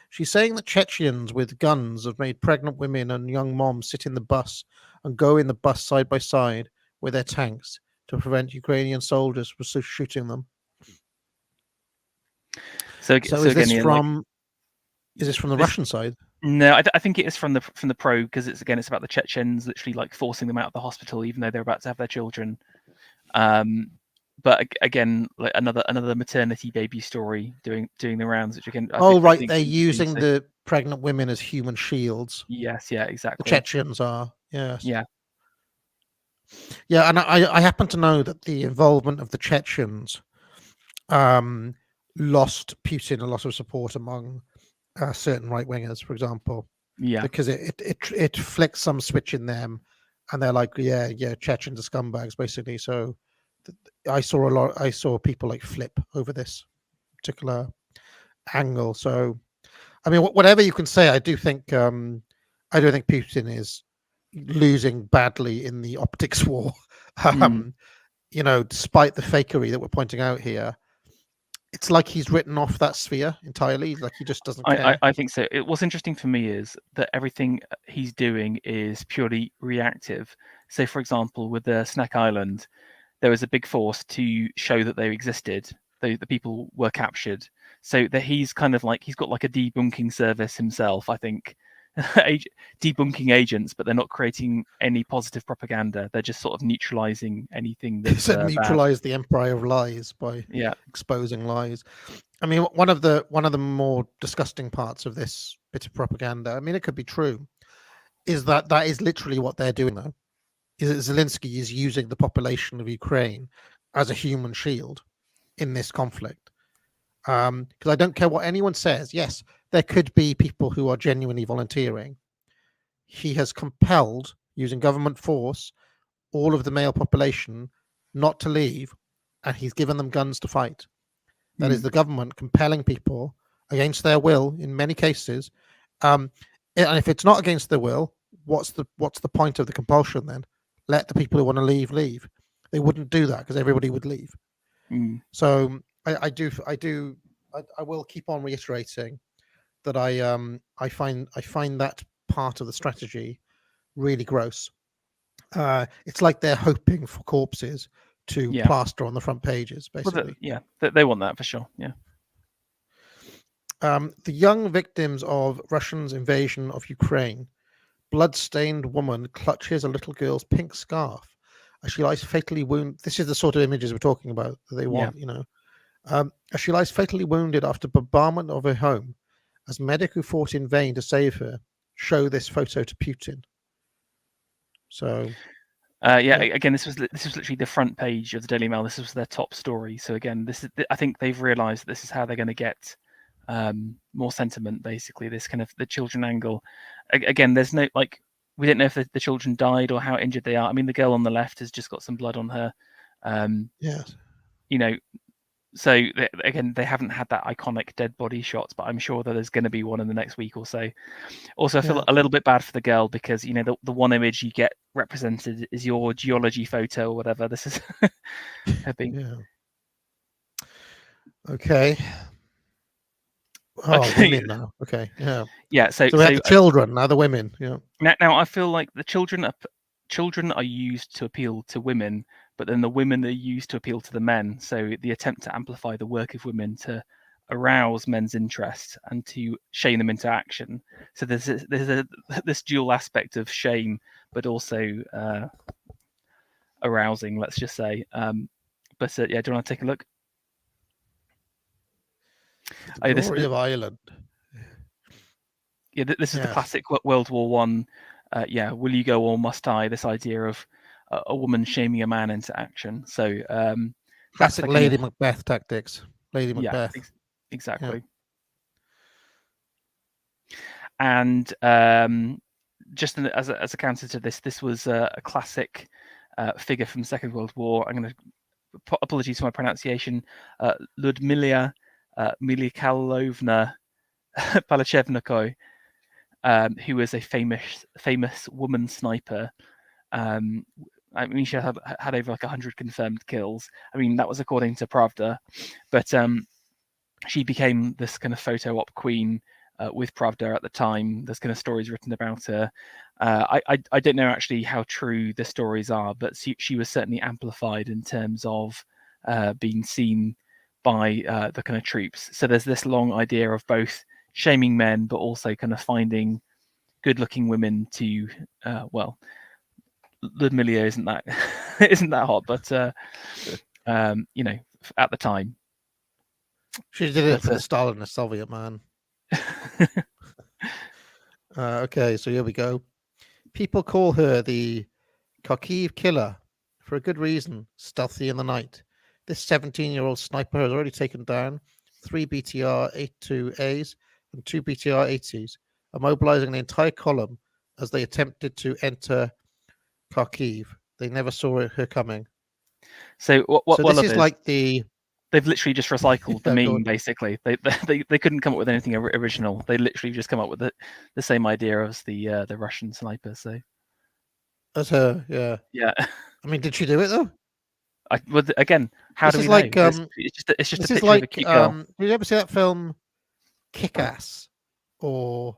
She's saying that Chechens with guns have made pregnant women and young moms sit in the bus and go in the bus side by side with their tanks to prevent Ukrainian soldiers from shooting them. So So is again, this Ian, from the this, Russian side? no, I think it is from the pro, because it's about the Chechens literally like forcing them out of the hospital even though they're about to have their children. But again, like another maternity baby story doing the rounds, which again, I Right, think they're interesting. using the pregnant women as human shields. Yes, yeah, The exactly. Chechens are, yes. Yeah, Yeah, and I happen to know that the involvement of the Chechens lost Putin a lot of support among certain right wingers, for example, yeah. because it flicks some switch in them, and they're like, yeah, Chechens are scumbags, basically. So I saw people like flip over this particular angle. So I mean, whatever you can say, I do think Putin is losing badly in the optics war. Mm. Despite the fakery that we're pointing out here, it's like he's written off that sphere entirely. Like he just doesn't care. I think so. What's interesting for me is that everything he's doing is purely reactive. So, for example, with the Snack Island, there was a big force to show that they existed. The people were captured. So that he's kind of like he's got like a debunking service himself, I think, debunking agents, but they're not creating any positive propaganda. They're just sort of neutralizing anything He that's said bad. neutralize the empire of lies by exposing lies. I mean, one of the more disgusting parts of this bit of propaganda, I mean, it could be true, is that is literally what they're doing, though. is that Zelensky is using the population of Ukraine as a human shield in this conflict. Because I don't care what anyone says. Yes, there could be people who are genuinely volunteering. He has compelled, using government force, all of the male population not to leave, and he's given them guns to fight. That is the government compelling people against their will in many cases. And if it's not against their will, what's the point of the compulsion then? Let the people who want to leave. They wouldn't do that because everybody would leave. So I will keep on reiterating that I find that part of the strategy really gross. It's like they're hoping for corpses to plaster on the front pages, basically. They want that for sure. Yeah. The young victims of Russia's invasion of Ukraine, blood-stained woman clutches a little girl's pink scarf as she lies fatally wounded. This is the sort of images we're talking about that they want, as she lies fatally wounded after bombardment of her home, as medics who fought in vain to save her show this photo to Putin. So, again, this was literally the front page of the Daily Mail. This was their top story. So again, I think they've realised this is how they're going to get more sentiment. Basically, this kind of the children angle. Again, there's no we don't know if the children died or how injured they are. I mean, the girl on the left has just got some blood on her. Yes. So again, they haven't had that iconic dead body shots, but I'm sure that there's going to be one in the next week or so. Also, I feel a little bit bad for the girl because the one image you get represented is your geology photo or whatever. This is her being. Yeah. Okay. Oh, women now. Okay. Yeah. Yeah. So we have the children, now the women. Yeah. Now I feel like the children are used to appeal to women, but then the women are used to appeal to the men. So the attempt to amplify the work of women to arouse men's interest and to shame them into action. So there's this dual aspect of shame, but also arousing, let's just say. But do you want to take a look? The glory of Ireland. Yeah, this is the classic World War One. Will you go or must I? This idea of a woman shaming a man into action. So classic Lady Macbeth tactics. Lady Macbeth. Exactly. Yeah. And just as a counter to this was a classic figure from the Second World War. I'm going to apologies for my pronunciation. Ludmila Mikhailovna Palachevnikoi, who was a famous woman sniper. I mean, she had over 100 confirmed kills. I mean, that was according to Pravda, but she became this kind of photo op queen with Pravda at the time. There's kind of stories written about her. I don't know actually how true the stories are, but she was certainly amplified in terms of being seen by the kind of troops. So there's this long idea of both shaming men, but also kind of finding good-looking women to Ludmilla isn't that hot, but at the time she did it for the Stalinist Soviet man. Okay, so here we go. People call her the Kyiv killer for a good reason. Stealthy in the night, this 17-year-old sniper has already taken down 3 BTR-82As and 2 BTR-80s, immobilizing the entire column as they attempted to enter Kyiv. They never saw her coming. So what this is like they've literally just recycled the meme. Basically, they couldn't come up with anything original. They literally just come up with the same idea as the Russian sniper. So that's her. Yeah. I mean, did she do it though? Again, how do we know? It's just a picture of a cute girl. Did you ever see that film Kick-Ass or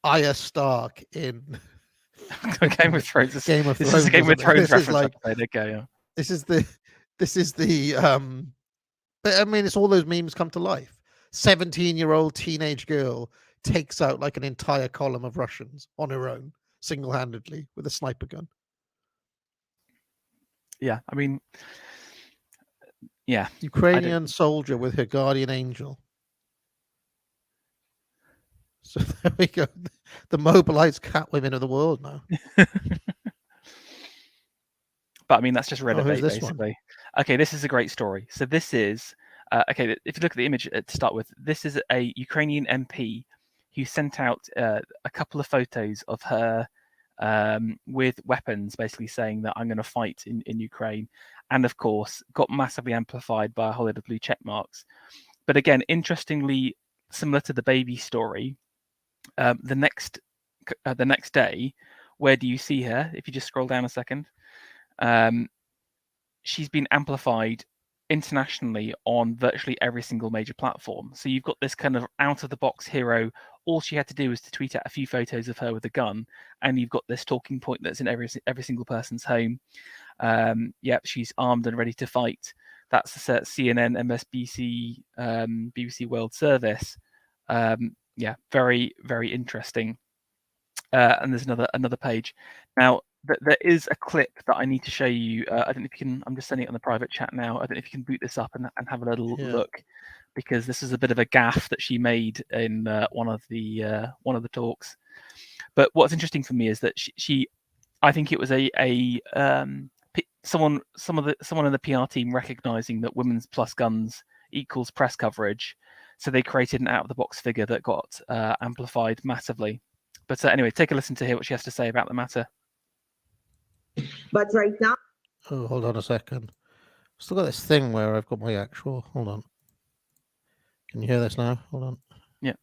Arya Stark in Game of Thrones? Game of Thrones. This is a Game of Thrones reference. This is the but I mean, it's all those memes come to life. 17-year-old teenage girl takes out like an entire column of Russians on her own, single-handedly, with a sniper gun. Yeah, I mean, yeah. Ukrainian soldier with her guardian angel. So there we go. The mobilized cat women of the world now. But I mean, that's just Reddit who's bait, this one? basically. Okay, this is a great story. So this is okay. If you look at the image to start with, this is a Ukrainian MP who sent out a couple of photos of her with weapons, basically saying that I'm going to fight in Ukraine, and of course got massively amplified by a whole lot of blue check marks. But again, interestingly, similar to the baby story, the next day, where do you see her? If you just scroll down a second. She's been amplified internationally on virtually every single major platform. So you've got this kind of out-of-the-box hero. All she had to do was to tweet out a few photos of her with a gun, and you've got this talking point that's in every single person's home. Yep, she's armed and ready to fight. That's the CNN, MSNBC, BBC World Service. Yeah, very, very interesting. And there's another page. Now, there is a clip that I need to show you. I don't know if you can. I'm just sending it on the private chat now. I don't know if you can boot this up and have a little look, because this is a bit of a gaffe that she made in one of the talks. But what's interesting for me is that she I think it was someone in the PR team recognizing that women's plus guns equals press coverage, so they created an out-of-the-box figure that got amplified massively. But anyway, take a listen to hear what she has to say about the matter. But right now, oh, hold on a second. Still got this thing where I've got my actual. Hold on. Can you hear this now? Hold on. Yeah.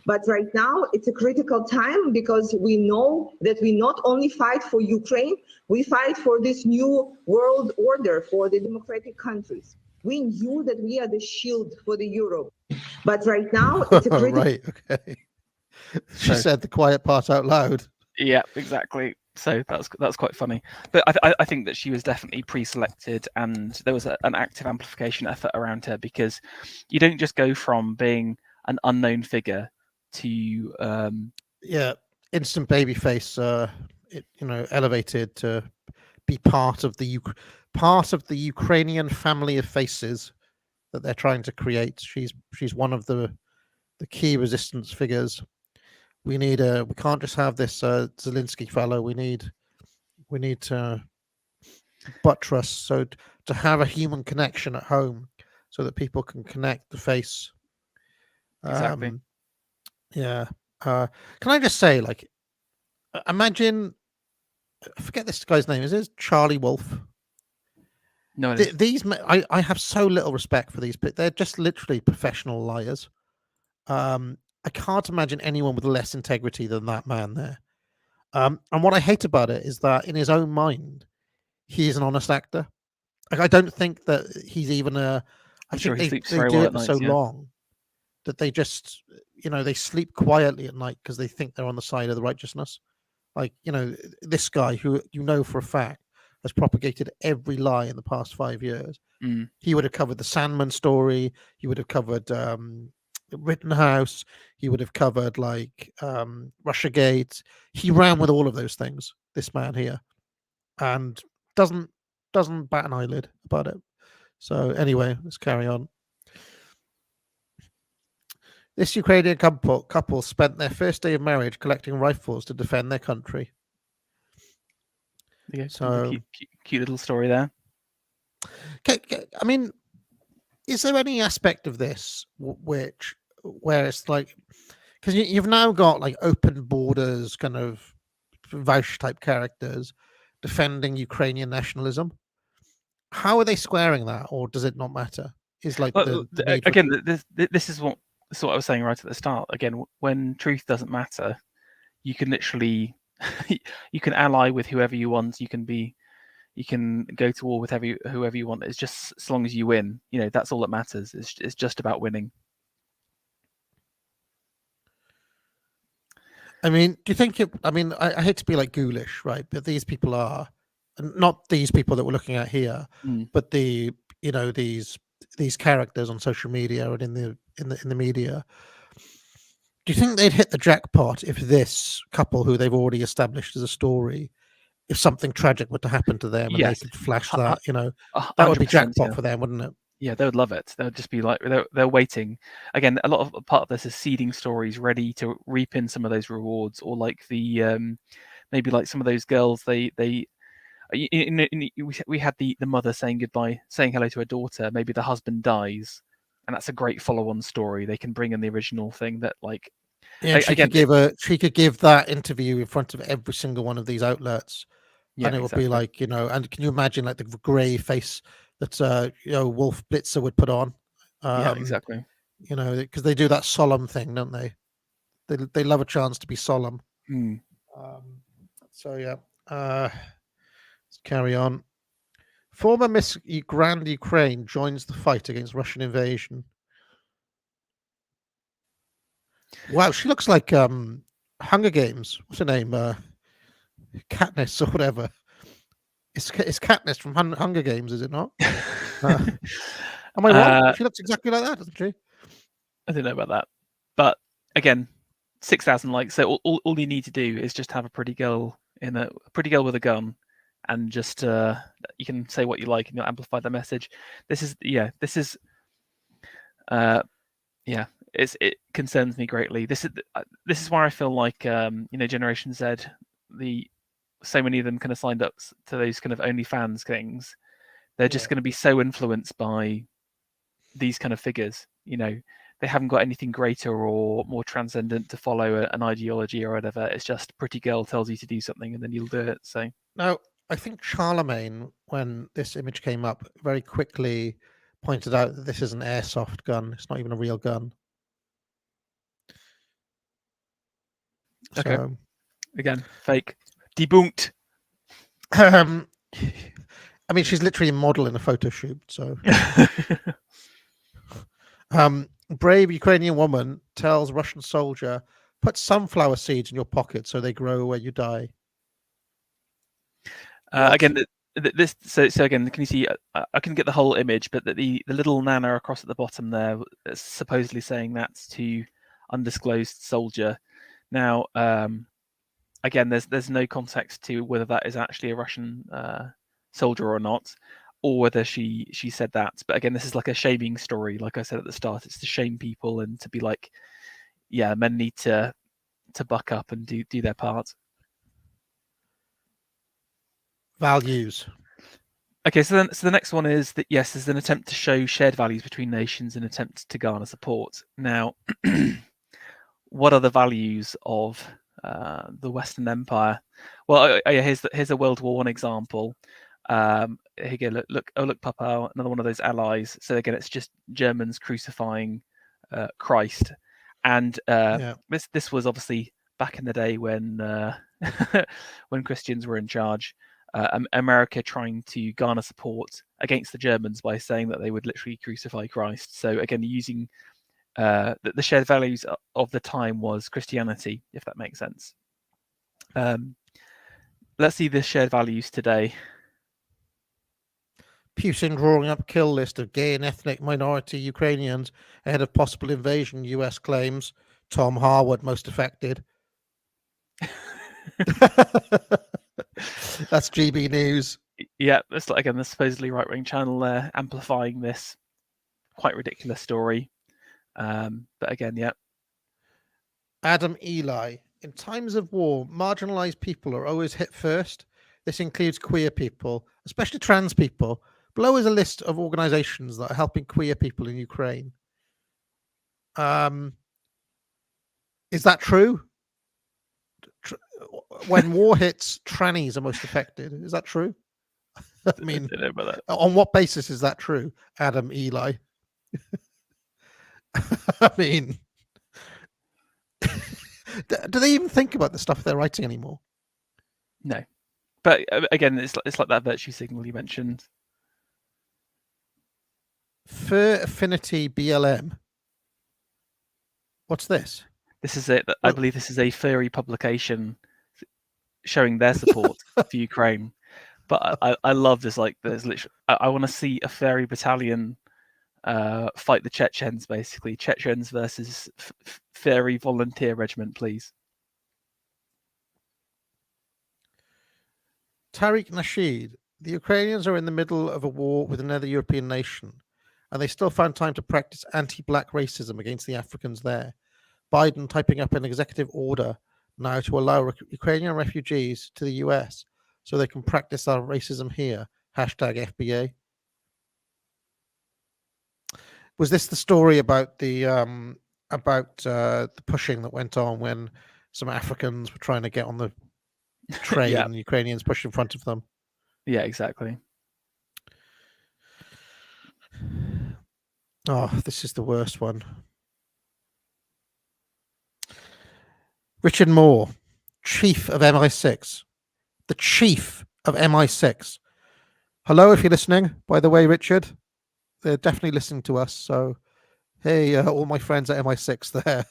But right now, it's a critical time, because we know that we not only fight for Ukraine, we fight for this new world order for the democratic countries. We knew that we are the shield for the Europe. But right now, it's a critical... Right, okay. She said the quiet part out loud. Yeah, exactly. So that's quite funny. But I think that she was definitely pre-selected, and there was an active amplification effort around her, because you don't just go from being an unknown figure to instant babyface. Elevated to be part of the Ukrainian family of faces that they're trying to create. She's one of the key resistance figures. We can't just have this Zelensky fellow. We need to buttress, so to have a human connection at home, so that people can connect the face. Exactly. Can I just say, like, imagine, I forget this guy's name. Is it Charlie Wolf? No, I have so little respect for these, but they're just literally professional liars. I can't imagine anyone with less integrity than that man there. And what I hate about it is that in his own mind, he is an honest actor. Like, I don't think that he's even a. I think they do it for so long that they just, they sleep quietly at night because they think they're on the side of the righteousness. Like, this guy who for a fact has propagated every lie in the past 5 years. He would have covered the Sandman story. He would have covered Rittenhouse. He would have covered Russiagate. He ran with all of those things, this man here, and doesn't bat an eyelid about it. So anyway, let's carry on. This Ukrainian couple spent their first day of marriage collecting rifles to defend their country. Yeah, so cute little story there. I mean, is there any aspect of this where it's like, because you've now got like open borders, kind of Vaush type characters defending Ukrainian nationalism? How are they squaring that, or does it not matter? Is like again, this is what I was saying right at the start. Again, when truth doesn't matter, you can literally you can ally with whoever you want. You can go to war with whoever you want. It's just as long as you win. That's all that matters. It's just about winning. I mean, do you think I hate to be like ghoulish, right? But these people are not these people that we're looking at here, but these characters on social media and in the media. Do you think they'd hit the jackpot if this couple, who they've already established as a story, if something tragic were to happen to them and they could flash that, that would be jackpot for them, wouldn't it? Yeah, they would love it. They would just be like, they're waiting. Again, a lot of part of this is seeding stories ready to reap in some of those rewards, or like the maybe like some of those girls, we had the mother saying goodbye, saying hello to her daughter. Maybe the husband dies, and that's a great follow-on story. They can bring in the original thing that, like, Yeah, she again, could give that interview in front of every single one of these outlets, yeah, and it would be exactly. like, and can you imagine like the grey face that Wolf Blitzer would put on? Yeah, exactly. Because they do that solemn thing, don't they? They love a chance to be solemn. Mm. So yeah, let's carry on. Former Miss Grand Ukraine joins the fight against Russian invasion. Wow, she looks like Hunger Games. What's her name? Katniss or whatever. It's Katniss from Hunger Games, is it not? Am I wrong? She looks exactly like that, doesn't she? I don't know about that, but again, 6,000 likes. So all you need to do is just have a pretty girl with a gun, and just you can say what you like and you'll amplify the message. It concerns me greatly. This is where I feel like Generation Z, so many of them kind of signed up to those kind of OnlyFans things. They're just going to be so influenced by these kind of figures. They haven't got anything greater or more transcendent to follow an ideology or whatever. It's just pretty girl tells you to do something and then you'll do it. So now, I think Charlemagne, when this image came up, very quickly pointed out that this is an airsoft gun. It's not even a real gun. Okay. So, again, fake. Debunked. I mean, she's literally a model in a photo shoot. So, brave Ukrainian woman tells Russian soldier, "Put sunflower seeds in your pocket so they grow where you die." Again, this. So again, can you see? I can get the whole image, but the little nana across at the bottom there, supposedly saying that's to undisclosed soldier. Now, again, there's no context to whether that is actually a Russian soldier or not, or whether she said that. But again, this is like a shaming story. Like I said at the start, it's to shame people and to be like, yeah, men need to buck up and do their part. Values. Okay, so the next one is that yes, there's an attempt to show shared values between nations and attempt to garner support. Now, what are the values of the Western Empire? Well, here's a World War I example. Here you go. Look, Papa, another one of those allies. So again, it's just Germans crucifying Christ, and this was obviously back in the day when when Christians were in charge. America trying to garner support against the Germans by saying that they would literally crucify Christ. So again, using the shared values of the time was Christianity, if that makes sense. Let's see the shared values today. Putin drawing up kill list of gay and ethnic minority Ukrainians ahead of possible invasion, US claims. Tom Harwood most affected. That's GB News. Yeah, that's again the supposedly right-wing channel there amplifying this quite ridiculous story. But again, yeah. Adam Eli. In times of war, marginalized people are always hit first. This includes queer people, especially trans people. Below is a list of organizations that are helping queer people in Ukraine. Is that true? When war hits, trannies are most affected. Is that true? I mean, I don't know about that. On what basis is that true, Adam Eli? I mean, do they even think about the stuff they're writing anymore? No, but again, it's like that virtue signal you mentioned. Fur Affinity BLM. What's this? This is it. I believe this is a furry publication showing their support for Ukraine. But I love this. Like, there's literally, I want to see a furry battalion fight the Chechens, basically. Chechens versus furry volunteer regiment, please. Tariq Nasheed. The Ukrainians are in the middle of a war with another European nation, and they still found time to practice anti-black racism against the Africans there. Biden typing up an executive order now to allow Ukrainian refugees to the US so they can practice our racism here. #FBA. Was this the story about the pushing that went on when some Africans were trying to get on the train Yeah. and the Ukrainians pushed in front of them? Yeah, exactly. Oh, this is the worst one. Richard Moore, chief of MI6. The chief of MI6. Hello, if you're listening. By the way, Richard, they're definitely listening to us. So, hey, all my friends at MI6 there,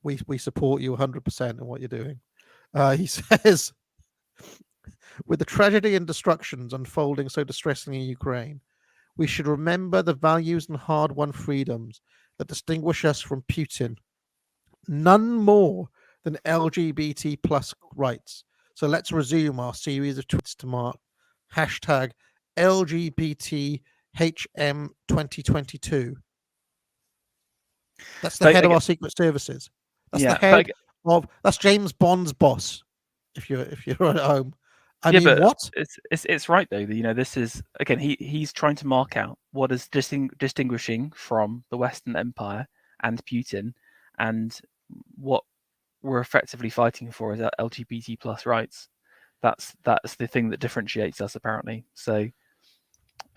we support you 100% in what you're doing. He says, with the tragedy and destructions unfolding so distressingly in Ukraine, we should remember the values and hard-won freedoms that distinguish us from Putin. None more than LGBT plus rights. So let's resume our series of tweets to mark #LGBTHM2022. That's the head of our secret services. That's the head of. That's James Bond's boss. If you're at home, I mean, but what? It's right though. This is again. He's trying to mark out what is distinguishing from the Western Empire and Putin, and what we're effectively fighting for is LGBT plus rights. That's the thing that differentiates us, apparently. So,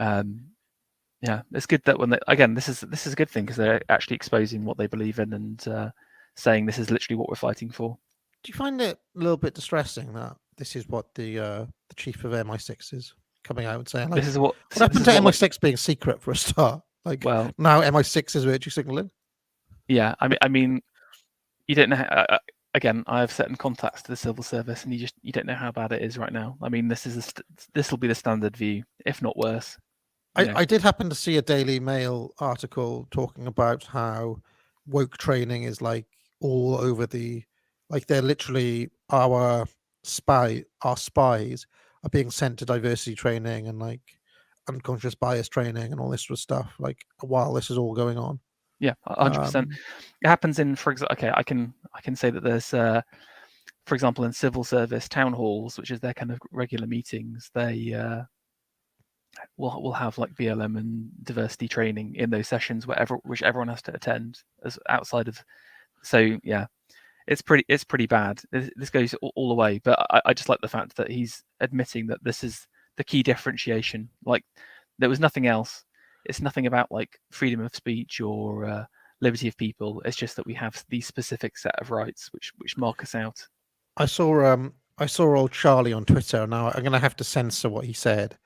yeah, it's good that when this is a good thing because they're actually exposing what they believe in and saying this is literally what we're fighting for. Do you find it a little bit distressing that this is what the chief of MI6 is coming out and saying? Like, this is what happened to MI6 being secret for a start? Like, well, now MI6 is virtue signaling. Yeah, I mean, you don't know. Again, I have certain contacts to the civil service, and you don't know how bad it is right now. I mean, this will be the standard view, if not worse. I did happen to see a Daily Mail article talking about how woke training is like all over they're literally our spies are being sent to diversity training and like unconscious bias training and all this sort of stuff, like while this is all going on. Yeah, 100%. It happens in, for example, okay, I can say that there's, for example, in civil service town halls, which is their kind of regular meetings, they will have like BLM and diversity training in those sessions, which everyone has to attend as outside of. So yeah, it's pretty bad. This goes all the way, but I just like the fact that he's admitting that this is the key differentiation. Like there was nothing else. It's nothing about like freedom of speech or liberty of people. It's just that we have these specific set of rights which mark us out. I saw old Charlie on Twitter. Now I'm going to have to censor what he said,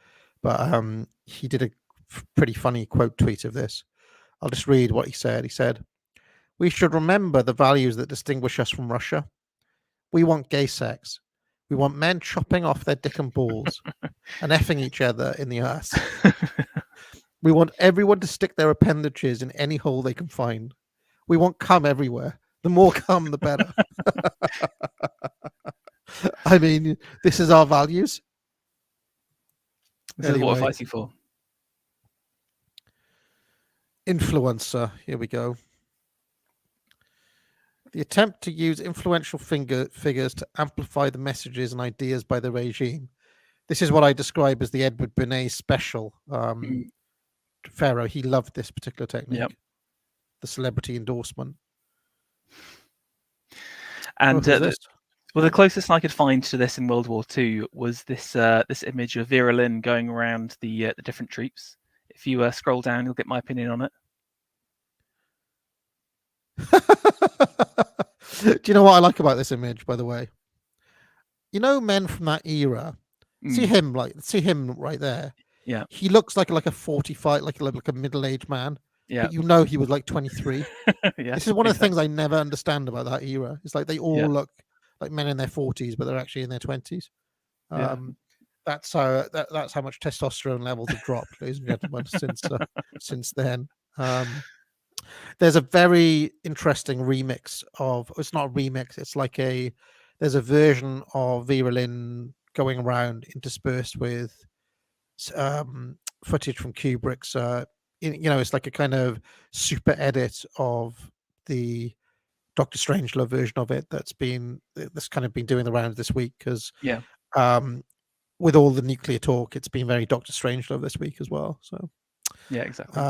but he did a pretty funny quote tweet of this. I'll just read what he said. He said, "We should remember the values that distinguish us from Russia. We want gay sex. We want men chopping off their dick and balls and effing each other in the ass. We want everyone to stick their appendages in any hole they can find. We want cum everywhere. The more cum, the better." I mean, this is our values. This is what we're fighting for. Influencer. Here we go. The attempt to use influential figures to amplify the messages and ideas by the regime. This is what I describe as the Edward Bernays special. Pharaoh, he loved this particular technique. Yep. The celebrity endorsement. And the closest I could find to this in World War II was this image of Vera Lynn going around the different troops. If you scroll down, you'll get my opinion on it. Do you know what I like about this image, by the way? You know, men from that era. See him right there. Yeah. He looks like a 45, like a middle-aged man. Yeah. But you know he was like 23. Yeah, this is one of the things I never understand about that era. It's like they all look like men in their 40s, but they're actually in their 20s. That's how much testosterone levels have dropped, ladies and gentlemen, since then. There's a very interesting remix of. It's not a remix. It's like there's a version of Vera Lynn going around interspersed with footage from Kubrick's. It's like a kind of super edit of the Doctor Strangelove version of it that's kind of been doing the rounds this week, because Yeah. with all the nuclear talk, it's been very Doctor Strangelove this week as well. So Yeah, exactly.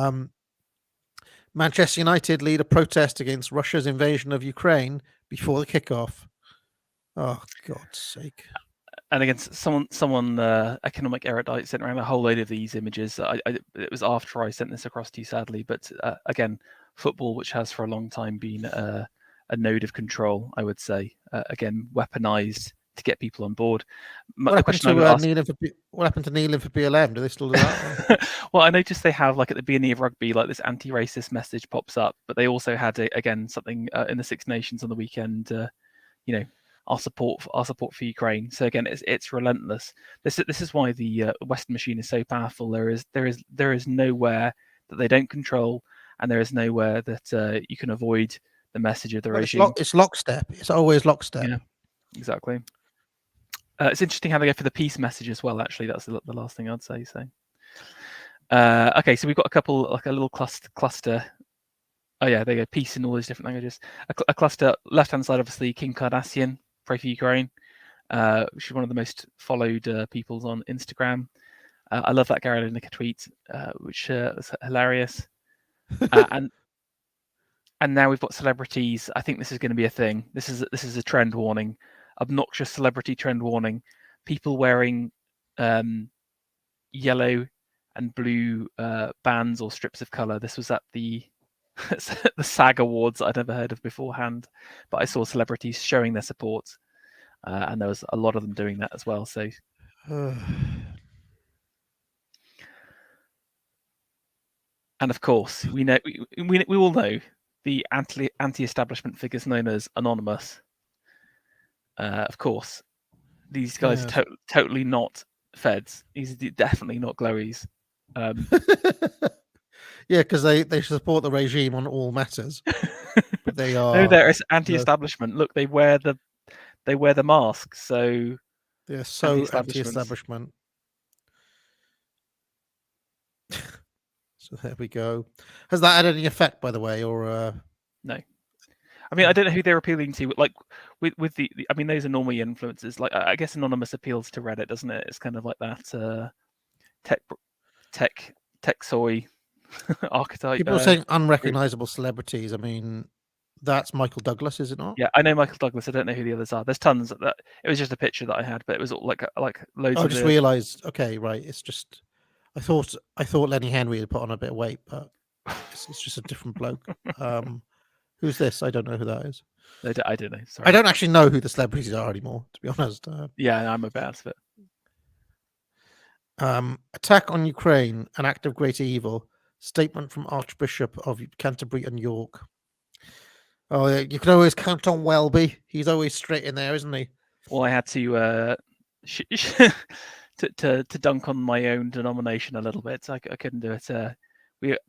Manchester United lead a protest against Russia's invasion of Ukraine before the kickoff. Oh, God's sake. And again, someone economic erudite sent around a whole load of these images. It was after I sent this across to you, sadly. But again, football, which has for a long time been a node of control, I would say, again, weaponized to get people on board. What happened to kneeling for BLM? Do they still do that? Well, I noticed they have, like, at the beginning of rugby, like, this anti-racist message pops up, but they also had again something in the Six Nations on the weekend. Our support for Ukraine. So again, it's relentless. This is why the Western machine is so powerful. There is nowhere that they don't control, and there is nowhere that you can avoid the message of the regime. It's lockstep. It's always lockstep. Yeah, exactly. It's interesting how they go for the peace message as well. Actually, that's the last thing I'd say. So, okay, so we've got a little cluster. Oh yeah, there you go. Peace in all these different languages. A cluster. Left hand side, obviously, Kim Kardashian, pray for Ukraine. She's one of the most followed peoples on Instagram. I love that Gary Lineker tweet, which was hilarious. And now we've got celebrities. I think this is going to be a thing. This is a trend warning, obnoxious celebrity trend warning. People wearing yellow and blue bands or strips of color. This was at the SAG Awards that I'd never heard of beforehand, but I saw celebrities showing their support, and there was a lot of them doing that as well. So. And of course, we all know the anti-establishment figures known as Anonymous. Of course, these guys are totally not feds. These are definitely not glowies. Yeah, because they support the regime on all matters. But they are. No, they're anti-establishment. Look, they wear the mask. So they're so anti-establishment. So there we go. Has that had any effect, by the way, or no? I mean, I don't know who they're appealing to. Like with the I mean, those are normally influencers. Like, I guess Anonymous appeals to Reddit, doesn't it? It's kind of like that tech soy archetype. People are saying unrecognizable celebrities. I mean, that's Michael Douglas, is it not? Yeah, I know Michael Douglas. I don't know who the others are. There's tons of that. It was just a picture that I had, but it was all like loads. I just realised. Okay, right. It's just. I thought Lenny Henry had put on a bit of weight, but it's just a different bloke. Who's this? I don't know who that is. I don't know. Sorry. I don't actually know who the celebrities are anymore, to be honest. Yeah, I'm a bad fit. Attack on Ukraine, an act of great evil. Statement from Archbishop of Canterbury and York. Oh, yeah, you can always count on Welby. He's always straight in there, isn't he? Well, I had to to dunk on my own denomination a little bit. I couldn't do it.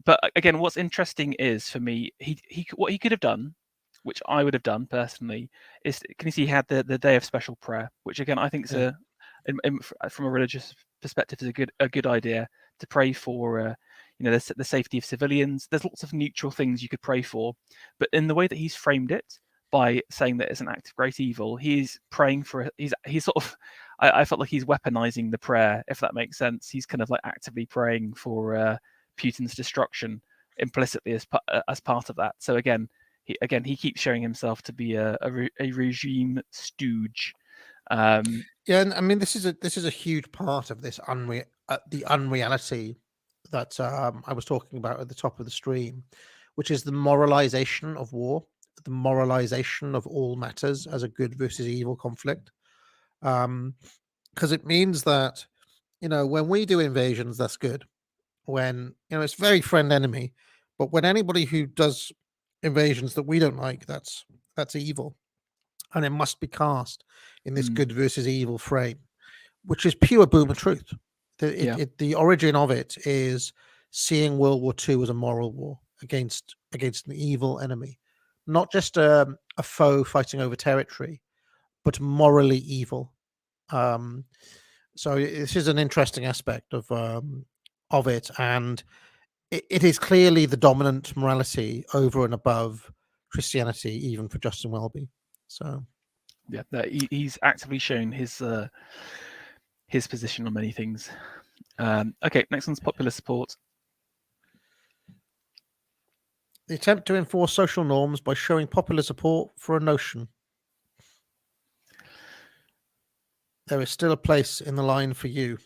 But again, what's interesting is, for me, he what he could have done, which I would have done personally, is, can you see he had the day of special prayer, which again I think is from a religious perspective is a good idea to pray for the safety of civilians. There's lots of neutral things you could pray for, but in the way that he's framed it, by saying that it's an act of great evil, he's praying for. He's sort of. I felt like he's weaponizing the prayer, if that makes sense. He's kind of like actively praying for Putin's destruction implicitly as part of that. So again, he keeps showing himself to be a regime stooge. Yeah, and I mean this is a huge part of this the unreality that I was talking about at the top of the stream, which is the moralization of war, the moralization of all matters as a good versus evil conflict. Because it means that, when we do invasions, that's good. When, it's very friend enemy, but when anybody who does invasions that we don't like, that's evil. And it must be cast in this good versus evil frame, which is pure boomer truth. The origin of it is seeing World War II as a moral war against an evil enemy, not just a foe fighting over territory, but morally evil. So this is an interesting aspect of it, and it is clearly the dominant morality over and above Christianity, even for Justin Welby. So Yeah, he's actively shown his position on many things. Okay, next one's popular support. The attempt to enforce social norms by showing popular support for a notion. There is still a place in the line for you.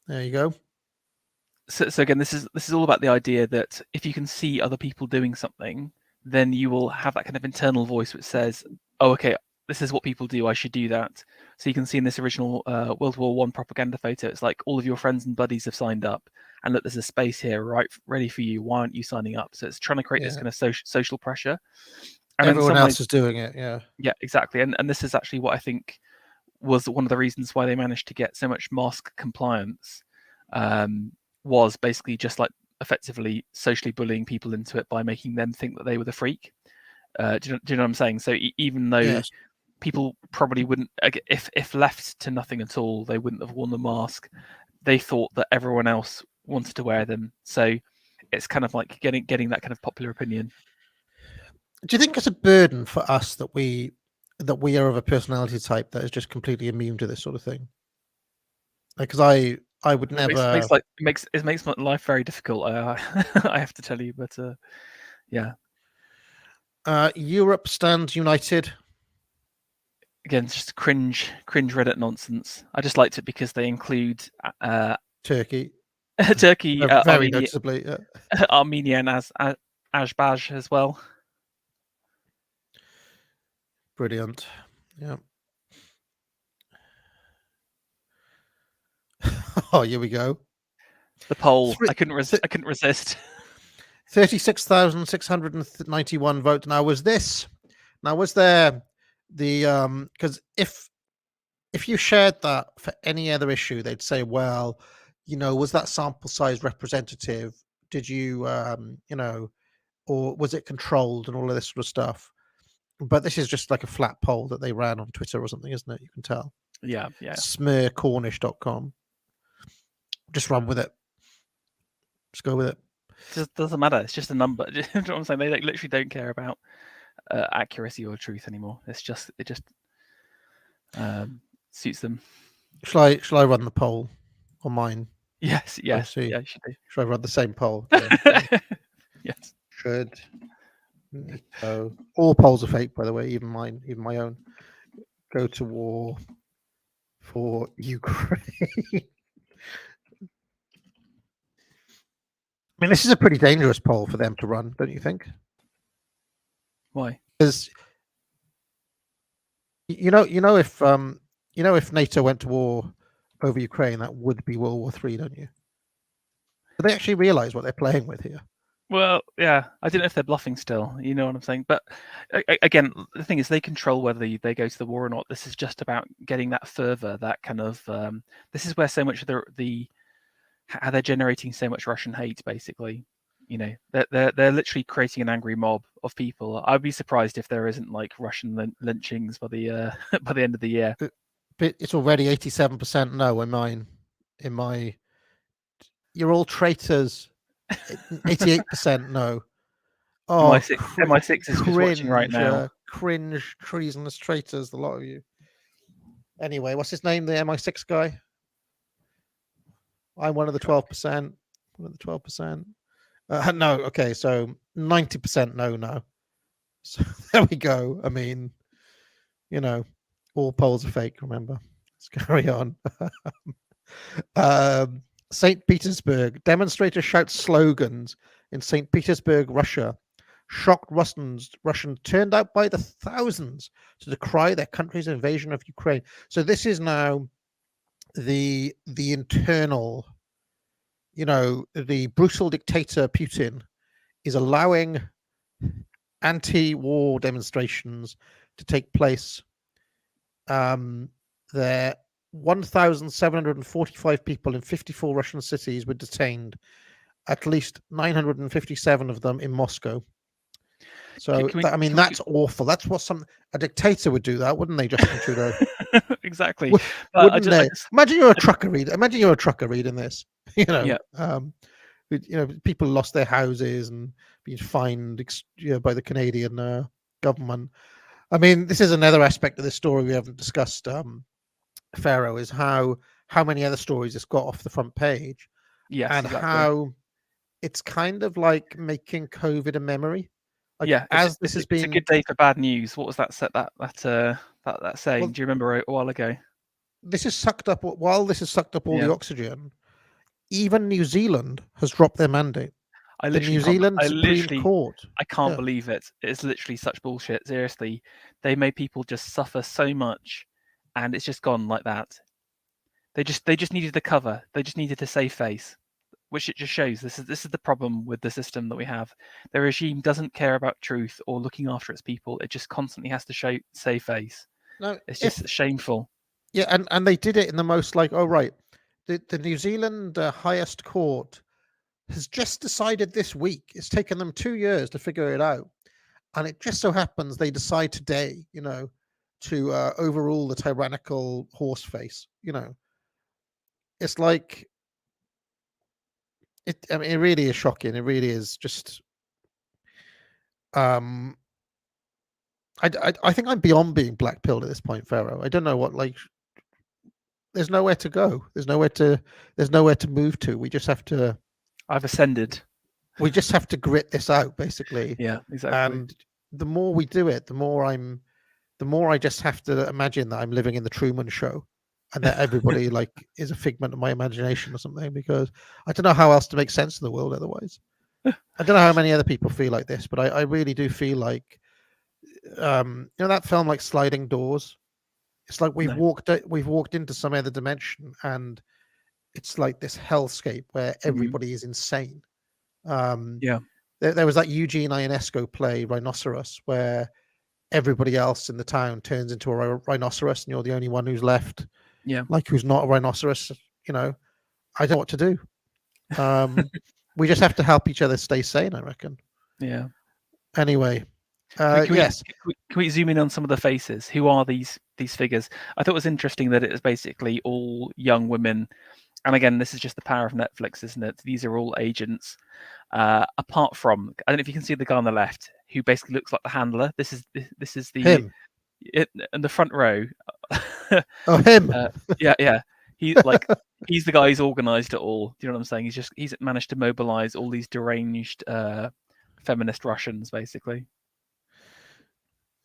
There you go. So again, this is all about the idea that if you can see other people doing something, then you will have that kind of internal voice which says, "Oh, okay, this is what people do. I should do that." So you can see in this original World War I propaganda photo, it's like all of your friends and buddies have signed up, and look, there's a space here, right, ready for you. Why aren't you signing up? So it's trying to create this kind of social pressure. And everyone else is doing it. Yeah. Yeah, exactly. And this is actually what I think was one of the reasons why they managed to get so much mask compliance. Was basically just like effectively socially bullying people into it by making them think that they were the freak. Do you know what I'm saying? So even though people probably wouldn't, if left to nothing at all, they wouldn't have worn the mask. They thought that everyone else wanted to wear them. So it's kind of like getting that kind of popular opinion. Do you think it's a burden for us that we are of a personality type that is just completely immune to this sort of thing? Because I would never. It makes my life very difficult. I have to tell you, but yeah. Europe stands united. Again, it's just cringe Reddit nonsense. I just liked it because they include Turkey, very Armenia, noticeably, Armenia and Azerbaijan as well. Brilliant. Yeah. Oh, here we go. The poll. I couldn't resist. 36,691 votes. Now was there the because if you shared that for any other issue, they'd say, well, was that sample size representative? Did you or was it controlled and all of this sort of stuff? But this is just like a flat poll that they ran on Twitter or something, isn't it? You can tell. Yeah. Smearcornish.com. Just run with it. Just go with it. It doesn't matter. It's just a number. You know what I'm saying? They literally don't care about accuracy or truth anymore. It just suits them. Shall I run the poll on mine? Yes. Yeah, you should do. Should I run the same poll? Yes. Should. So all polls are fake, by the way, even mine, even my own. Go to war for Ukraine. I mean, this is a pretty dangerous poll for them to run, don't you think? Why? Because if NATO went to war over Ukraine, that would be World War III, don't you? Do they actually realize what they're playing with here? Well, yeah, I don't know if they're bluffing still. You know what I'm saying? But again, the thing is, they control whether they go to the war or not. This is just about getting that fervor, that kind of. This is where so much of how they're generating so much Russian hate, basically. They're literally creating an angry mob of people. I'd be surprised if there isn't like Russian lynchings by the by the end of the year. But it's already 87% no in mine. You're all traitors. 88% no. Oh, MI6 is just watching right now. Cringe, treasonous traitors, the lot of you. Anyway, what's his name? The MI6 guy. I'm one of the 12%. One of the 12%. No, okay, so 90% no. So there we go. I mean, all polls are fake, remember. Let's carry on. St. Petersburg. Demonstrators shout slogans in St. Petersburg, Russia. Shocked Russians turned out by the thousands to decry their country's invasion of Ukraine. So this is now the internal, the brutal dictator Putin is allowing anti-war demonstrations to take place. There 1,745 people in 54 Russian cities were detained, at least 957 of them in Moscow. So, that's awful. That's what a dictator would do, that, wouldn't they, Justin Trudeau? Exactly. Wouldn't they? Imagine you're a trucker reader. Imagine you're a trucker reading this. Yeah. People lost their houses and been fined by the Canadian government. I mean, this is another aspect of the story we haven't discussed, Pharaoh, is how many other stories it's got off the front page, Yes, and exactly. how it's kind of like making COVID a memory. Like, Yeah, as this has it's a been, good day for bad news. What was that saying? well, Do you remember a while ago? this is sucked up. While this has sucked up all the Yeah. oxygen, even New Zealand has dropped their mandate. I The literally New can't. Zealand I Supreme literally, Court. I can't Yeah. believe it. It's literally such bullshit. Seriously, they made people just suffer so much, and it's just gone like that. They just needed the cover. They just needed to save face, which it just shows. This is the problem with the system that we have. The regime doesn't care about truth or looking after its people. It just constantly has to save face. No, It's just shameful. Yeah, and they did it in the most like, oh right, the New Zealand highest court has just decided this week. It's taken them 2 years to figure it out, and it just so happens they decide today, to overrule the tyrannical horse face. It's like it. I mean, it really is shocking. It really is just. I think I'm beyond being black-pilled at this point, Pharaoh. I don't know what like. There's nowhere to go. There's nowhere to move to. We just have to. I've ascended. We just have to grit this out, basically. Yeah, exactly. And the more we do it, the more I just have to imagine that I'm living in the Truman Show, and that everybody like is a figment of my imagination or something. Because I don't know how else to make sense of the world otherwise. I don't know how many other people feel like this, but I really do feel like, that film like Sliding Doors. It's like we've walked into some other dimension, and it's like this hellscape where everybody is insane. Yeah. There was that Eugene Ionesco play Rhinoceros, where everybody else in the town turns into a rhinoceros, and you're the only one who's left. Yeah. Like who's not a rhinoceros. I don't know what to do. We just have to help each other stay sane, I reckon. Yeah. Anyway, yes. Can we zoom in on some of the faces? Who are these figures? I thought it was interesting that it is basically all young women. And again, this is just the power of Netflix, isn't it? These are all agents. Apart from, I don't know if you can see the guy on the left who basically looks like the handler. This is the him in the front row. Oh, him. Yeah. He's the guy who's organised it all. Do you know what I'm saying? He's managed to mobilise all these deranged feminist Russians, basically.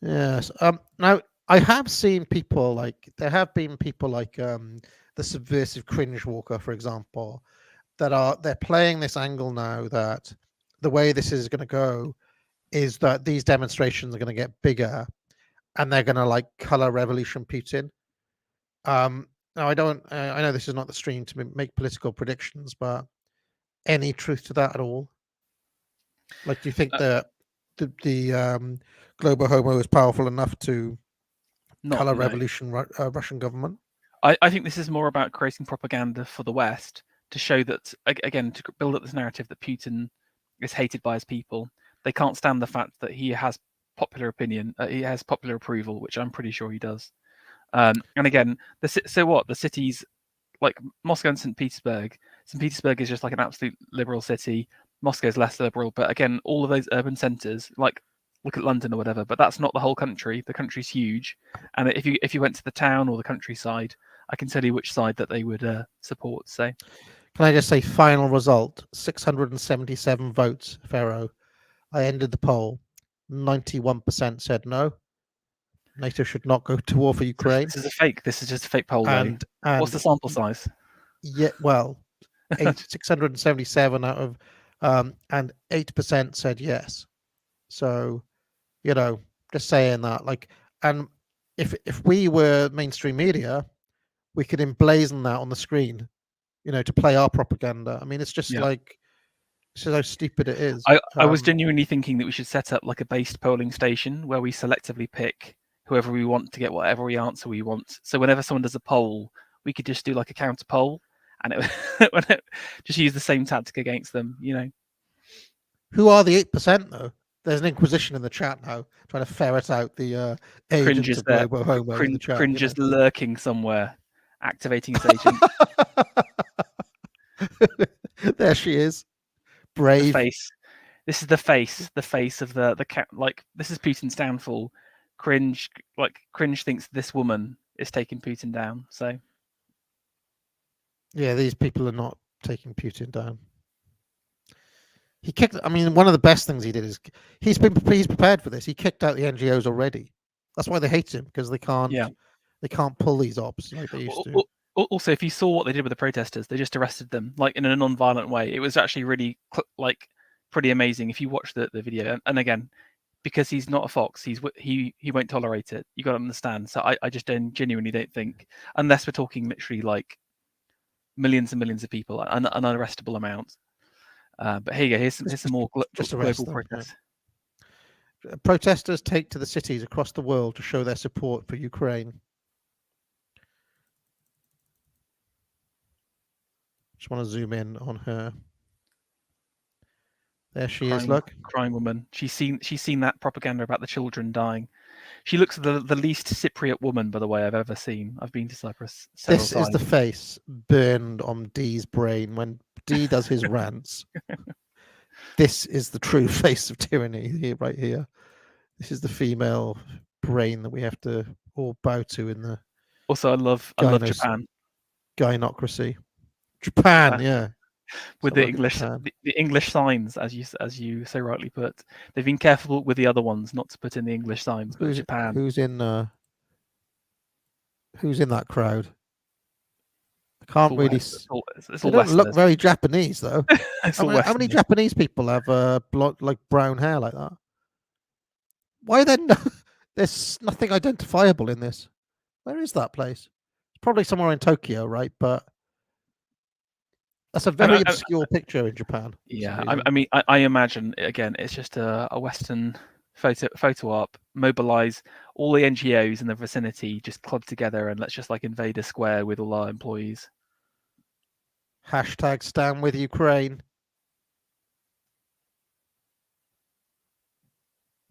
Yes. Now I have seen people like the subversive cringe walker, for example, they're playing this angle now that the way this is going to go is that these demonstrations are going to get bigger, and they're going to like color revolution Putin. Now I know this is not the stream to make political predictions, but any truth to that at all? Like, do you think that the global homo is powerful enough to color revolution Russian government? I think this is more about creating propaganda for the West to show that, again, to build up this narrative that Putin is hated by his people. They can't stand the fact that he has popular opinion, he has popular approval, which I'm pretty sure he does. And again, so what? The cities like Moscow and St. Petersburg. St. Petersburg is just like an absolute liberal city. Moscow's less liberal, but again, all of those urban centres, like look at London or whatever, but that's not the whole country. The country's huge, and if you went to the town or the countryside, I can tell you which side that they would support. So, can I just say, final result: 677 votes, Pharaoh. I ended the poll. 91% said no. NATO should not go to war for Ukraine. This is a fake. This is just a fake poll. And what's the sample size? Yeah, well, 677 out of, and 8% said yes. So, just saying that, like, and if we were mainstream media, we could emblazon that on the screen, to play our propaganda. I mean, it's just like, this is how stupid it is. I was genuinely thinking that we should set up like a based polling station where we selectively pick whoever we want to get whatever answer we want. So whenever someone does a poll, we could just do like a counter poll, and it just use the same tactic against them. Who are the 8% though? There's an inquisition in the chat now trying to ferret out the agents of global homo in the chat. Cringe is lurking somewhere, activating his agent. There she is. brave. face. This is the face of the cat. Like, this is Putin's downfall. Cringe thinks this woman is taking Putin down. So Yeah, these people are not taking Putin down. He kicked. I mean, one of the best things he did is he's prepared for this. He kicked out the NGOs already. That's why they hate him, because they can't pull these ops like they used to. Also, if you saw what they did with the protesters, they just arrested them like in a non-violent way. It was actually really pretty amazing if you watch the video. And again, because he's not a fox, he won't tolerate it. You got to understand. So I just genuinely don't think, unless we're talking literally like millions and millions of people, an unarrestable amount. But here you go. Here's some more global protests. Right. Protesters take to the cities across the world to show their support for Ukraine. Just want to zoom in on her. There she is. Look, crying woman. She's seen that propaganda about the children dying. She looks the least Cypriot woman, by the way, I've ever seen. I've been to Cyprus several times. This is the face burned on Dee's brain when Dee does his rants. This is the true face of tyranny here, right here. This is the female brain that we have to all bow to in the. Also, I love Japan. Gynocracy. Japan, yeah. With the English signs, as you so rightly put, they've been careful with the other ones not to put in the English signs. But Japan. Who's in that crowd? I can't really. They don't look very Japanese though. How many Japanese people have like brown hair like that? Why then? There's nothing identifiable in this. Where is that place? It's probably somewhere in Tokyo, right? But that's a very obscure picture in Japan. Yeah, I mean, I imagine again, it's just a Western photo op. Mobilize all the NGOs in the vicinity, just club together, and let's just like invade a square with all our employees. Hashtag stand with Ukraine.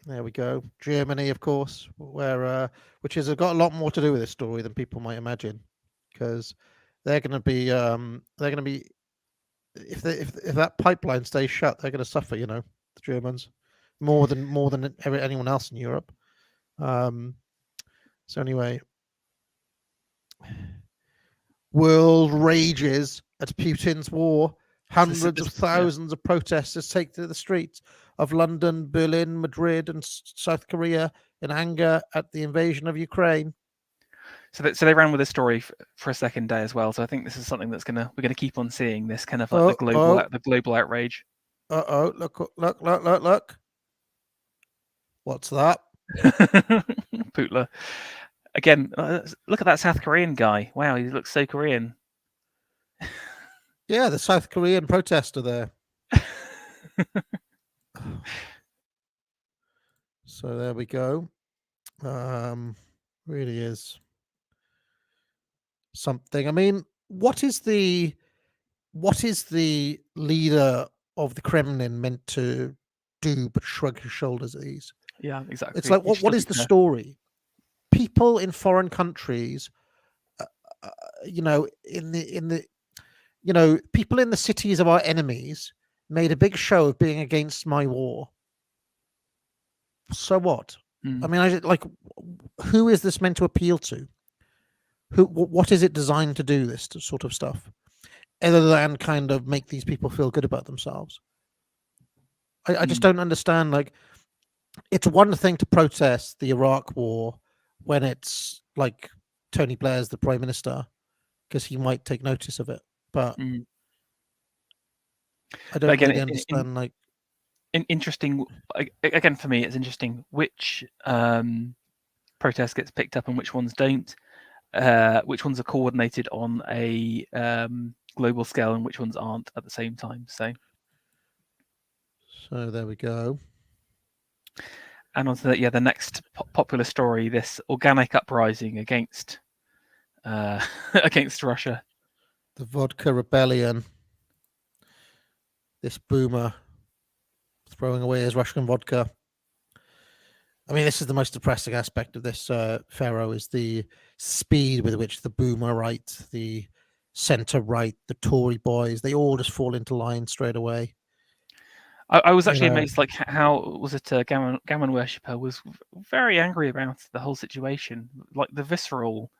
There we go. Germany, of course, where which has got a lot more to do with this story than people might imagine, because they're going to be if that pipeline stays shut, they're going to suffer. You know, the Germans more than anyone else in Europe. So anyway, world rages at Putin's war. Hundreds of thousands of protesters take to the streets of London, Berlin, Madrid, and South Korea in anger at the invasion of Ukraine. So they ran with this story for a second day as well. So I think this is something we're gonna keep on seeing, this kind of like the global outrage. Look! What's that? Putla. Again, look at that South Korean guy. Wow, he looks so Korean. Yeah, the South Korean protester there. So there we go. Really is something. I mean, what is the leader of the Kremlin meant to do but shrug his shoulders at these? Yeah, exactly. It's like, what is the story? People in foreign countries, people in the cities of our enemies made a big show of being against my war. So what? I mean, who is this meant to appeal to? What is it designed to do, this sort of stuff, other than kind of make these people feel good about themselves? I just don't understand. Like, it's one thing to protest the Iraq war when it's like Tony Blair's the prime minister, because he might take notice of it. But I don't really understand. Interesting. Again, for me, it's interesting which protest gets picked up and which ones don't. Which ones are coordinated on a global scale and which ones aren't at the same time. So there we go. And on to the next popular story: this organic uprising against Russia. The vodka rebellion. This boomer throwing away his Russian vodka. I mean, this is the most depressing aspect of this, Pharaoh, is the speed with which the boomer right, the centre right, the Tory boys, they all just fall into line straight away. I was You actually know. amazed, like how was it? Gammon worshipper was very angry about the whole situation, like the visceral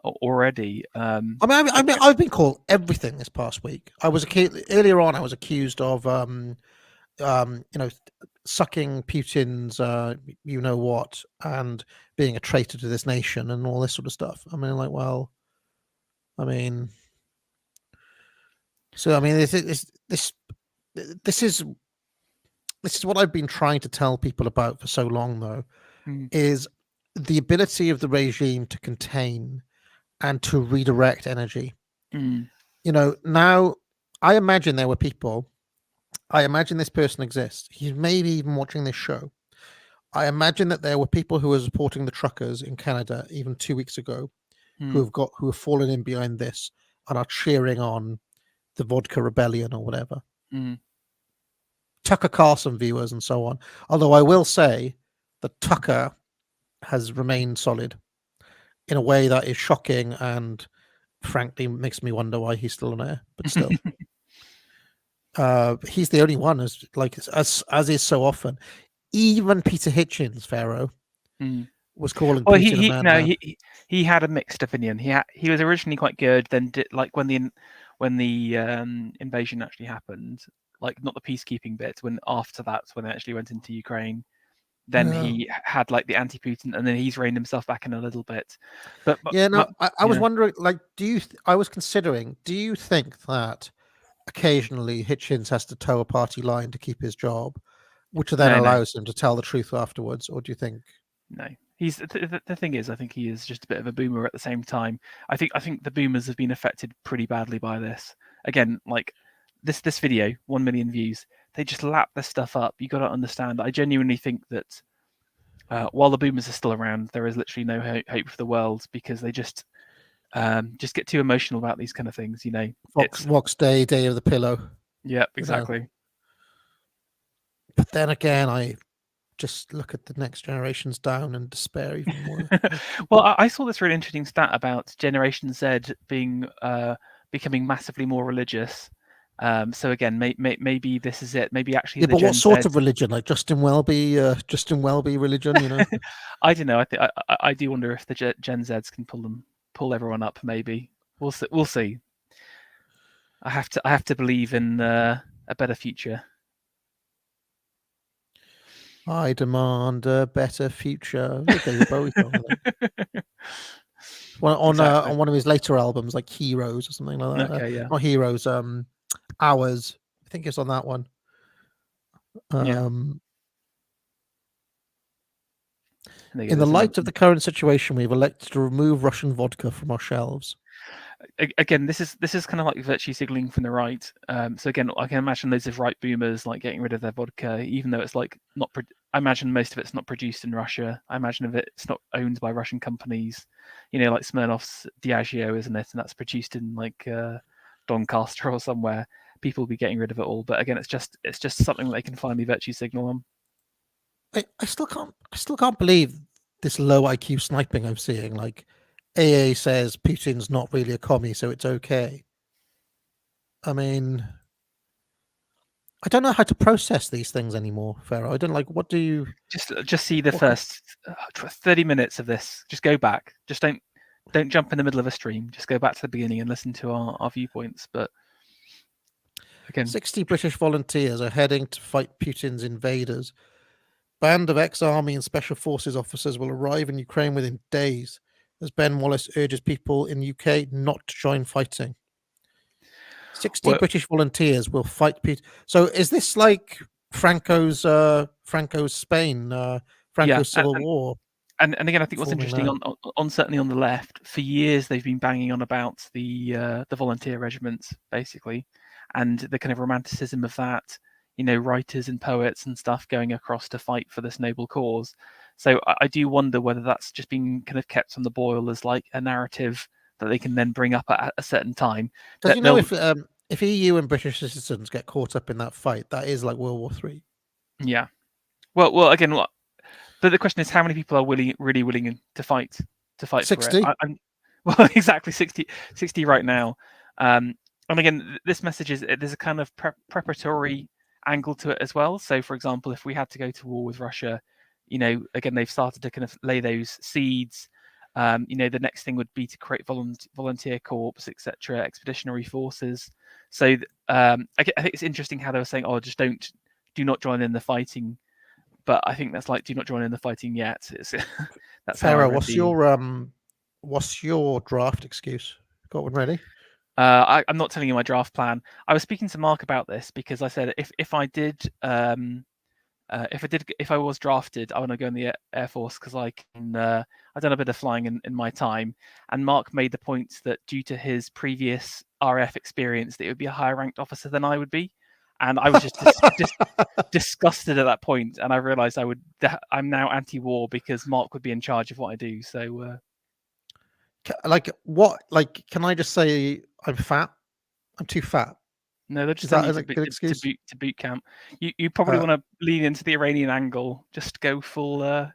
already. I mean, I've been called everything this past week. I was earlier on. I was accused of, sucking Putin's, you know what, and being a traitor to this nation and all this sort of stuff. I mean, like, well, I mean, so I mean, this is what I've been trying to tell people about for so long, though, is the ability of the regime to contain and to redirect energy. You know, now I imagine there were people. I imagine this person exists. He's maybe even watching this show. I imagine that there were people who were supporting the truckers in Canada even 2 weeks ago, who have fallen in behind this and are cheering on the vodka rebellion or whatever. Tucker Carlson viewers and so on. Although I will say that Tucker has remained solid in a way that is shocking and frankly makes me wonder why he's still on air. But still, he's the only one, as is so often. Even Peter Hitchens, Pharaoh, was calling Putin a madman. He had a mixed opinion. He was originally quite good. Then like when the invasion actually happened, like not the peacekeeping bit. When after that, when they actually went into Ukraine, then he had like the anti-Putin, and then he's reined himself back in a little bit. But I was wondering, like, I was considering, do you think that occasionally Hitchens has to toe a party line to keep his job, which then allows him to tell the truth afterwards, or do you think? No, he's the thing is, I think he is just a bit of a boomer at the same time. I think the boomers have been affected pretty badly by this. Again, like this video, 1 million views. They just lap this stuff up. You got to understand. I genuinely think that while the boomers are still around, there is literally no hope for the world because they just get too emotional about these kind of things. You know, Vox Day, Day of the Pillow. Yeah, exactly. But then again, I just look at the next generations down and despair even more. Well, I saw this really interesting stat about Generation Z becoming massively more religious. So again, maybe this is it. Maybe actually, but what sort of religion? Like Justin Welby religion? You know, I don't know. I do wonder if the Gen Zs can pull everyone up. Maybe we'll see. We'll see. I have to believe in a better future. I demand a better future. David Bowie song. On one of his later albums, like Heroes or something like that. Okay, yeah. Not Heroes. Hours. I think it's on that one. In the light of the current situation, we've elected to remove Russian vodka from our shelves. Again, this is kind of like virtue signaling from the right. So again, I can imagine loads of right boomers like getting rid of their vodka, even though it's like not. I imagine most of it's not produced in Russia. I imagine if it's not owned by Russian companies, you know, like Smirnoff's Diageo, isn't it? And that's produced in like Doncaster or somewhere. People will be getting rid of it all. But again, it's just something they can finally virtue signal on. I still can't believe this low IQ sniping I'm seeing. Like AA says Putin's not really a commie, so it's okay. I mean, I don't know how to process these things anymore, Pharaoh. I don't like. What do you just see the first 30 minutes of this? Just go back. Just don't jump in the middle of a stream. Just go back to the beginning and listen to our viewpoints. But again, 60 British volunteers are heading to fight Putin's invaders. Band of ex-army and special forces officers will arrive in Ukraine within days, as Ben Wallace urges people in the UK not to join fighting. 60 British volunteers will fight Putin. So is this like Franco's Spain, Franco's Civil War? And again, I think what's interesting on certainly on the left, for years they've been banging on about the volunteer regiments, basically, and the kind of romanticism of that. You know, writers and poets and stuff going across to fight for this noble cause. So I do wonder whether that's just been kind of kept on the boil as like a narrative that they can then bring up at a certain time. Does you know if EU and British citizens get caught up in that fight, that is like World War III? Yeah. Well, again, but the question is, how many people are really willing to fight 60? for it? Well, exactly 60 right now. And again, this message is there's a kind of preparatory angle to it as well. So, for example, if we had to go to war with Russia, again, they've started to kind of lay those seeds. The next thing would be to create volunteer corps, etc., expeditionary forces. So I think it's interesting how they were saying, "Oh, just do not join in the fighting." But I think that's like, do not join in the fighting yet. That's how I Pharaoh, read what's your draft excuse? Got one ready? I'm not telling you my draft plan. I was speaking to Mark about this because I said if I was drafted, I want to go in the Air Force because I've done a bit of flying in my time. And Mark made the point that due to his previous RF experience, that it would be a higher ranked officer than I would be. And I was just disgusted at that point, and I realised I'm now anti-war because Mark would be in charge of what I do. So, can I just say I'm fat? I'm too fat. No, they're just Is that telling a you good excuse? to boot camp. You probably want to lean into the Iranian angle, just go full Muller.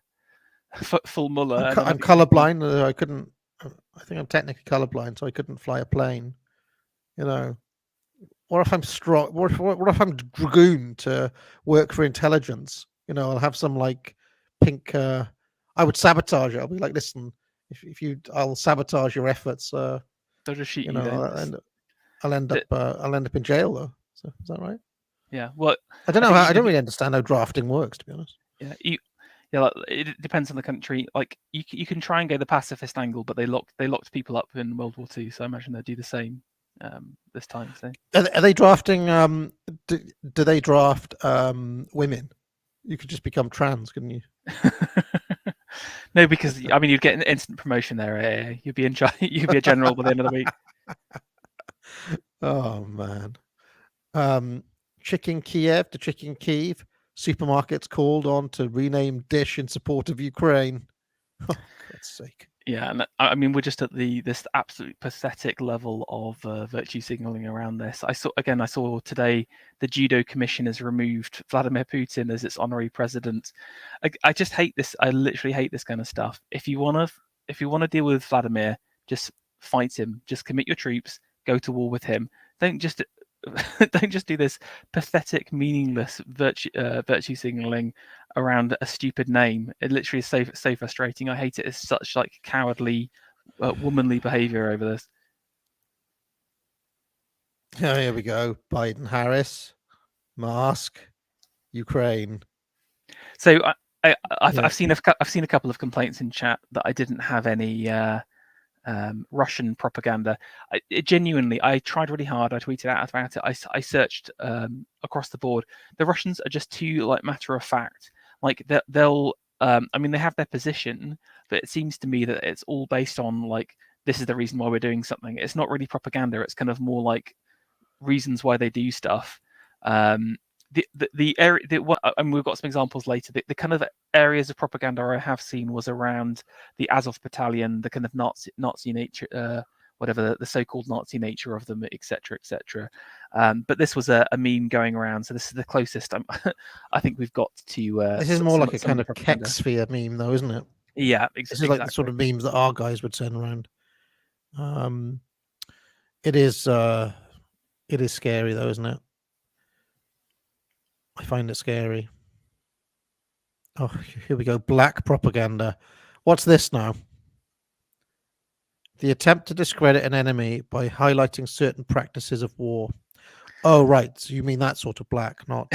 I'm colorblind. I couldn't. I think I'm technically colorblind, so I couldn't fly a plane. What if I'm strong? What if I'm dragoon to work for intelligence? I'll have some like pink. I would sabotage it. I'll be like, listen, I'll sabotage your efforts. They'll just shoot you. I'll end up in jail though. So is that right? Yeah. Well, I don't know. I don't really understand how drafting works, to be honest. Yeah. It depends on the country. Like you can try and go the pacifist angle, but they locked people up in World War II, so I imagine they'll do the same this time. So are they drafting? Do they draft women? You could just become trans, couldn't you? No, because you'd get an instant promotion there. You'd be in charge. You'd be a general by the end of the week. Oh man. Chicken Kyiv to Chicken Kyiv. Supermarkets called on to rename dish in support of Ukraine. Oh, God's sake. Yeah, and we're just at this absolute pathetic level of virtue signaling around this. I saw today the Judo Commission has removed Vladimir Putin as its honorary president. I just hate this. I literally hate this kind of stuff. If you want to deal with Vladimir, just fight him. Just commit your troops. Go to war with him. Don't just do this pathetic, meaningless virtue signaling around a stupid name. It literally is so frustrating. I hate it. It's such like cowardly, womanly behaviour over this. Oh, here we go. Biden, Harris, mask, Ukraine. So I've seen a couple of complaints in chat that I didn't have any Russian propaganda. I tried really hard. I tweeted out about it. I searched across the board. The Russians are just too like matter of fact. Like they'll they have their position, but it seems to me that it's all based on like, this is the reason why we're doing something. It's not really propaganda. It's kind of more like reasons why they do stuff. The area, and we've got some examples later. The kind of areas of propaganda I have seen was around the Azov battalion, the kind of Nazi nature, whatever the so-called Nazi nature of them, etc., etc. But this was a meme going around, so this is the closest I think we've got to. This is more like a kind of Keksphere meme, though, isn't it? Yeah, This is like the sort of memes that our guys would send around. It is scary, though, isn't it? I find it scary. Oh, here we go. Black propaganda. What's this now? The attempt to discredit an enemy by highlighting certain practices of war. Oh, right. So you mean that sort of black, not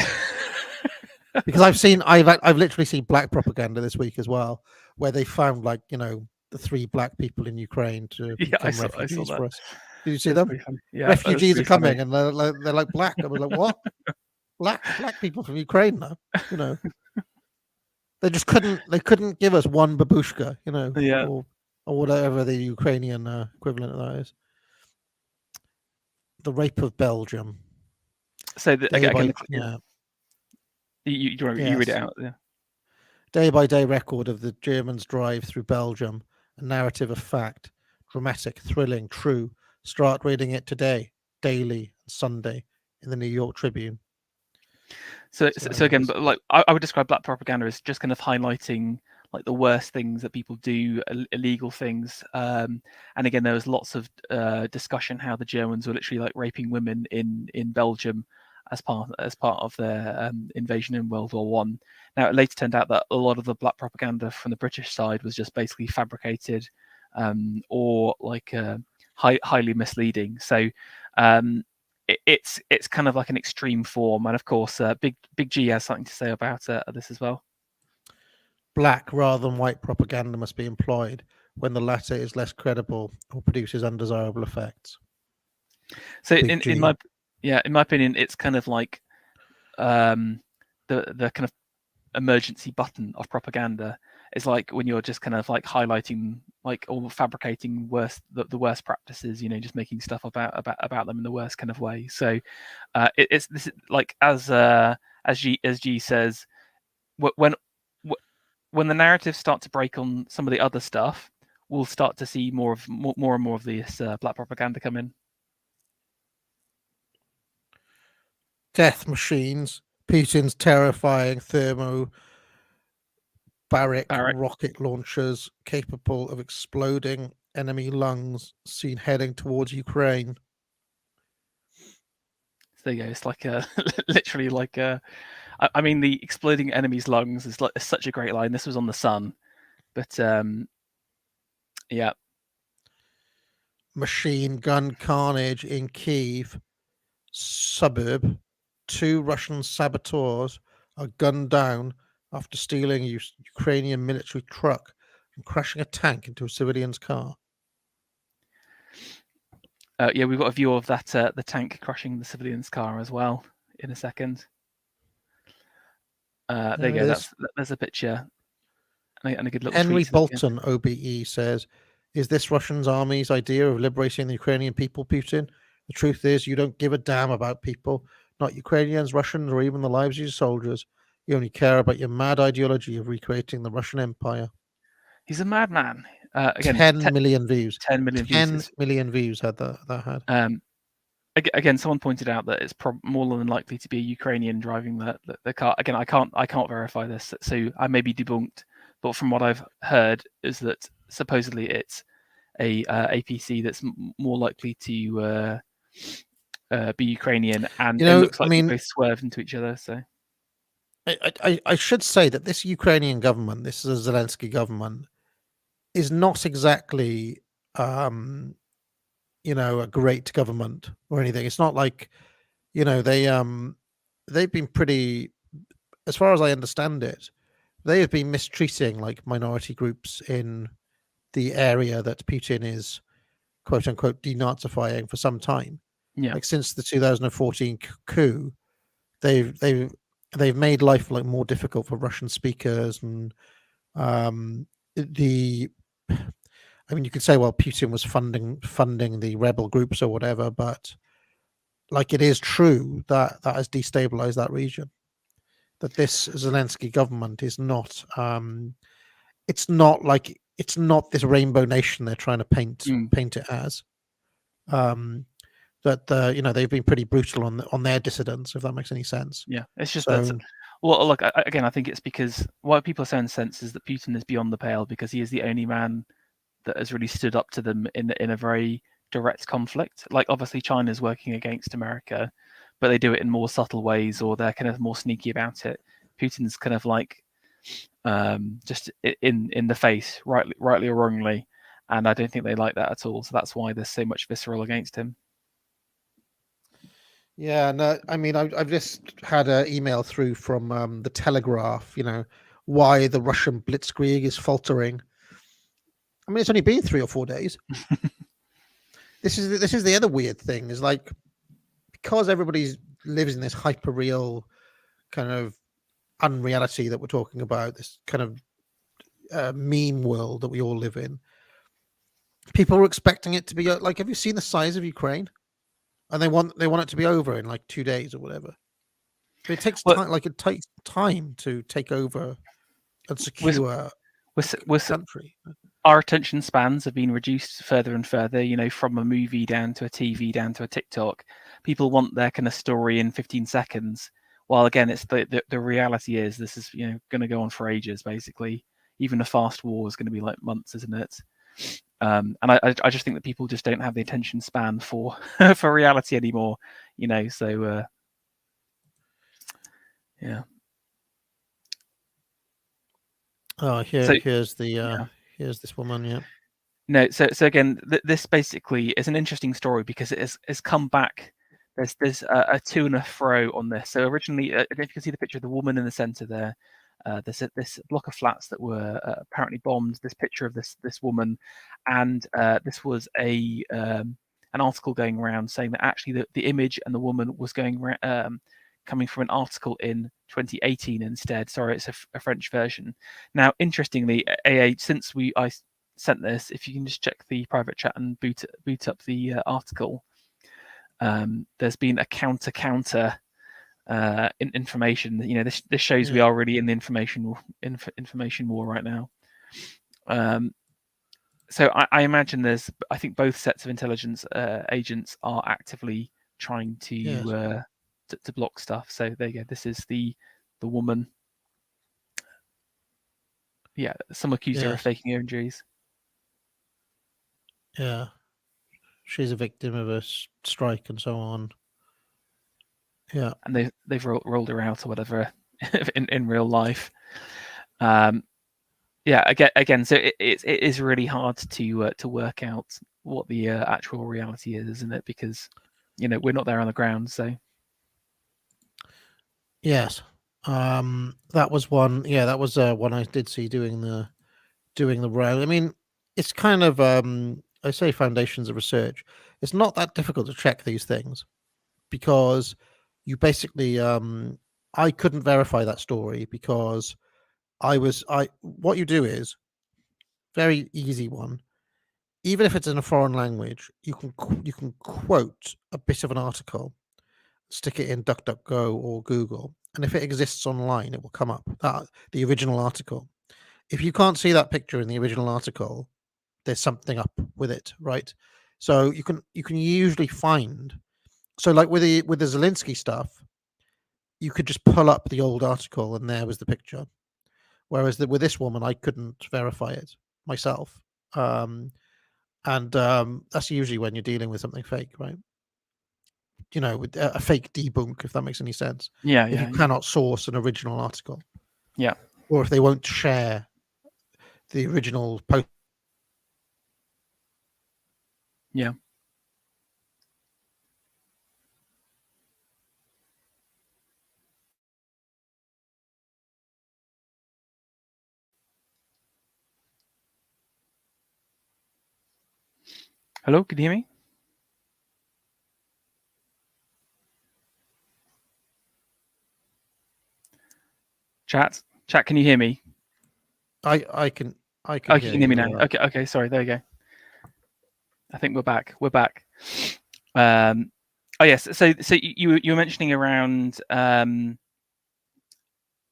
because I've literally seen black propaganda this week as well, where they found like the 3 black people in Ukraine to become refugees for us. Did you see them? Yeah, refugees are coming and they're like black. I was like, what? Black people from Ukraine now, they just couldn't give us one babushka, yeah, or whatever the Ukrainian equivalent of that is. The rape of Belgium. So you read it out. Yeah. Day-by-day record of the Germans' drive through Belgium, a narrative of fact, dramatic, thrilling, true. Start reading it today, daily, and Sunday in the New York Tribune. So again, but like I would describe black propaganda as just kind of highlighting like the worst things that people do, illegal things. And again, there was lots of discussion how the Germans were literally like raping women in Belgium. as part of their invasion in World War One. Now, it later turned out that a lot of the black propaganda from the British side was just basically fabricated or like highly misleading. So it's kind of like an extreme form, and of course, Big G has something to say about this as well. Black rather than white propaganda must be employed when the latter is less credible or produces undesirable effects. So in my opinion, it's kind of like the kind of emergency button of propaganda. Is like when you're just kind of like highlighting like or fabricating the worst practices, just making stuff about them in the worst kind of way. So it's this is like as G says, when the narratives start to break on some of the other stuff, we'll start to see more and more of this black propaganda come in. Death machines, Putin's terrifying thermobaric rocket launchers capable of exploding enemy lungs seen heading towards Ukraine. So there you go. It's like literally like I mean, the exploding enemy's lungs is such a great line. This was on the Sun, but yeah. Machine gun carnage in Kyiv suburb. 2 Russian saboteurs are gunned down after stealing a Ukrainian military truck and crashing a tank into a civilian's car. Yeah, we've got a view of that the tank crushing the civilian's car as well in a second. There you go. There's a picture and a good little Henry tweet. Bolton, OBE, says, "Is this Russia's army's idea of liberating the Ukrainian people, Putin? The truth is, you don't give a damn about people, not Ukrainians, Russians, or even the lives of your soldiers. You only care about your mad ideology of recreating the Russian Empire." He's a madman. Again, 10 million views. 10 million views. 10 million views had that had. Again, someone pointed out that it's more than likely to be a Ukrainian driving the car. Again, I can't verify this, so I may be debunked. But from what I've heard, is that supposedly it's a APC that's more likely to be Ukrainian, and it looks like they both swerve into each other. So I should say that this Ukrainian government, this is a Zelensky government, is not exactly a great government or anything. It's not like they've been pretty, as far as I understand it, they have been mistreating like minority groups in the area that Putin is quote unquote denazifying for some time. Yeah, like since the 2014 coup, they've made life like more difficult for Russian speakers, and I mean, you could say, well, Putin was funding the rebel groups or whatever, but like it is true that has destabilized that region. That this Zelensky government is not, it's not this rainbow nation they're trying to paint it as. That they've been pretty brutal on their dissidents, if that makes any sense. Yeah, it's just that. Well, look, again, I think it's because what people are saying sense is that Putin is beyond the pale because he is the only man that has really stood up to them in a very direct conflict. Like obviously China's working against America, but they do it in more subtle ways, or they're kind of more sneaky about it. Putin's kind of like just in the face, rightly or wrongly, and I don't think they like that at all. So that's why there's so much visceral against him. Yeah, no, I mean, I've just had an email through from the Telegraph. Why the Russian blitzkrieg is faltering. I mean, it's only been 3 or 4 days. This is the other weird thing, is like, because everybody lives in this hyper real kind of unreality that we're talking about, this kind of meme world that we all live in. People are expecting it to be like, have you seen the size of Ukraine? And they want it to be over in like 2 days or whatever. But it takes time. Like it takes time to take over and secure the country. Our attention spans have been reduced further and further, from a movie down to a TV, down to a TikTok. People want their kind of story in 15 seconds. While again, it's the reality is this is, going to go on for ages, basically. Even a fast war is going to be like months, isn't it? And I just think that people just don't have the attention span for for reality anymore, so Yeah. Oh, here's this woman. Yeah. No, so again, this basically is an interesting story because it has come back. There's a to and a fro on this. So originally, if you can see the picture of the woman in the center there, there's this block of flats that were apparently bombed. This picture of this woman, and this was an article going around saying that actually the image and the woman was coming from an article in 2018 instead. Sorry, it's a French version. Now, interestingly, AA, since I sent this, if you can just check the private chat and boot up the article, there's been a counter information. You know, this shows we are really in the information war right now. So I imagine I think both sets of intelligence agents are actively trying to block stuff. So there you go. This is the woman. Yeah, some accuse her of faking her injuries. Yeah, she's a victim of a strike and so on. Yeah, and they've rolled her out or whatever in real life. Yeah, again, so it is really hard to work out what the actual reality is, isn't it? Because we're not there on the ground. So yes, that was one. Yeah, that was one I did see doing the round. I mean, it's kind of I say foundations of research. It's not that difficult to check these things because you basically I couldn't verify that story because what you do is very easy one. Even if it's in a foreign language, you can quote a bit of an article, stick it in DuckDuckGo or Google, and if it exists online, it will come up, the original article. If you can't see that picture in the original article, there's something up with it, right? So you can usually find. So like with the Zelensky stuff, you could just pull up the old article and there was the picture. Whereas with this woman, I couldn't verify it myself. And that's usually when you're dealing with something fake, right? With a fake debunk, if that makes any sense. If you cannot source an original article. Yeah. Or if they won't share the original post. Yeah. Hello, can you hear me? Chat, can you hear me? I can oh, you can hear me now. Right. Okay, sorry, there you go. I think we're back. Oh yes, so you were mentioning around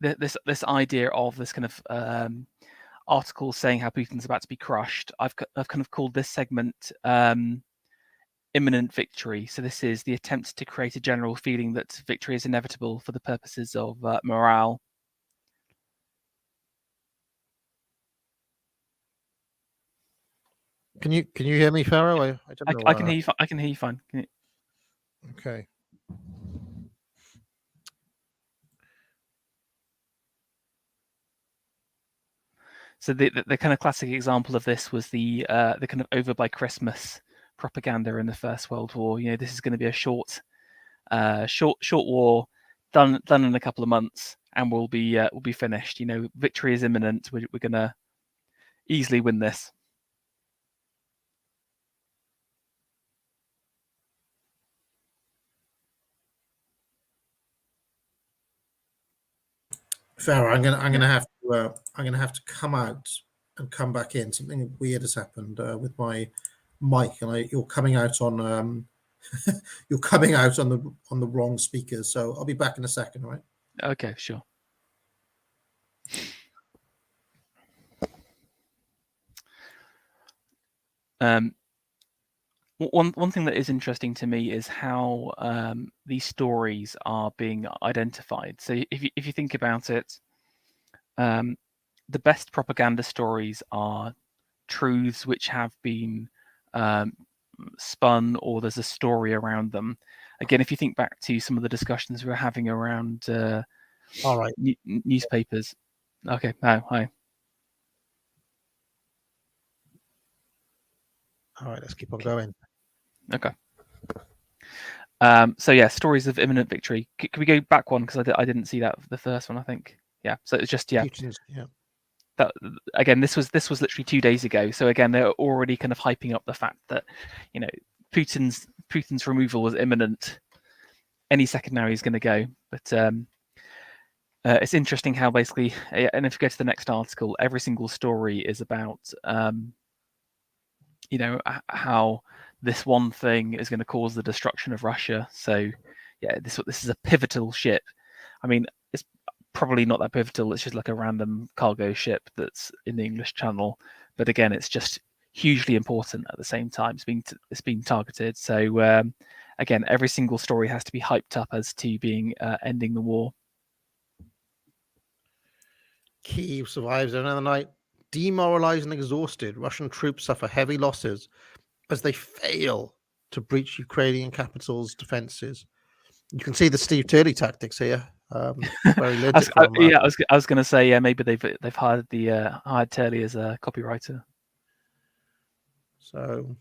this idea of this kind of article saying how Putin's about to be crushed. I've kind of called this segment imminent victory. So this is the attempt to create a general feeling that victory is inevitable for the purposes of morale. Can you hear me, Pharaoh? I don't know. I can hear you. I can hear you fine. Okay. So the kind of classic example of this was the kind of over by Christmas propaganda in the First World War. This is going to be a short war, done in a couple of months, and we'll be finished. Victory is imminent. We're going to easily win this. Farah, I'm gonna have to come out and come back in. Something weird has happened with my mic, and you're coming out on you're coming out on the wrong speakers. So I'll be back in a second, right? Okay, sure. One thing that is interesting to me is how these stories are being identified. So if you think about it, the best propaganda stories are truths which have been spun, or there's a story around them. Again, if you think back to some of the discussions we were having around All right. newspapers. Okay, now hi. All right, let's keep on going. Okay. So yeah, stories of imminent victory. Can we go back one, because I didn't see that the first one, I think. Yeah. So it's just Putin's, that again, this was literally 2 days ago. So again, they're already kind of hyping up the fact that, you know, Putin's removal was imminent. Any second now he's going to go. But it's interesting how basically, and if you go to the next article, every single story is about you know, how this one thing is going to cause the destruction of Russia. So yeah, this is a pivotal ship. I mean, it's probably not that pivotal. It's just like a random cargo ship that's in the English Channel. But again, it's just hugely important at the same time. It's being targeted. So again, every single story has to be hyped up as to being ending the war. Kyiv survives another night. Demoralized and exhausted, Russian troops suffer heavy losses as they fail to breach Ukrainian capital's defenses. You can see the Steve Turley tactics here. Very legit. I was going to say, yeah, maybe they've hired Turley as a copywriter. So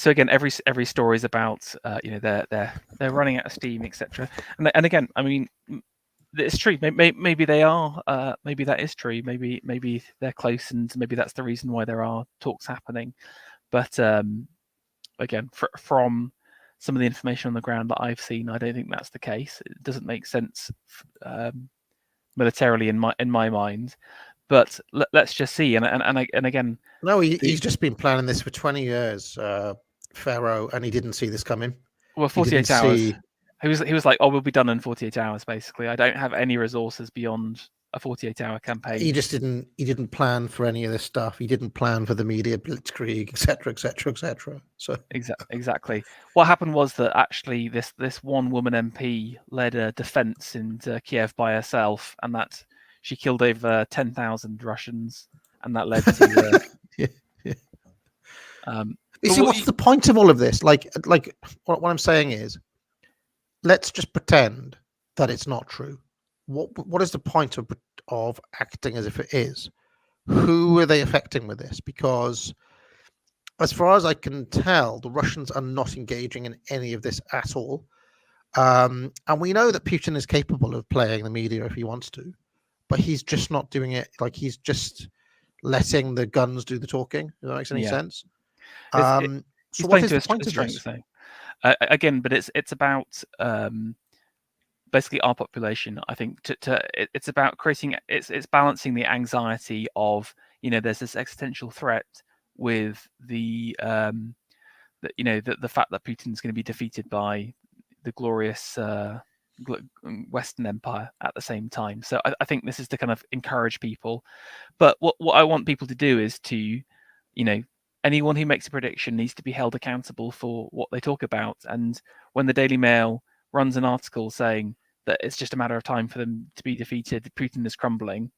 again, every story is about you know, they're running out of steam, etc. And again, I mean, it's true. Maybe they are. Maybe that is true. Maybe they're close, and maybe that's the reason why there are talks happening. But again, from some of the information on the ground that I've seen, I don't think that's the case. It doesn't make sense militarily in my mind. But let's just see. And again, no, he's just been planning this for 20 years, Pharaoh, and he didn't see this coming. Well, 48 hours. He was like, "Oh, we'll be done in 48 hours." Basically, I don't have any resources beyond a 48-hour campaign. He just didn't. He didn't plan for any of this stuff. He didn't plan for the media blitzkrieg, etc., etc., etc. So exactly. What happened was that actually this one woman MP led a defense in Kyiv by herself, and that she killed over 10,000 Russians, and that led to. You see, what's the point of all of this? Like what I'm saying is, let's just pretend that it's not true. What is the point of acting as if it is? Who are they affecting with this? Because as far as I can tell, the Russians are not engaging in any of this at all. And we know that Putin is capable of playing the media if he wants to, but he's just not doing it. Like, he's just letting the guns do the talking. Does that make any sense? So what is the point of this? Again, but it's about basically our population. I think it's about creating, it's balancing the anxiety of, you know, there's this existential threat with the you know, the fact that Putin's going to be defeated by the glorious Western Empire at the same time. So I think this is to kind of encourage people. But what I want people to do is to, you know, anyone who makes a prediction needs to be held accountable for what they talk about. And when the Daily Mail runs an article saying that it's just a matter of time for them to be defeated, Putin is crumbling,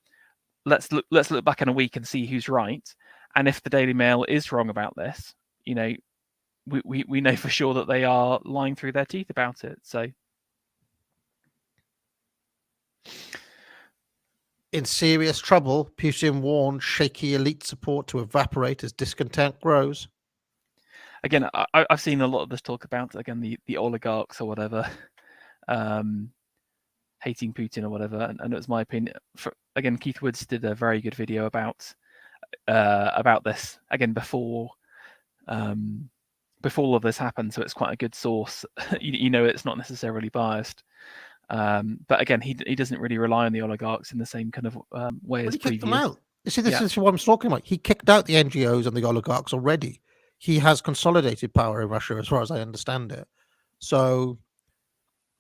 let's look back in a week and see who's right. And if the Daily Mail is wrong about this, you know, we know for sure that they are lying through their teeth about it. So in serious trouble, Putin warned shaky elite support to evaporate as discontent grows. Again, I've seen a lot of this talk about, again, the oligarchs or whatever, hating Putin or whatever, and it was my opinion. Again, Keith Woods did a very good video about this, again, before all of this happened, so it's quite a good source. you know, it's not necessarily biased. But again, he doesn't really rely on the oligarchs in the same kind of way as previous. He kicked them out. You see, this is what I'm talking about. He kicked out the NGOs and the oligarchs already. He has consolidated power in Russia, as far as I understand it. So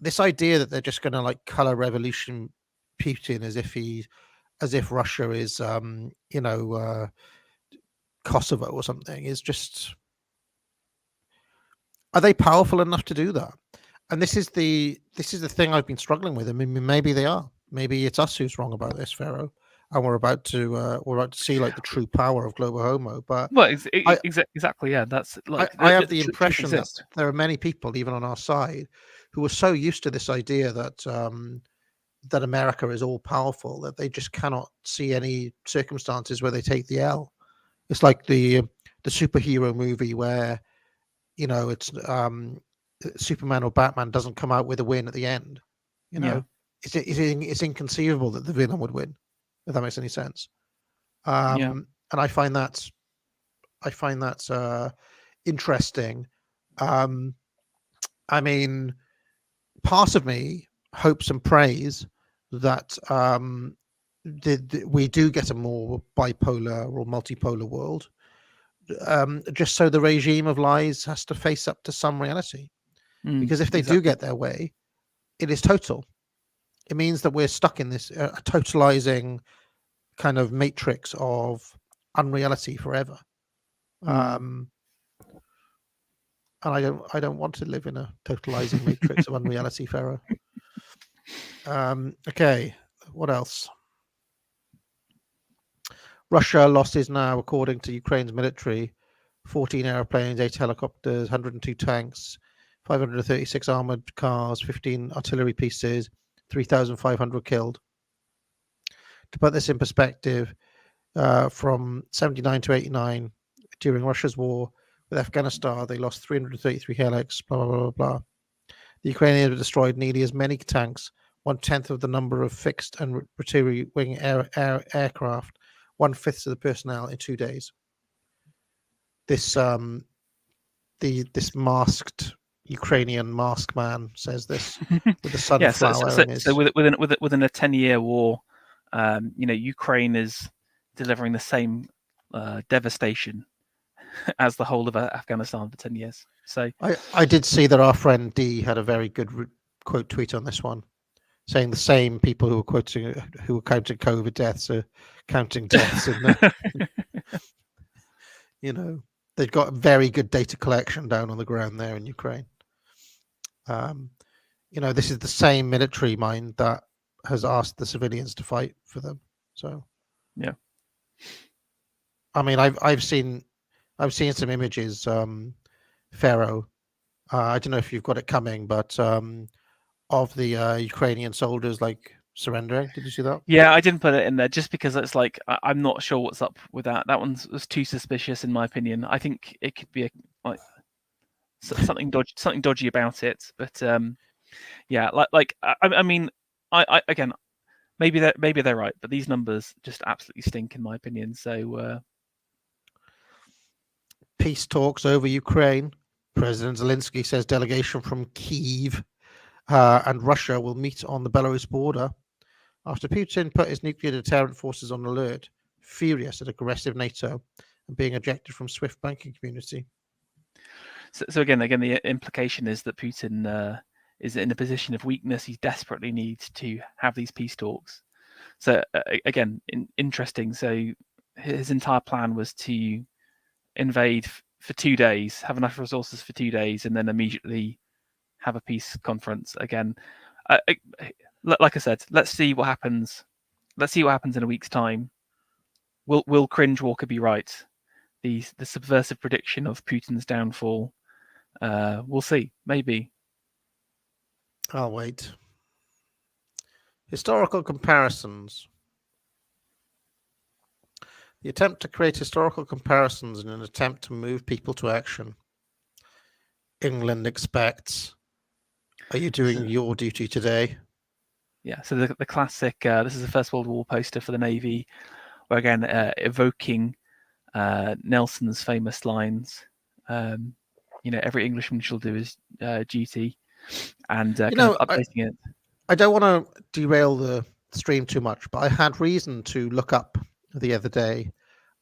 this idea that they're just going to like color revolution Putin as if Russia is you know, Kosovo or something is just. Are they powerful enough to do that? And this is the thing I've been struggling with. I mean, maybe they are. Maybe it's us who's wrong about this, Pharaoh, and we're about to see like the true power of global homo. But exactly, yeah. That's like I have the impression that there are many people, even on our side, who are so used to this idea that that America is all powerful, that they just cannot see any circumstances where they take the L. It's like the superhero movie where, it's Superman or Batman doesn't come out with a win at the end. It's inconceivable that the villain would win, if that makes any sense. And I find that interesting. I mean, part of me hopes and prays that we do get a more bipolar or multipolar world, just so the regime of lies has to face up to some reality. Because if they do get their way, it is total. It means that we're stuck in this totalizing kind of matrix of unreality forever. And I don't want to live in a totalizing matrix of unreality, Pharaoh. Okay, what else? Russia losses now, according to Ukraine's military: 14 airplanes, 8 helicopters, 102 tanks, 536 armored cars, 15 artillery pieces, 3,500 killed. To put this in perspective, from 79 to 89, during Russia's war with Afghanistan, they lost 333 helics, blah, blah, blah, blah. The Ukrainians destroyed nearly as many tanks, 1/10 of the number of fixed and rotary wing aircraft, 1/5 of the personnel in 2 days. This this masked Ukrainian masked man says this with the sunflower in his... So within a 10-year war, Ukraine is delivering the same devastation as the whole of Afghanistan for 10 years. So I did see that our friend D had a very good quote tweet on this one, saying the same people who were counting COVID deaths are counting deaths in the, they've got very good data collection down on the ground there in Ukraine. This is the same military mind that has asked the civilians to fight for them. So yeah, I mean, I've seen some images, Pharaoh. I don't know if you've got it coming, but of the Ukrainian soldiers surrendering. Did you see that? Yeah, I didn't put it in there just because it's like I'm not sure what's up with that. That one was too suspicious, in my opinion. I think it could be something dodgy about it. But yeah, I mean, I again, maybe they're right, but these numbers just absolutely stink, in my opinion. So peace talks over Ukraine. President Zelensky says delegation from Kyiv and Russia will meet on the Belarus border after Putin put his nuclear deterrent forces on alert, furious at aggressive NATO and being ejected from SWIFT banking community. So again, the implication is that Putin is in a position of weakness. He desperately needs to have these peace talks. So again, interesting. So his entire plan was to invade for 2 days, have enough resources for 2 days, and then immediately have a peace conference again. Like I said, let's see what happens. Let's see what happens in a week's time. Will Cringe Walker be right? The subversive prediction of Putin's downfall. We'll see. Maybe. I'll wait. Historical comparisons. The attempt to create historical comparisons in an attempt to move people to action. England expects. Are you doing your duty today? Yeah, so the classic, this is the First World War poster for the Navy, where again, evoking Nelson's famous lines, every Englishman shall do his duty, and updating it. I don't want to derail the stream too much, but I had reason to look up the other day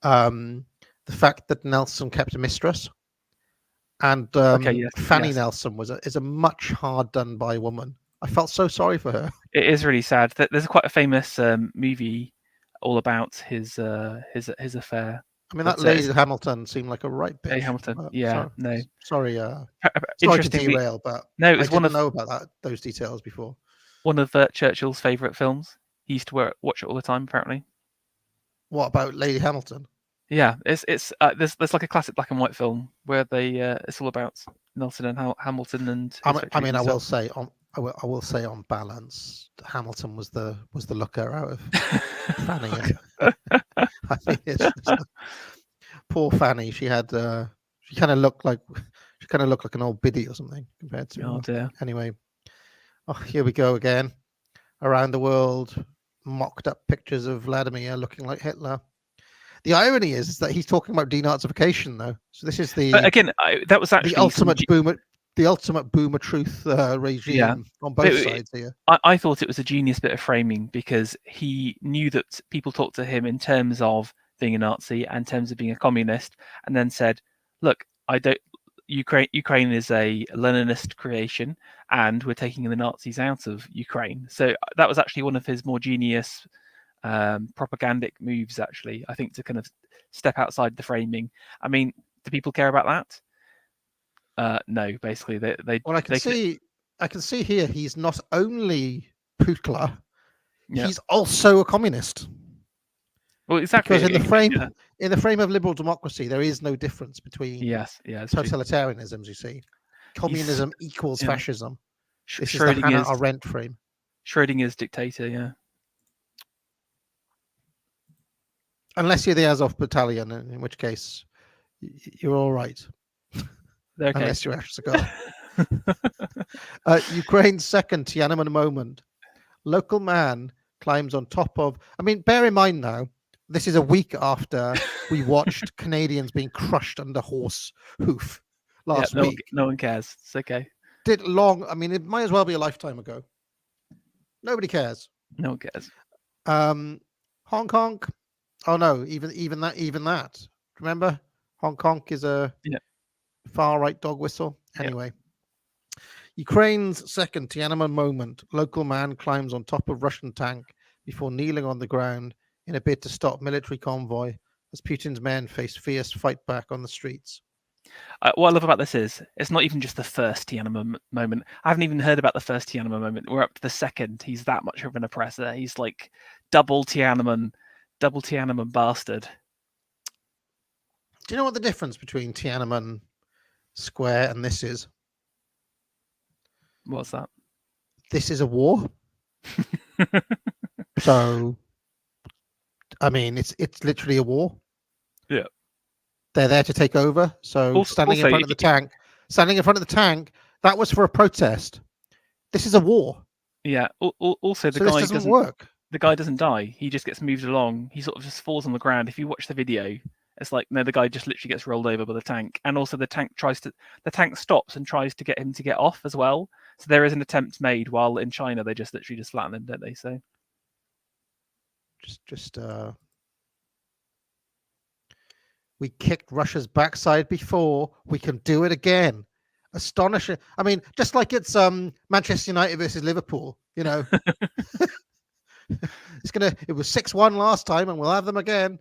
the fact that Nelson kept a mistress, and Fanny Nelson is a much hard done by woman. I felt so sorry for her. It is really sad. There's quite a famous movie all about his affair. I mean, that Lady Hamilton seemed like a right bitch. Lady Hamilton, Sorry to derail, but no, I didn't know about those details before. One of Churchill's favourite films. He used to watch it all the time, apparently. What about Lady Hamilton? Yeah, it's there's like a classic black and white film where it's all about Nelson and Hamilton and. I will say I will say on balance, Hamilton was the looker out of Fanny. I mean, it's just poor Fanny. She had she kind of looked like an old biddy or something compared to. Oh dear. Anyway, here we go again. Around the world, mocked up pictures of Vladimir looking like Hitler. The irony is that he's talking about denazification, though. So this is the that was actually the ultimate boomer truth regime on both sides here. I thought it was a genius bit of framing because he knew that people talked to him in terms of being a Nazi and in terms of being a communist, and then said, "Look, Ukraine is a Leninist creation, and we're taking the Nazis out of Ukraine." So that was actually one of his more genius propagandic moves, actually, I think, to kind of step outside the framing. I mean, do people care about that? No, basically they Well, I can see here he's not only Putler, he's also a communist. Well, exactly, because in the frame of liberal democracy, there is no difference between totalitarianisms. You see, communism equals fascism. This is the Hannah Arendt frame. Schrodinger's dictator, yeah. Unless you're the Azov battalion, in which case you're all right. Okay. Unless you're Ashsegal. Ukraine's second Tiananmen moment. Local man climbs on top of... I mean, bear in mind now, this is a week after we watched Canadians being crushed under horse hoof last week. No one cares. It's okay. I mean, it might as well be a lifetime ago. Nobody cares. No one cares. Hong Kong... Oh no! Even that. Remember, Hong Kong is a far right dog whistle. Anyway, Ukraine's second Tiananmen moment. Local man climbs on top of Russian tank before kneeling on the ground in a bid to stop military convoy as Putin's men face fierce fight back on the streets. What I love about this is it's not even just the first Tiananmen moment. I haven't even heard about the first Tiananmen moment. We're up to the second. He's that much of an oppressor. He's like double Tiananmen bastard. Do you know what the difference between Tiananmen Square and this is? What's that? This is a war. So, I mean, it's literally a war. Yeah. They're there to take over. So standing in front of the tank, that was for a protest. This is a war. Yeah. Also, this doesn't work. The guy doesn't die. He just gets moved along. He sort of just falls on the ground. If you watch the video, it's like, no, the guy just literally gets rolled over by the tank. And also the tank stops and tries to get him to get off as well. So there is an attempt made, while in China they just literally just flatten him, don't they? So we kicked Russia's backside before, we can do it again. Astonishing. I mean, just like it's Manchester United versus Liverpool, you know. It was 6-1 last time and we'll have them again.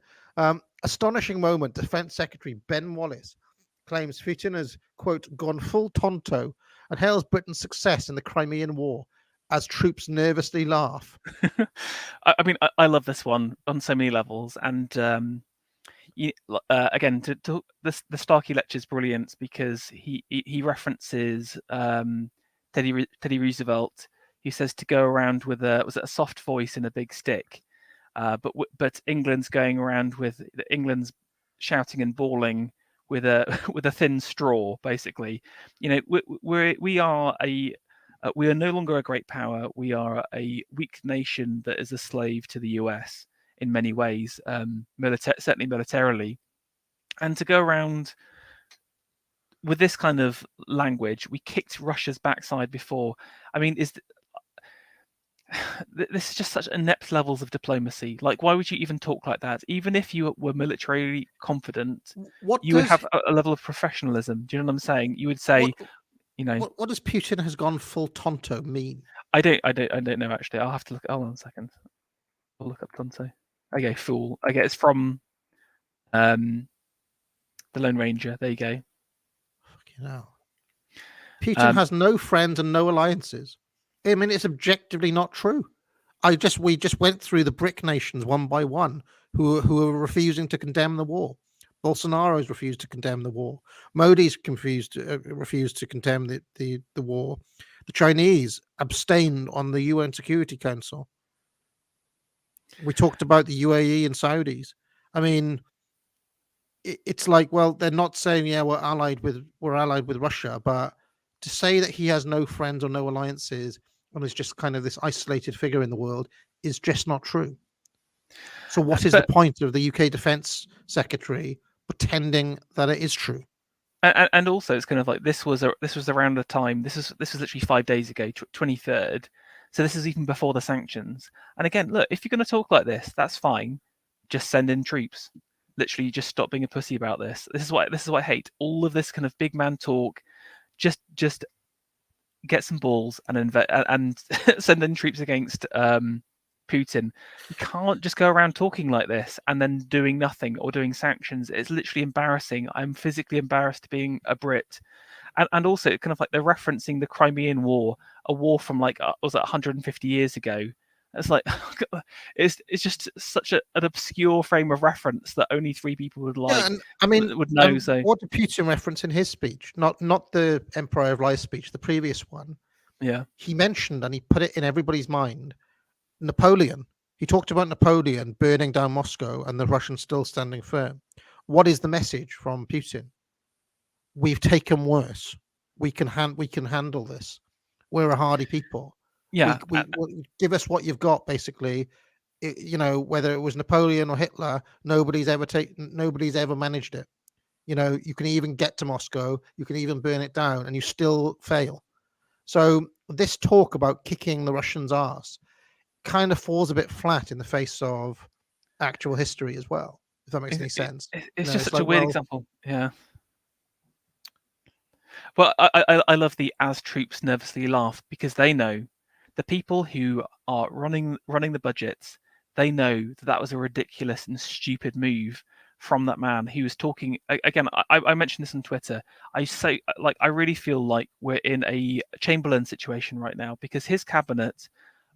Astonishing moment. Defense Secretary Ben Wallace claims Putin has, quote, gone full Tonto and hails Britain's success in the Crimean War as troops nervously laugh. I mean, I love this one on so many levels. And again, the Starkey lecture is brilliant because he references Teddy Roosevelt. He says to go around with a soft voice and a big stick, but England's going around with England's shouting and bawling with a thin straw. Basically, you know, we are no longer a great power. We are a weak nation that is a slave to the US in many ways, certainly militarily, and to go around with this kind of language. We kicked Russia's backside before. I mean, this is just such inept levels of diplomacy. Like, why would you even talk like that? Even if you were militarily confident, would have a level of professionalism. Do you know what I'm saying? You would say, what does Putin has gone full Tonto mean? I don't know actually. I'll have to look. Hold on a second. I'll look up Tonto. Okay, fool. Okay, it's from the Lone Ranger. There you go. Fucking hell. Putin has no friends and no alliances. I mean, it's objectively not true. We just went through the BRIC nations one by one who are refusing to condemn the war. Bolsonaro's refused to condemn the war. Modi's refused to condemn the war. The Chinese abstained on the UN Security Council. We talked about the UAE and Saudis. I mean, it's like, well, they're not saying, yeah, we're allied with Russia, but to say that he has no friends or no alliances and is just kind of this isolated figure in the world is just not true. So what is the point of the UK Defence Secretary pretending that it is true? And also, it's kind of like this was around the time. This was literally 5 days ago, 23rd. So this is even before the sanctions. And again, look, if you're going to talk like this, that's fine. Just send in troops. Literally, just stop being a pussy about this. This is what I hate. All of this kind of big man talk. Just get some balls and send in troops against Putin. You can't just go around talking like this and then doing nothing or doing sanctions. It's literally embarrassing. I'm physically embarrassed being a Brit. And also, kind of like they're referencing the Crimean War, a war from like, was it 150 years ago? It's like, it's just such an obscure frame of reference that only 3 people would like. Yeah, and, I mean, would know. So what did Putin reference in his speech? Not the Empire of Lies speech, the previous one. Yeah, he mentioned, and he put it in everybody's mind, Napoleon. He talked about Napoleon burning down Moscow and the Russians still standing firm. What is the message from Putin? We've taken worse. We can handle this. We're a hardy people. Yeah, we give us what you've got. Basically, whether it was Napoleon or Hitler, nobody's ever managed it. You can even get to Moscow, you can even burn it down, and you still fail. So this talk about kicking the Russians' arse kind of falls a bit flat in the face of actual history as well, if that makes any sense. It's just such a weird example. Yeah. Well, I love the as troops nervously laugh, because they know the people who are running the budgets, they know that was a ridiculous and stupid move from that man who was talking. Again, I mentioned this on Twitter. I really feel like we're in a Chamberlain situation right now, because his cabinet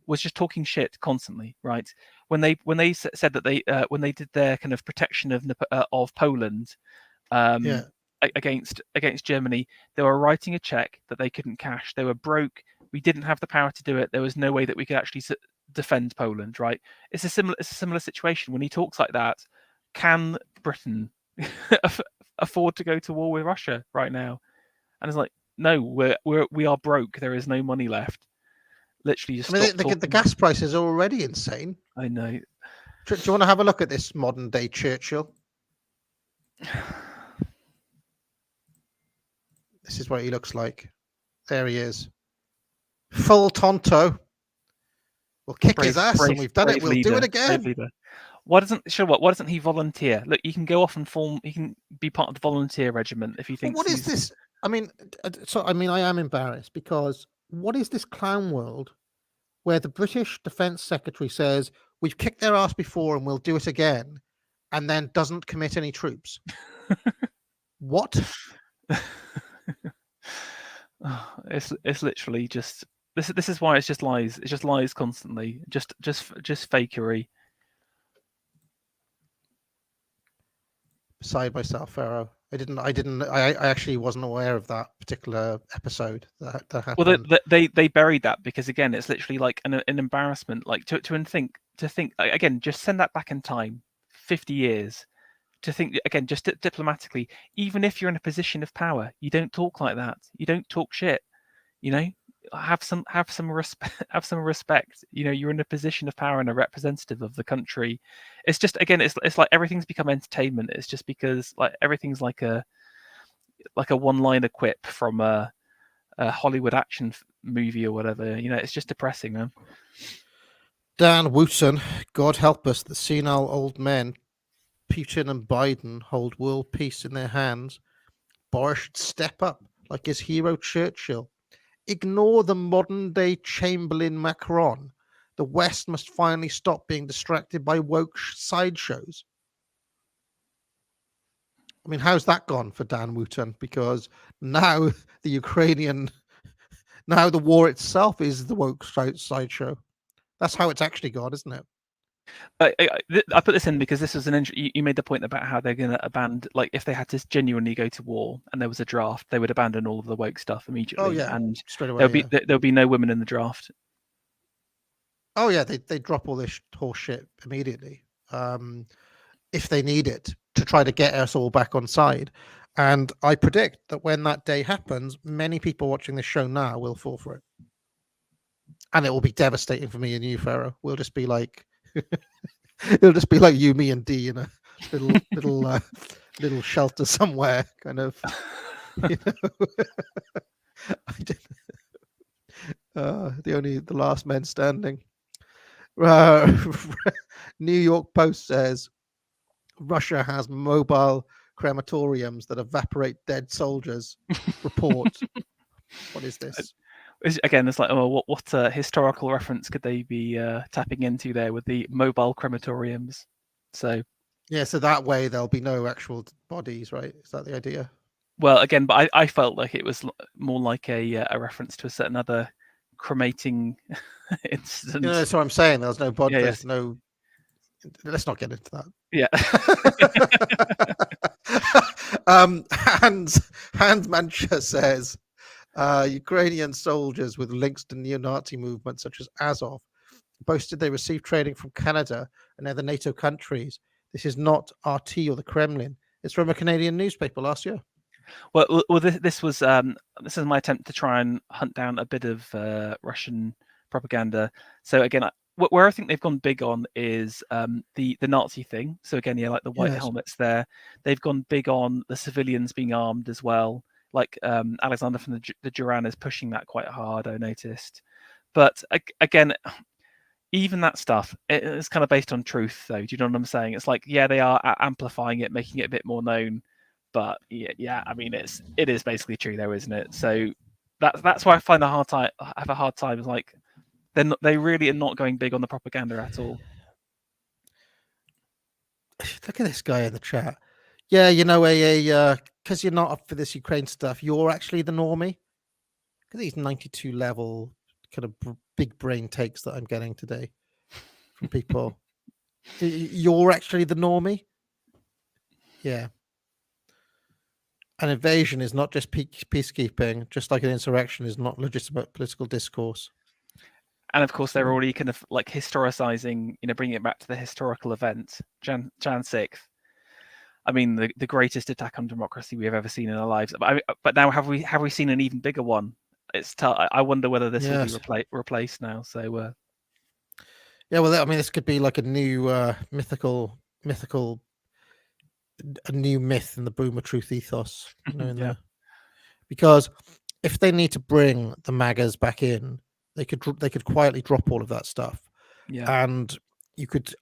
was just talking shit constantly, right? When they said that when they did their kind of protection of Poland, against Germany, they were writing a check that they couldn't cash. They were broke. We didn't have the power to do it. There was no way that we could actually defend Poland, right? It's a similar situation. When he talks like that, can Britain afford to go to war with Russia right now? And it's like, no, we are broke. There is no money left. Literally, just the gas prices are already insane. I know. Do you want to have a look at this modern day Churchill? This is what he looks like. There he is. Full Tonto. We'll kick his ass, and we've done it. We'll do it again. Why doesn't he volunteer? Look, you can go off and form. He can be part of the volunteer regiment if you think. What is this? I mean, I am embarrassed, because what is this clown world where the British Defence Secretary says we've kicked their ass before and we'll do it again, and then doesn't commit any troops? What? It's literally just this is why it's just lies. It's just lies constantly. Just fakery. Beside myself, Pharaoh. I actually wasn't aware of that particular episode that happened. Well, they buried that because, again, it's literally like an embarrassment. Like to think again, just send that back in time, 50 years. To think again, just diplomatically, even if you're in a position of power, you don't talk like that. You don't talk shit. Have some respect. Have some respect. You're in a position of power and a representative of the country. It's just, again, it's like everything's become entertainment. It's just because like everything's like a one-liner quip from a Hollywood action movie or whatever. It's just depressing, man. Dan Wooten, God help us, the senile old men. Putin and Biden hold world peace in their hands. Boris should step up like his hero Churchill. Ignore the modern-day Chamberlain Macron. The West must finally stop being distracted by woke sideshows. I mean, how's that gone for Dan Wooten? Because now the war itself is the woke sideshow. That's how it's actually gone, isn't it? I put this in because this was you made the point about how they're going to abandon, like if they had to genuinely go to war and there was a draft, they would abandon all of the woke stuff immediately. Oh yeah, and straight away. there'll be no women in the draft. Oh yeah, they drop all this horse shit immediately, if they need it to try to get us all back on side. And I predict that when that day happens, many people watching this show now will fall for it, and it will be devastating for me and you, Pharaoh. We'll just be like, it'll just be like you, me, and D in a little shelter somewhere, kind of. You know, the last men standing. New York Post says Russia has mobile crematoriums that evaporate dead soldiers. Report. What is this? Again, it's like, oh, what historical reference could they be tapping into there with the mobile crematoriums? So yeah, so that way there'll be no actual bodies, right? Is that the idea? Well, again, but I felt like it was more like a reference to a certain other cremating incident. You know, that's what I'm saying. There's no body. Yeah, There's no. Let's not get into that. Yeah. Hans Mancha says Ukrainian soldiers with links to neo-Nazi movements such as Azov boasted they received training from Canada and other NATO countries. This is not RT or the Kremlin. It's from a Canadian newspaper last year. Well, this is my attempt to try and hunt down a bit of Russian propaganda. So again, where I think they've gone big on is the Nazi thing. So again, yeah, like the white helmets there. They've gone big on the civilians being armed as well. Like Alexander from the Duran is pushing that quite hard, I noticed. But again, even that stuff, it's kind of based on truth, though. Do you know what I'm saying? It's like, yeah, they are amplifying it, making it a bit more known. But yeah, I mean, it is basically true, though, isn't it? So that's why I find I have a hard time. Like, they really are not going big on the propaganda at all. Look at this guy in the chat. Yeah, you know, because you're not up for this Ukraine stuff, you're actually the normie. Look at these 92 level kind of big brain takes that I'm getting today from people. You're actually the normie. Yeah. An invasion is not just peacekeeping, just like an insurrection is not legitimate political discourse. And of course, they're already kind of like historicizing, bringing it back to the historical event, Jan 6th. I mean, the greatest attack on democracy we have ever seen in our lives. But now have we seen an even bigger one? I wonder whether this will be replaced now. So yeah, well, I mean, this could be like a new mythical, a new myth in the Boomer Truth ethos. Because if they need to bring the MAGAs back in, they could quietly drop all of that stuff. Yeah, and you could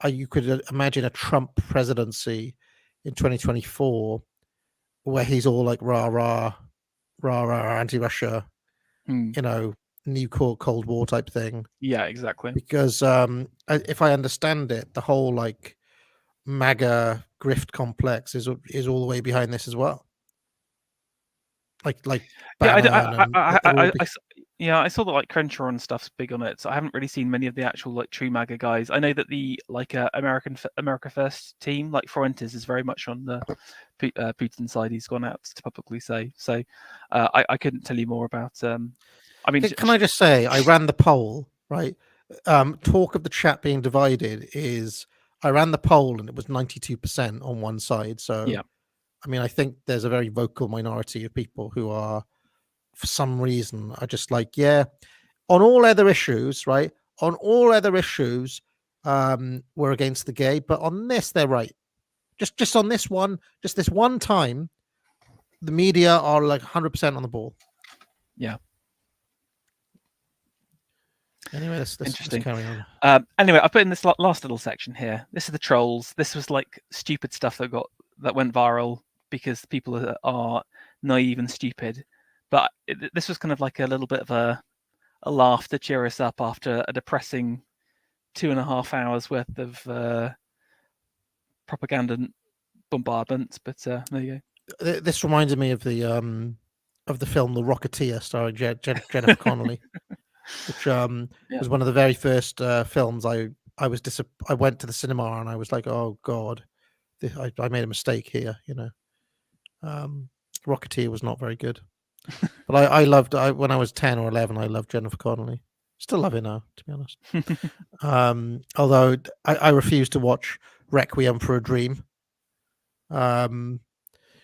imagine a Trump presidency in 2024 where he's all like rah rah anti-Russia, new Cold War type thing. Yeah, exactly. Because if I understand it, the whole like MAGA grift complex is all the way behind this as well. Like I saw that like Crenshaw and stuff's big on it. So I haven't really seen many of the actual like true MAGA guys. I know that the like America First team, like Fuentes, is very much on the Putin side. He's gone out to publicly say. So I couldn't tell you more about. I mean, can I just say I ran the poll, right? Talk of the chat being divided is I ran the poll and it was 92% on one side. So yeah. I mean, I think there's a very vocal minority of people who are, for some reason, are just like, yeah, on all other issues, right? On all other issues, we're against the gay, but on this, they're right. Just on this one, just this one time, the media are like 100% on the ball. Yeah. Anyway, let's carry on. Anyway, I put in this last little section here. This is the trolls. This was like stupid stuff that went viral because people are naive and stupid. But this was kind of like a little bit of a laugh to cheer us up after a depressing 2.5 hours worth of propaganda bombardment. But there you go. This reminded me of the film The Rocketeer, starring Jennifer Connelly, which was one of the very first films I I went to the cinema and I was like, oh God, I made a mistake here. Rocketeer was not very good, but I loved. When I was 10 or 11, I loved Jennifer Connelly. Still love her now, to be honest. Although I refuse to watch Requiem for a Dream.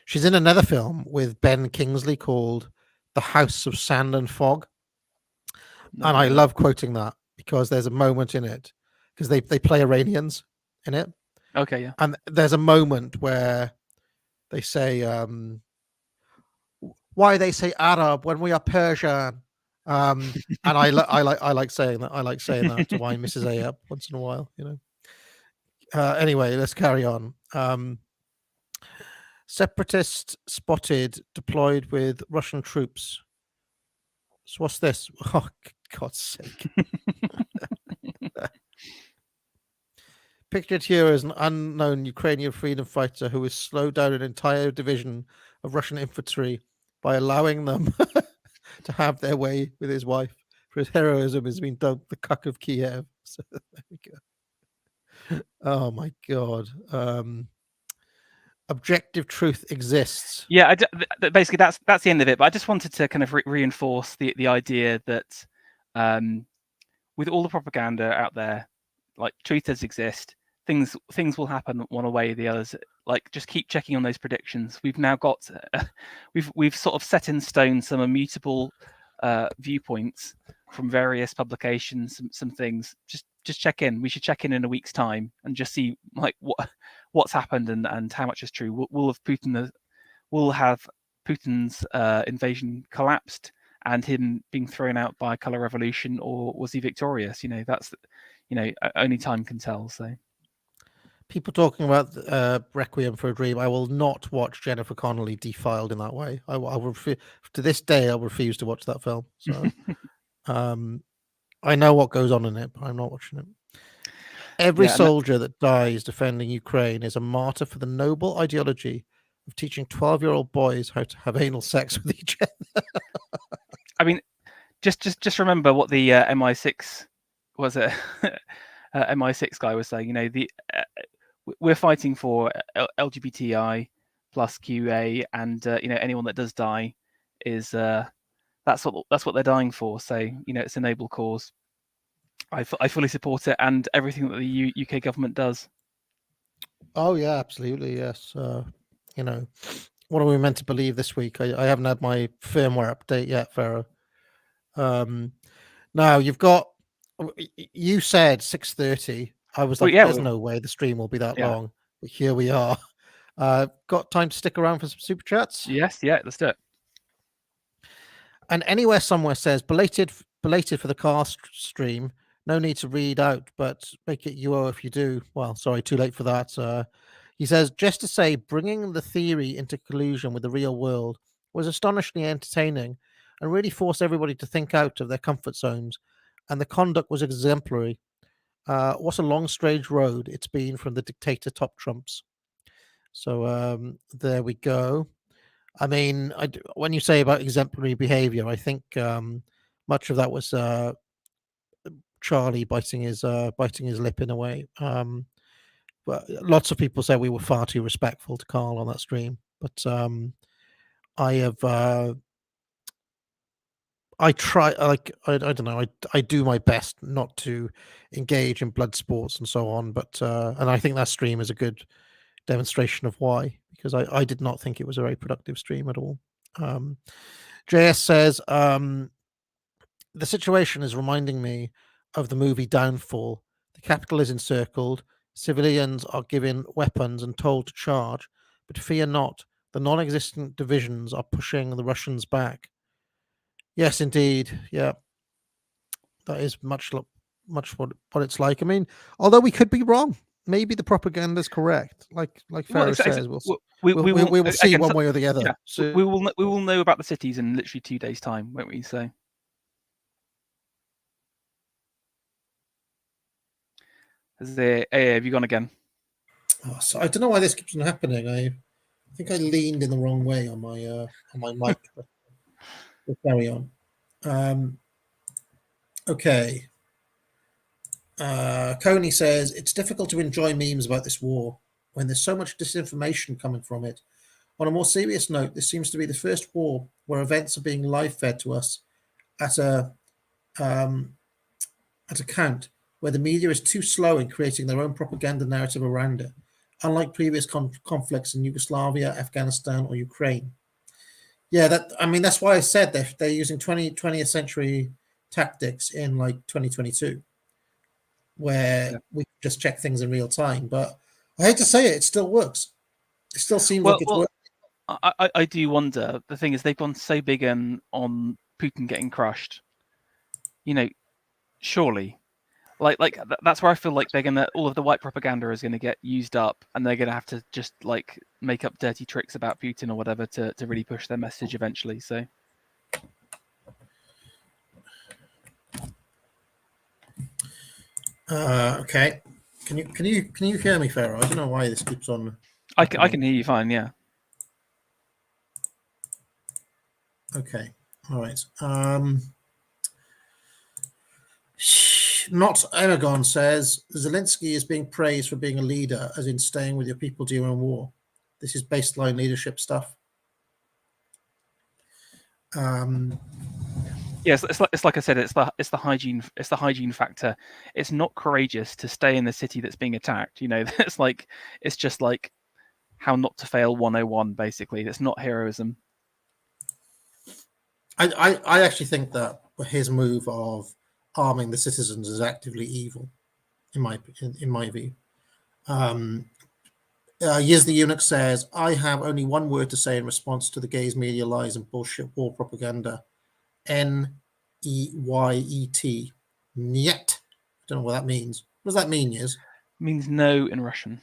She's in another film with Ben Kingsley called The House of Sand and Fog. Not And I heard of love quoting that because there's a moment in it, because they play Iranians in it. it. Okay, yeah. And there's a moment where they say, why they say Arab when we are Persian. And I like saying that. I like saying that to wind Mrs. A up once in a while, Anyway, let's carry on. Separatist spotted deployed with Russian troops. So what's this? Oh, God's sake. Pictured here as an unknown Ukrainian freedom fighter who has slowed down an entire division of Russian infantry by allowing them to have their way with his wife. For his heroism has been dubbed the cuck of Kyiv. So there we go. Oh my God. Objective truth exists. Yeah, basically that's the end of it. But I just wanted to kind of reinforce the idea that with all the propaganda out there, like truth does exist. Things will happen one way or the others. Like just keep checking on those predictions. We've now got we've sort of set in stone some immutable viewpoints from various publications. Some things. Just check in. We should check in a week's time and just see like what's happened and how much is true. Will have Putin's invasion collapsed and him being thrown out by a color revolution, or was he victorious? That's only time can tell. So people talking about Requiem for a Dream. I will not watch Jennifer Connelly defiled in that way. I will to this day I'll refuse to watch that film. So I know what goes on in it, but I'm not watching it. Every soldier that dies defending Ukraine is a martyr for the noble ideology of teaching 12-year-old boys how to have anal sex with each other. I mean, just remember what the MI6 was it MI6 guy was saying. We're fighting for LGBTI plus QA, and anyone that does die is that's what they're dying for. So it's a noble cause. I fully support it and everything that the UK government does. Oh yeah, absolutely, yes. What are we meant to believe this week? I haven't had my firmware update yet, Farah. Now you said 6:30. I was like, there's no way the stream will be that long. But here we are. Got time to stick around for some super chats? Yes, yeah, let's do it. And Anywhere Somewhere says belated for the car stream. No need to read out, but make it UO if you do. Well, sorry, too late for that. He says, just to say, bringing the theory into collusion with the real world was astonishingly entertaining and really forced everybody to think out of their comfort zones. And the conduct was exemplary. What a long, strange road it's been from the dictator top trumps. So there we go. I mean, when you say about exemplary behavior, I think much of that was Charlie biting his lip in a way. But lots of people say we were far too respectful to Carl on that stream. But I try, like, I don't know, I do my best not to engage in blood sports and so on. But and I think that stream is a good demonstration of why, because I did not think it was a very productive stream at all. JS says the situation is reminding me of the movie Downfall. The capital is encircled, civilians are given weapons and told to charge, but fear not, the non-existent divisions are pushing the Russians back. Yes, indeed. Yeah, that is much what it's like. I mean, although we could be wrong, maybe the propaganda is correct. Like Farah says, we will see one way or the other. Yeah, so we will know about the cities in literally 2 days' time, won't we? So. Have you gone again? Oh, so I don't know why this keeps on happening. I think I leaned in the wrong way on my mic. We'll carry on. Okay. Coney says, it's difficult to enjoy memes about this war when there's so much disinformation coming from it. On a more serious note, this seems to be the first war where events are being live fed to us at a count, where the media is too slow in creating their own propaganda narrative around it, unlike previous conflicts in Yugoslavia, Afghanistan, or Ukraine. Yeah, that's why I said they're using 20th century tactics in like 2022, where we just check things in real time. But I hate to say it, it still works. It still seems like it's working. I do wonder. The thing is, they've gone so big on Putin getting crushed. Surely, that's where I feel like all of the white propaganda is gonna get used up, and they're gonna have to just like make up dirty tricks about Putin or whatever to really push their message eventually. So. Okay. Can you hear me, Pharaoh? I don't know why this keeps on. I can hear you fine. Yeah. Okay. All right. Not Aragon says Zelensky is being praised for being a leader, as in staying with your people during war. This is baseline leadership stuff. Yes, it's like I said, it's the hygiene factor. It's not courageous to stay in the city that's being attacked. It's just like how not to fail 101. Basically, it's not heroism. I actually think that his move of arming the citizens is actively evil, in my view. Yiz the Eunuch says, I have only one word to say in response to the gays media lies and bullshit war propaganda. Neyet. Niet. I don't know what that means. What does that mean, Yiz? It means no in Russian.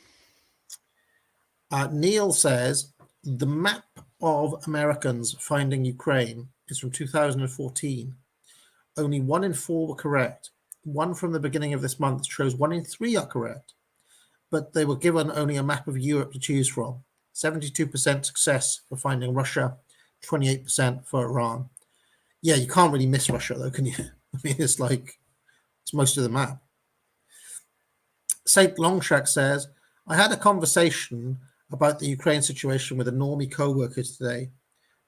Neil says, the map of Americans finding Ukraine is from 2014. Only 1 in 4 were correct. One from the beginning of this month shows 1 in 3 are correct. But they were given only a map of Europe to choose from. 72% success for finding Russia, 28% for Iran. Yeah, you can't really miss Russia, though, can you? I mean, it's most of the map. Saint Longshack says, I had a conversation about the Ukraine situation with a normie co-worker today.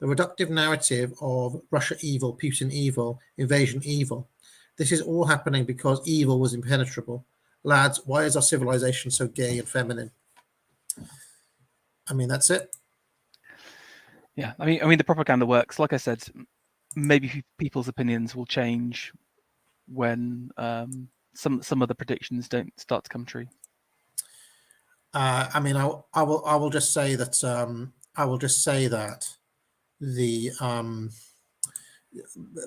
The reductive narrative of Russia evil, Putin evil, invasion evil. This is all happening because evil was impenetrable. Lads, why is our civilization so gay and feminine? I mean, that's it. Yeah, I mean, the propaganda works. Like I said, maybe people's opinions will change when some of the predictions don't start to come true. I mean, I will just say that the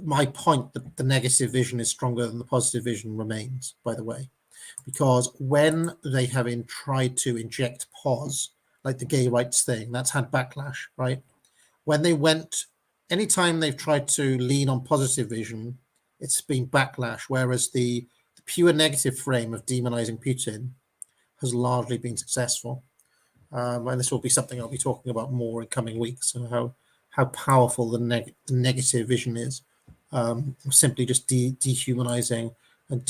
my point that the negative vision is stronger than the positive vision remains, by the way, because when they have tried to inject pause, like the gay rights thing, that's had backlash, right? When they went, anytime they've tried to lean on positive vision, it's been backlash, whereas the pure negative frame of demonizing Putin has largely been successful. And this will be something I'll be talking about more in coming weeks, and how powerful the negative vision is. Simply just dehumanizing and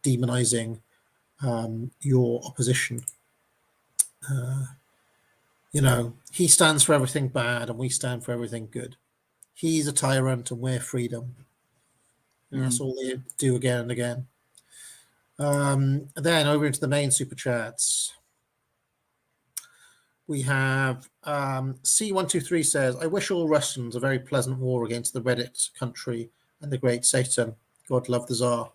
demonizing your opposition. He stands for everything bad and we stand for everything good. He's a tyrant and we're freedom. And that's all they do again and again. Then over into the main super chats. We have C123 says, I wish all Russians a very pleasant war against the Reddit country and the great Satan. God love the Tsar.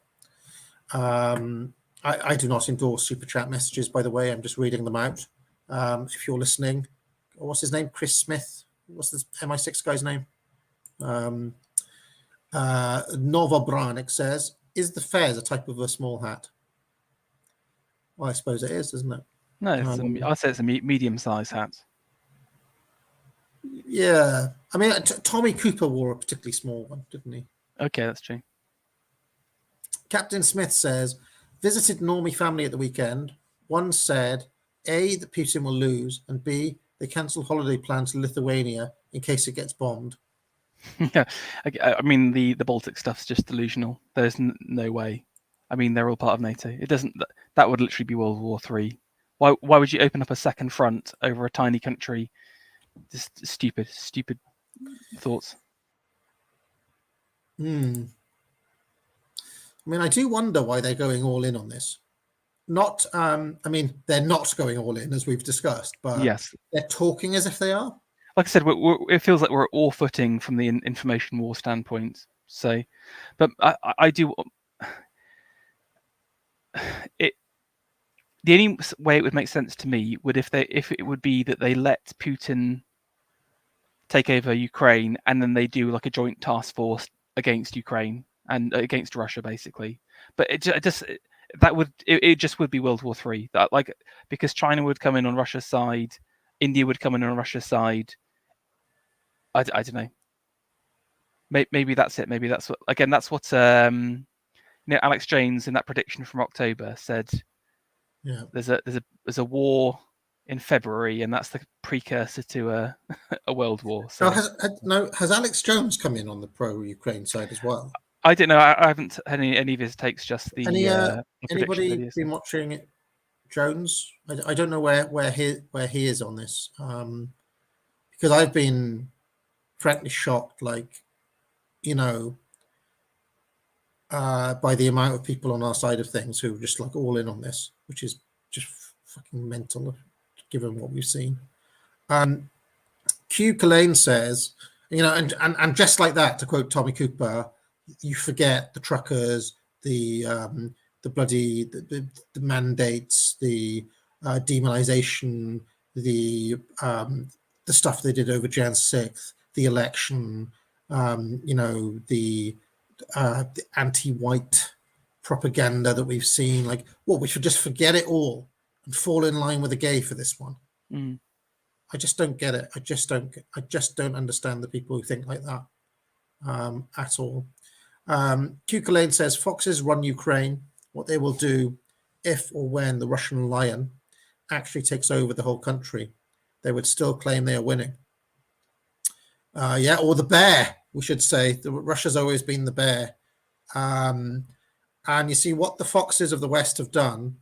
I do not endorse super chat messages, by the way. I'm just reading them out. If you're listening, what's his name? Chris Smith. What's this MI6 guy's name? Novobranik says, is the fez a type of a small hat? Well, I suppose it is, isn't it? No, I'd say it's a medium-sized hat. Yeah. I mean, Tommy Cooper wore a particularly small one, didn't he? Okay, that's true. Captain Smith says, visited normie family at the weekend. One said, A, that Putin will lose, and B, they cancel holiday plans to Lithuania in case it gets bombed. Yeah, I mean, the Baltic stuff's just delusional. There's no way. I mean, they're all part of NATO. It doesn't. That would literally be World War III. Why would you open up a second front over a tiny country? Just stupid thoughts. I mean, I do wonder why they're going all in on this. Not, I mean, they're not going all in, as we've discussed, but Yes, they're talking as if they are. like I said, it feels like we're at all footing from the information war standpoint. So, but I do. The only way it would make sense to me would if it would be that they let Putin take over Ukraine and then they do like a joint task force against Ukraine and against Russia, basically. But it just would be World War III. That, like, because China would come in on Russia's side, India would come in on Russia's side. I don't know. Maybe that's it. Maybe that's what Alex Jones in that prediction from October said. Yeah, there's a war in February, and that's the precursor to a world war. So has Alex Jones come in on the pro-Ukraine side as well? I don't know. I haven't had any of his takes. Just the anybody videos. been watching it? Jones? I don't know where he is on this, because I've been frankly shocked, like, by the amount of people on our side of things who are just like all in on this, which is just fucking mental, given what we've seen. Q Kalane says, and just like that, to quote Tommy Cooper, you forget the truckers, the bloody the mandates, the demonization, the stuff they did over Jan 6th, the election, the anti-white propaganda that we've seen. Like, what, we should just forget it all and fall in line with the gay for this one? I just don't get it. I just don't understand the people who think like that at all. Q Kalane says, Foxes run Ukraine. What they will do if or when the Russian lion actually takes over the whole country, they would still claim they are winning. Or the bear, we should say. Russia's always been the bear. And you see, what the foxes of the West have done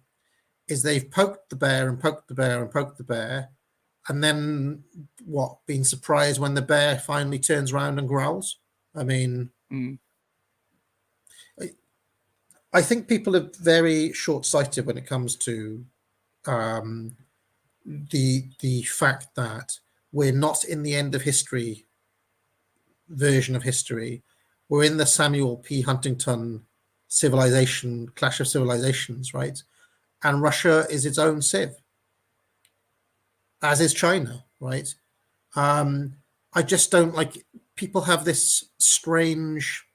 is they've poked the bear and poked the bear and poked the bear, and then been surprised when the bear finally turns around and growls. I mean, I think people are very short-sighted when it comes to the fact that we're not in the end of history version of history. We're in the Samuel P. Huntington civilization, clash of civilizations, right? And Russia is its own civ, as is China, right? I just don't like, people have this strange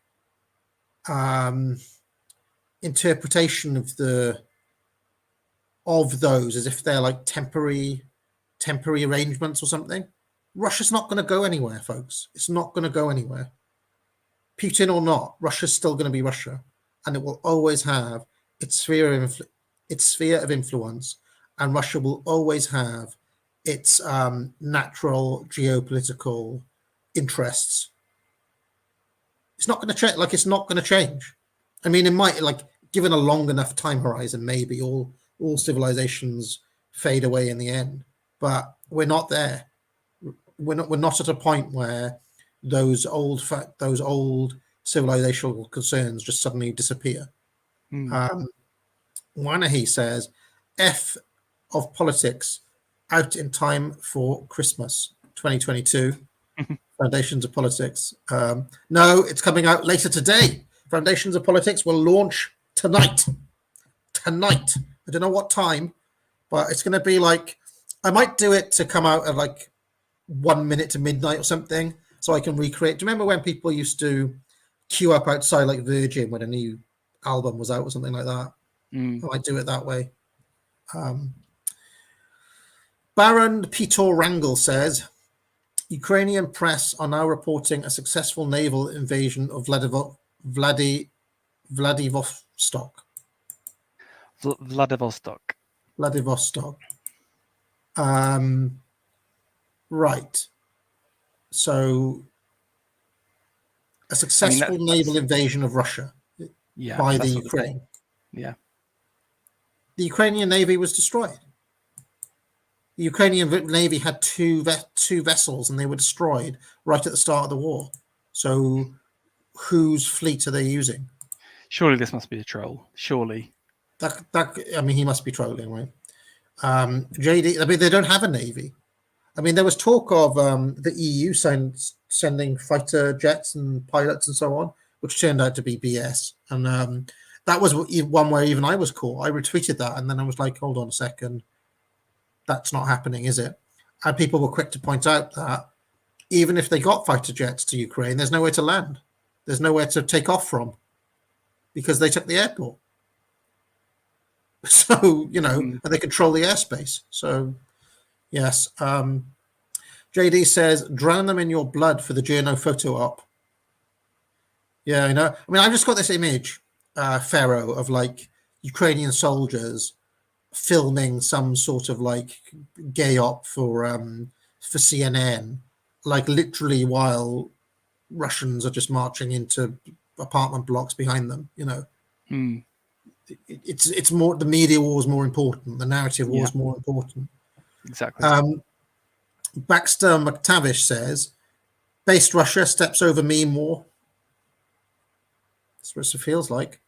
interpretation of those as if they're like temporary arrangements or something. Russia's not going to go anywhere, folks. It's not going to go anywhere. Putin or not, Russia's still going to be Russia, and it will always have its sphere of influence, and Russia will always have its natural geopolitical interests. It's not going to change. Like, it's not going to change. I mean, it might, like, given a long enough time horizon, maybe all civilizations fade away in the end, but we're not there. We're not at a point where those old civilizational concerns just suddenly disappear. Wanahi says, F of politics, out in time for Christmas 2022. Foundations of Politics. No, it's coming out later today. Foundations of Politics will launch tonight. I don't know what time, but it's going to be like, I might do it to come out at like 1 minute to midnight or something, so I can recreate. Do you remember when people used to queue up outside like Virgin when a new album was out or something like that? I might do it that way. Baron Peter Rangel says, Ukrainian press are now reporting a successful naval invasion of Vladivostok. Right. So, a successful naval invasion of Russia by the Ukraine. Yeah. The Ukrainian Navy was destroyed. The Ukrainian Navy had two vessels, and they were destroyed right at the start of the war. So whose fleet are they using? Surely this must be a troll. Surely. I mean, he must be trolling, right? JD, I mean, they don't have a navy. I mean, there was talk of the EU sending fighter jets and pilots and so on, which turned out to be BS. And that was one where even I was caught. I retweeted that, and then I was like, hold on a second. That's not happening, is it? And people were quick to point out that even if they got fighter jets to Ukraine, there's nowhere to land. There's nowhere to take off from because they took the airport. So, and they control the airspace. So, yes. JD says, drown them in your blood for the journo photo op. Yeah, I know. I mean, I've just got this image, Pharaoh, of like Ukrainian soldiers filming some sort of like gay op for CNN, like literally while Russians are just marching into apartment blocks behind them. It's more, the media war is more important, the narrative war is more important. Exactly. Baxter McTavish says, based Russia steps over meme war. That's what it feels like.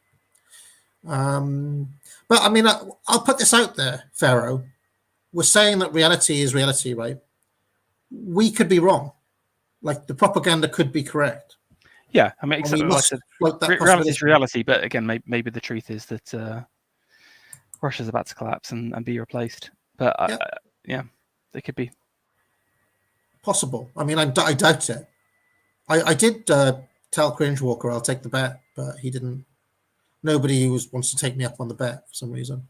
But I mean, I'll put this out there, Pharaoh. We're saying that reality is reality, right? We could be wrong. Like the propaganda could be correct. Yeah, I mean, exactly. Like I said, reality is reality, but again, maybe the truth is that Russia's about to collapse and be replaced. But yeah, it could be possible. I mean, I doubt it. I did tell Cringewalker I'll take the bet, but he didn't. Nobody wants to take me up on the bet for some reason.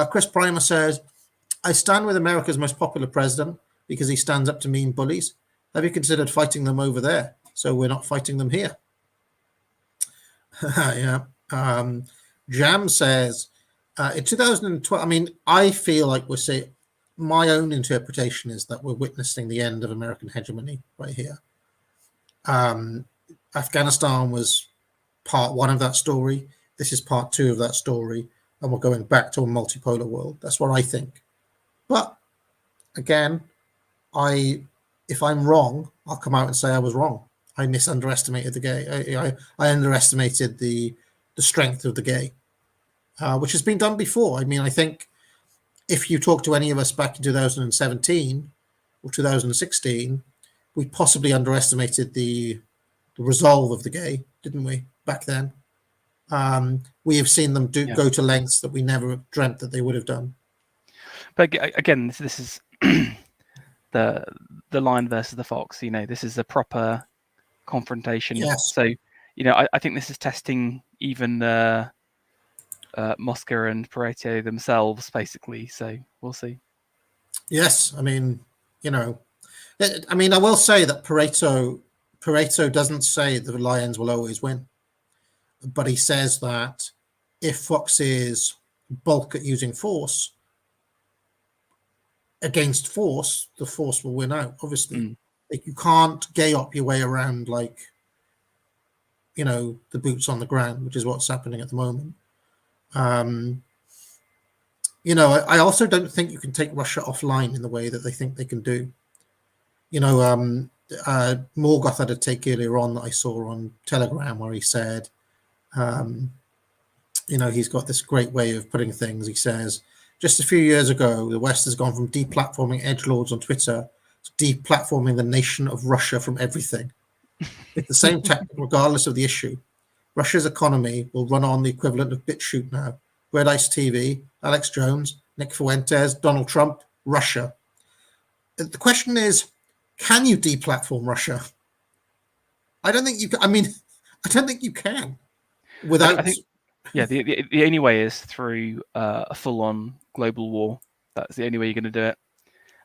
Chris Primer says, I stand with America's most popular president because he stands up to mean bullies. Have you considered fighting them over there? So we're not fighting them here. Yeah. Jam says, in 2012, I mean, I feel like we're saying, my own interpretation is that we're witnessing the end of American hegemony right here. Afghanistan was part one of that story. This is part two of that story. And we're going back to a multipolar world. That's what I think. But again, if I'm wrong, I'll come out and say I was wrong. I underestimated the gay. I underestimated the strength of the gay, which has been done before. I mean, I think if you talk to any of us back in 2017 or 2016, we possibly underestimated the resolve of the gay, didn't we, back then? We have seen them go to lengths that we never dreamt that they would have done. But again, this is the lion versus the fox. This is a proper confrontation. Yes. So, I think this is testing even Moscow and Pareto themselves, basically. So we'll see. Yes, I mean, I will say that Pareto doesn't say the lions will always win, but he says that if foxes bulk at using force against force, the force will win out. Obviously, like you can't gay up your way around like the boots on the ground, which is what's happening at the moment. I also don't think you can take Russia offline in the way that they think they can do. Morgoth had a take earlier on that I saw on Telegram where he said, he's got this great way of putting things. He says, just a few years ago, the West has gone from deplatforming edgelords on Twitter to deplatforming the nation of Russia from everything. It's the same tactic, regardless of the issue. Russia's economy will run on the equivalent of BitChute now. Red Ice TV, Alex Jones, Nick Fuentes, Donald Trump, Russia. The question is, can you deplatform Russia? I don't think you can. I mean, I don't think you can. Without, I think, the only way is through a full-on global war. That's the only way you're going to do it.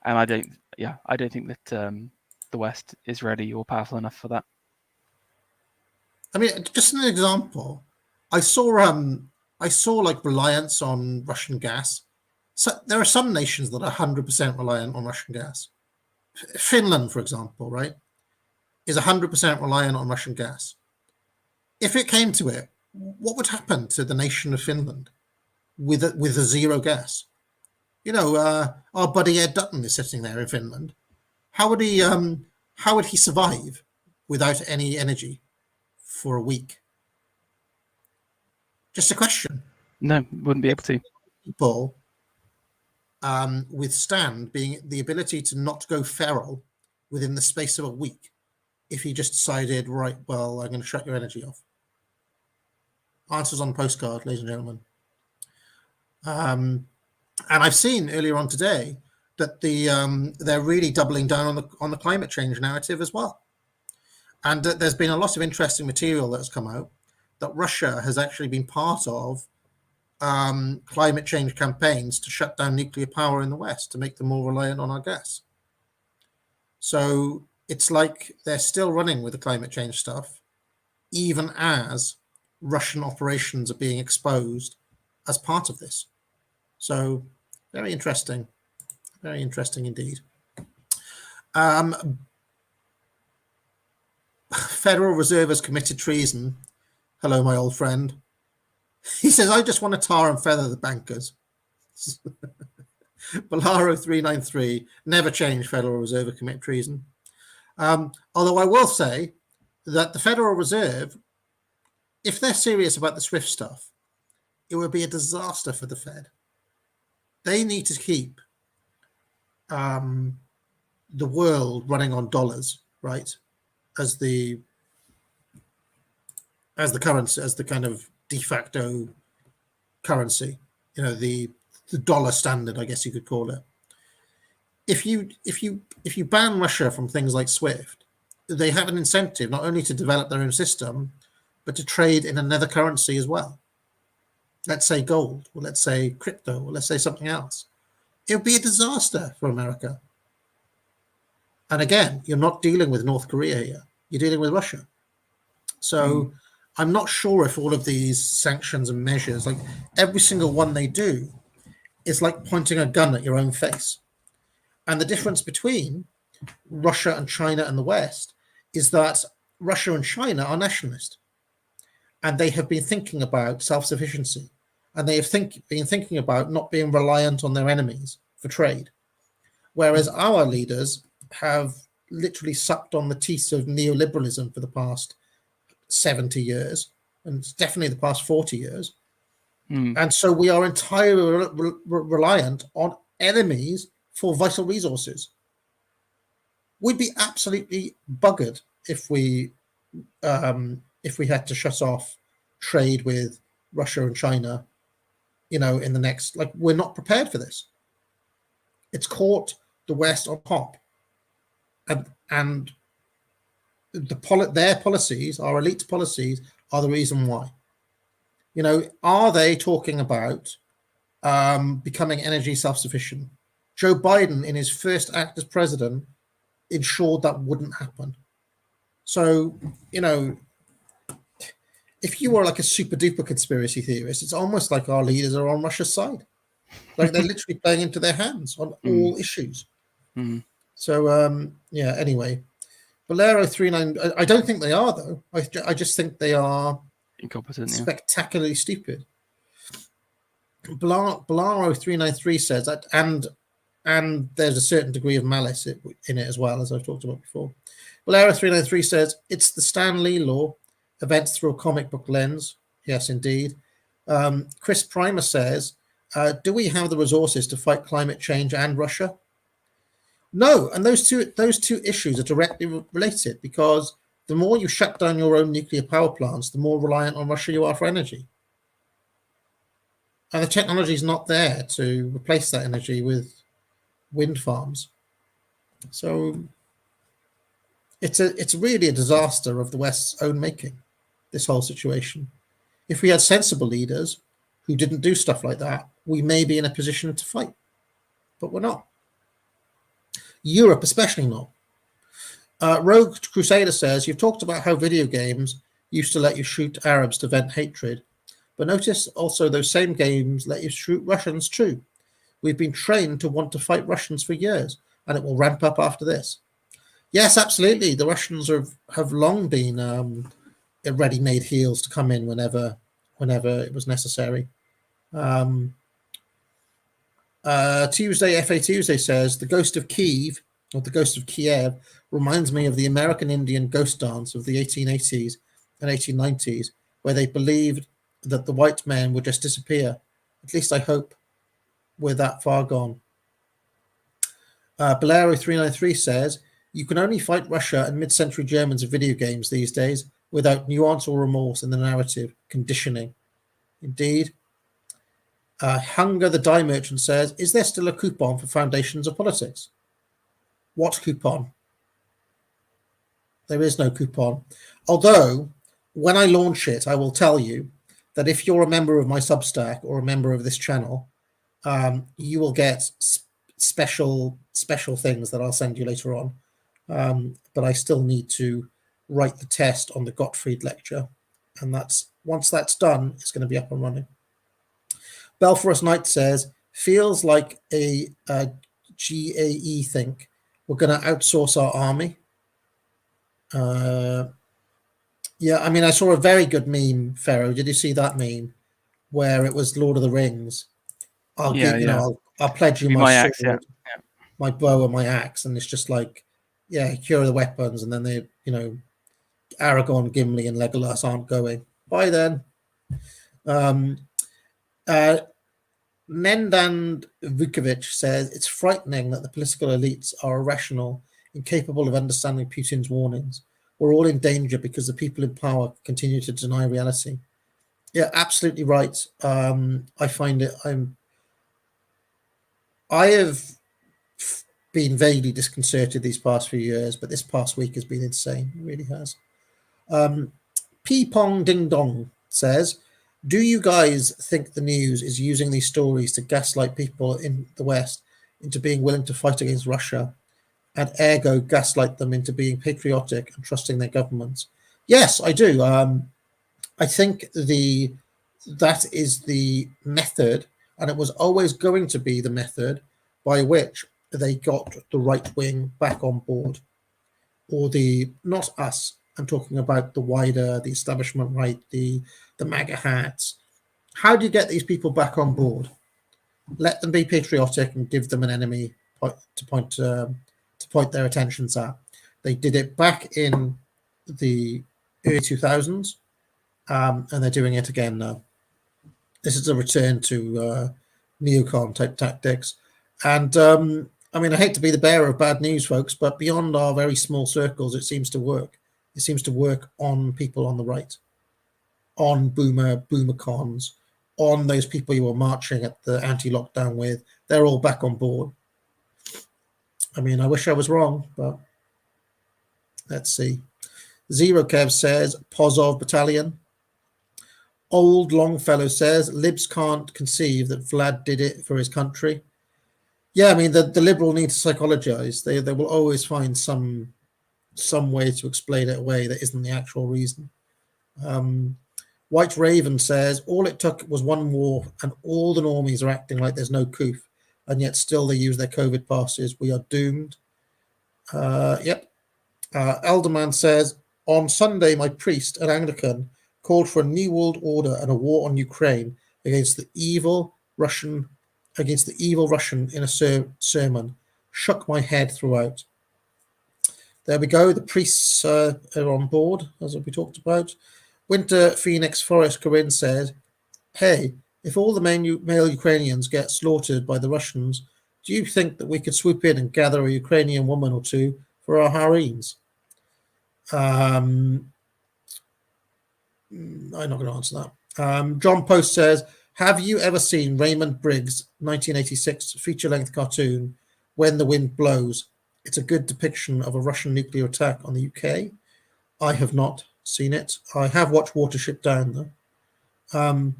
And I don't think that the West is ready or powerful enough for that. I mean, just an example, I saw like reliance on Russian gas. So there are some nations that are 100% reliant on Russian gas. Finland, for example, right, is 100% reliant on Russian gas. If it came to it, what would happen to the nation of Finland with a zero gas? You know, our buddy Ed Dutton is sitting there in Finland. How would he survive without any energy for a week? Just a question. No, wouldn't be able to. People withstand being the ability to not go feral within the space of a week if he just decided, right, well, I'm going to shut your energy off. Answers on postcard, ladies and gentlemen. And I've seen earlier on today that they're really doubling down on the climate change narrative as well. And there's been a lot of interesting material that's come out that Russia has actually been part of climate change campaigns to shut down nuclear power in the West to make them more reliant on our gas. So it's like they're still running with the climate change stuff, even as Russian operations are being exposed as part of this. So very interesting indeed. Federal Reserve has committed treason. Hello, my old friend. He says, I just want to tar and feather the bankers. Bolaro 393, never change Federal Reserve or commit treason. Although I will say that the Federal Reserve, if they're serious about the SWIFT stuff, it would be a disaster for the Fed. They need to keep the world running on dollars, right? As the currency, as the kind of de facto currency, you know, the dollar standard, I guess you could call it. If you ban Russia from things like SWIFT, they have an incentive not only to develop their own system, but to trade in another currency as well. Let's say gold, or let's say crypto, or let's say something else. It would be a disaster for America. And again, you're not dealing with North Korea here. You're dealing with Russia. So I'm not sure if all of these sanctions and measures, like every single one they do, is like pointing a gun at your own face. And the difference between Russia and China and the West is that Russia and China are nationalist. And they have been thinking about self-sufficiency. And they have been thinking about not being reliant on their enemies for trade. Whereas our leaders have literally sucked on the teeth of neoliberalism for the past 70 years, and definitely the past 40 years. And so we are entirely reliant on enemies for vital resources. We'd be absolutely buggered if we had to shut off trade with Russia and China, you know, in the next, like, we're not prepared for this. It's caught the West on top. And their policies, our elite policies, are the reason why. You know, are they talking about becoming energy self-sufficient? Joe Biden, in his first act as president, ensured that wouldn't happen. So, you know, if you were like a super duper conspiracy theorist, it's almost like our leaders are on Russia's side. Like they're literally playing into their hands on all issues. So, yeah, anyway. Bolero 39, I don't think they are, though. I just think they are incompetent, spectacularly stupid. Bolaro 393 says that, and there's a certain degree of malice in it as well, as I've talked about before. Bolero 393 says, it's the Stan Lee law, events through a comic book lens. Yes, indeed. Chris Primer says, do we have the resources to fight climate change and Russia? No, and those two issues are directly related, because the more you shut down your own nuclear power plants, the more reliant on Russia you are for energy. And the technology is not there to replace that energy with wind farms. So it's really a disaster of the West's own making, this whole situation. If we had sensible leaders who didn't do stuff like that, we may be in a position to fight, but we're not. Europe especially not. Rogue Crusader says, you've talked about how video games used to let you shoot Arabs to vent hatred, but notice also those same games let you shoot Russians too. We've been trained to want to fight Russians for years, and it will ramp up after this. Yes, absolutely. The Russians have long been ready-made heels to come in whenever it was necessary. Tuesday, FA Tuesday says, the ghost of Kyiv, or the ghost of Kiev, reminds me of the American Indian ghost dance of the 1880s and 1890s, where they believed that the white men would just disappear. At least I hope we're that far gone. Bolero393 says, you can only fight Russia and mid-century Germans in video games these days without nuance or remorse in the narrative. Conditioning. Indeed. Hunger the Dye Merchant says, is there still a coupon for Foundations of Politics? What coupon? There is no coupon. Although, when I launch it, I will tell you that if you're a member of my Substack or a member of this channel, you will get special things that I'll send you later on. But I still need to write the test on the Gottfried lecture. And once that's done, it's going to be up and running. Belforest Knight says, feels like a GAE think we're going to outsource our army. Yeah, I mean, I saw a very good meme, Pharaoh. Did you see that meme where it was Lord of the Rings? I'll pledge you my axe, sword, my bow, and my axe, and it's just like, yeah, here are the weapons, and then they, Aragorn, Gimli, and Legolas aren't going. Bye then. Nendand Vukovic says, it's frightening that the political elites are irrational, incapable of understanding Putin's warnings. We're all in danger because the people in power continue to deny reality. Yeah, absolutely right. I find it, I have been vaguely disconcerted these past few years, but this past week has been insane. It really has. Pong Ding Dong says, do you guys think the news is using these stories to gaslight people in the West into being willing to fight against Russia, and ergo gaslight them into being patriotic and trusting their governments? Yes, I do. I think that is the method, and it was always going to be the method by which they got the right wing back on board, or not us. I'm talking about the establishment right, the MAGA hats. How do you get these people back on board? Let them be patriotic and give them an enemy to point their attentions at. They did it back in the early 2000s, and they're doing it again now. This is a return to neocon type tactics. And I mean, I hate to be the bearer of bad news, folks, but beyond our very small circles, it seems to work. It seems to work on people on the right, on boomer cons, on those people you were marching at the anti-lockdown with. They're all back on board. I mean, I wish I was wrong, but let's see. Zero Kev says, Pozov Battalion. Old Longfellow says, Libs can't conceive that Vlad did it for his country. Yeah, I mean, the liberal need to psychologize. They will always find some way to explain it away that isn't the actual reason. White Raven says, all it took was one war and all the normies are acting like there's no coup, and yet still they use their COVID passes. We are doomed. Yep. Elderman says, on Sunday, my priest, an Anglican, called for a new world order and a war on Ukraine against the evil Russian in a sermon. Shook my head throughout. There we go. The priests are on board, as we talked about. Winter Phoenix Forest Corinne said, hey, if all the male Ukrainians get slaughtered by the Russians, do you think that we could swoop in and gather a Ukrainian woman or two for our harems? I'm not going to answer that. John Post says, have you ever seen Raymond Briggs' 1986 feature-length cartoon, When the Wind Blows? It's a good depiction of a Russian nuclear attack on the UK. I have not seen it. I have watched Watership Down, though.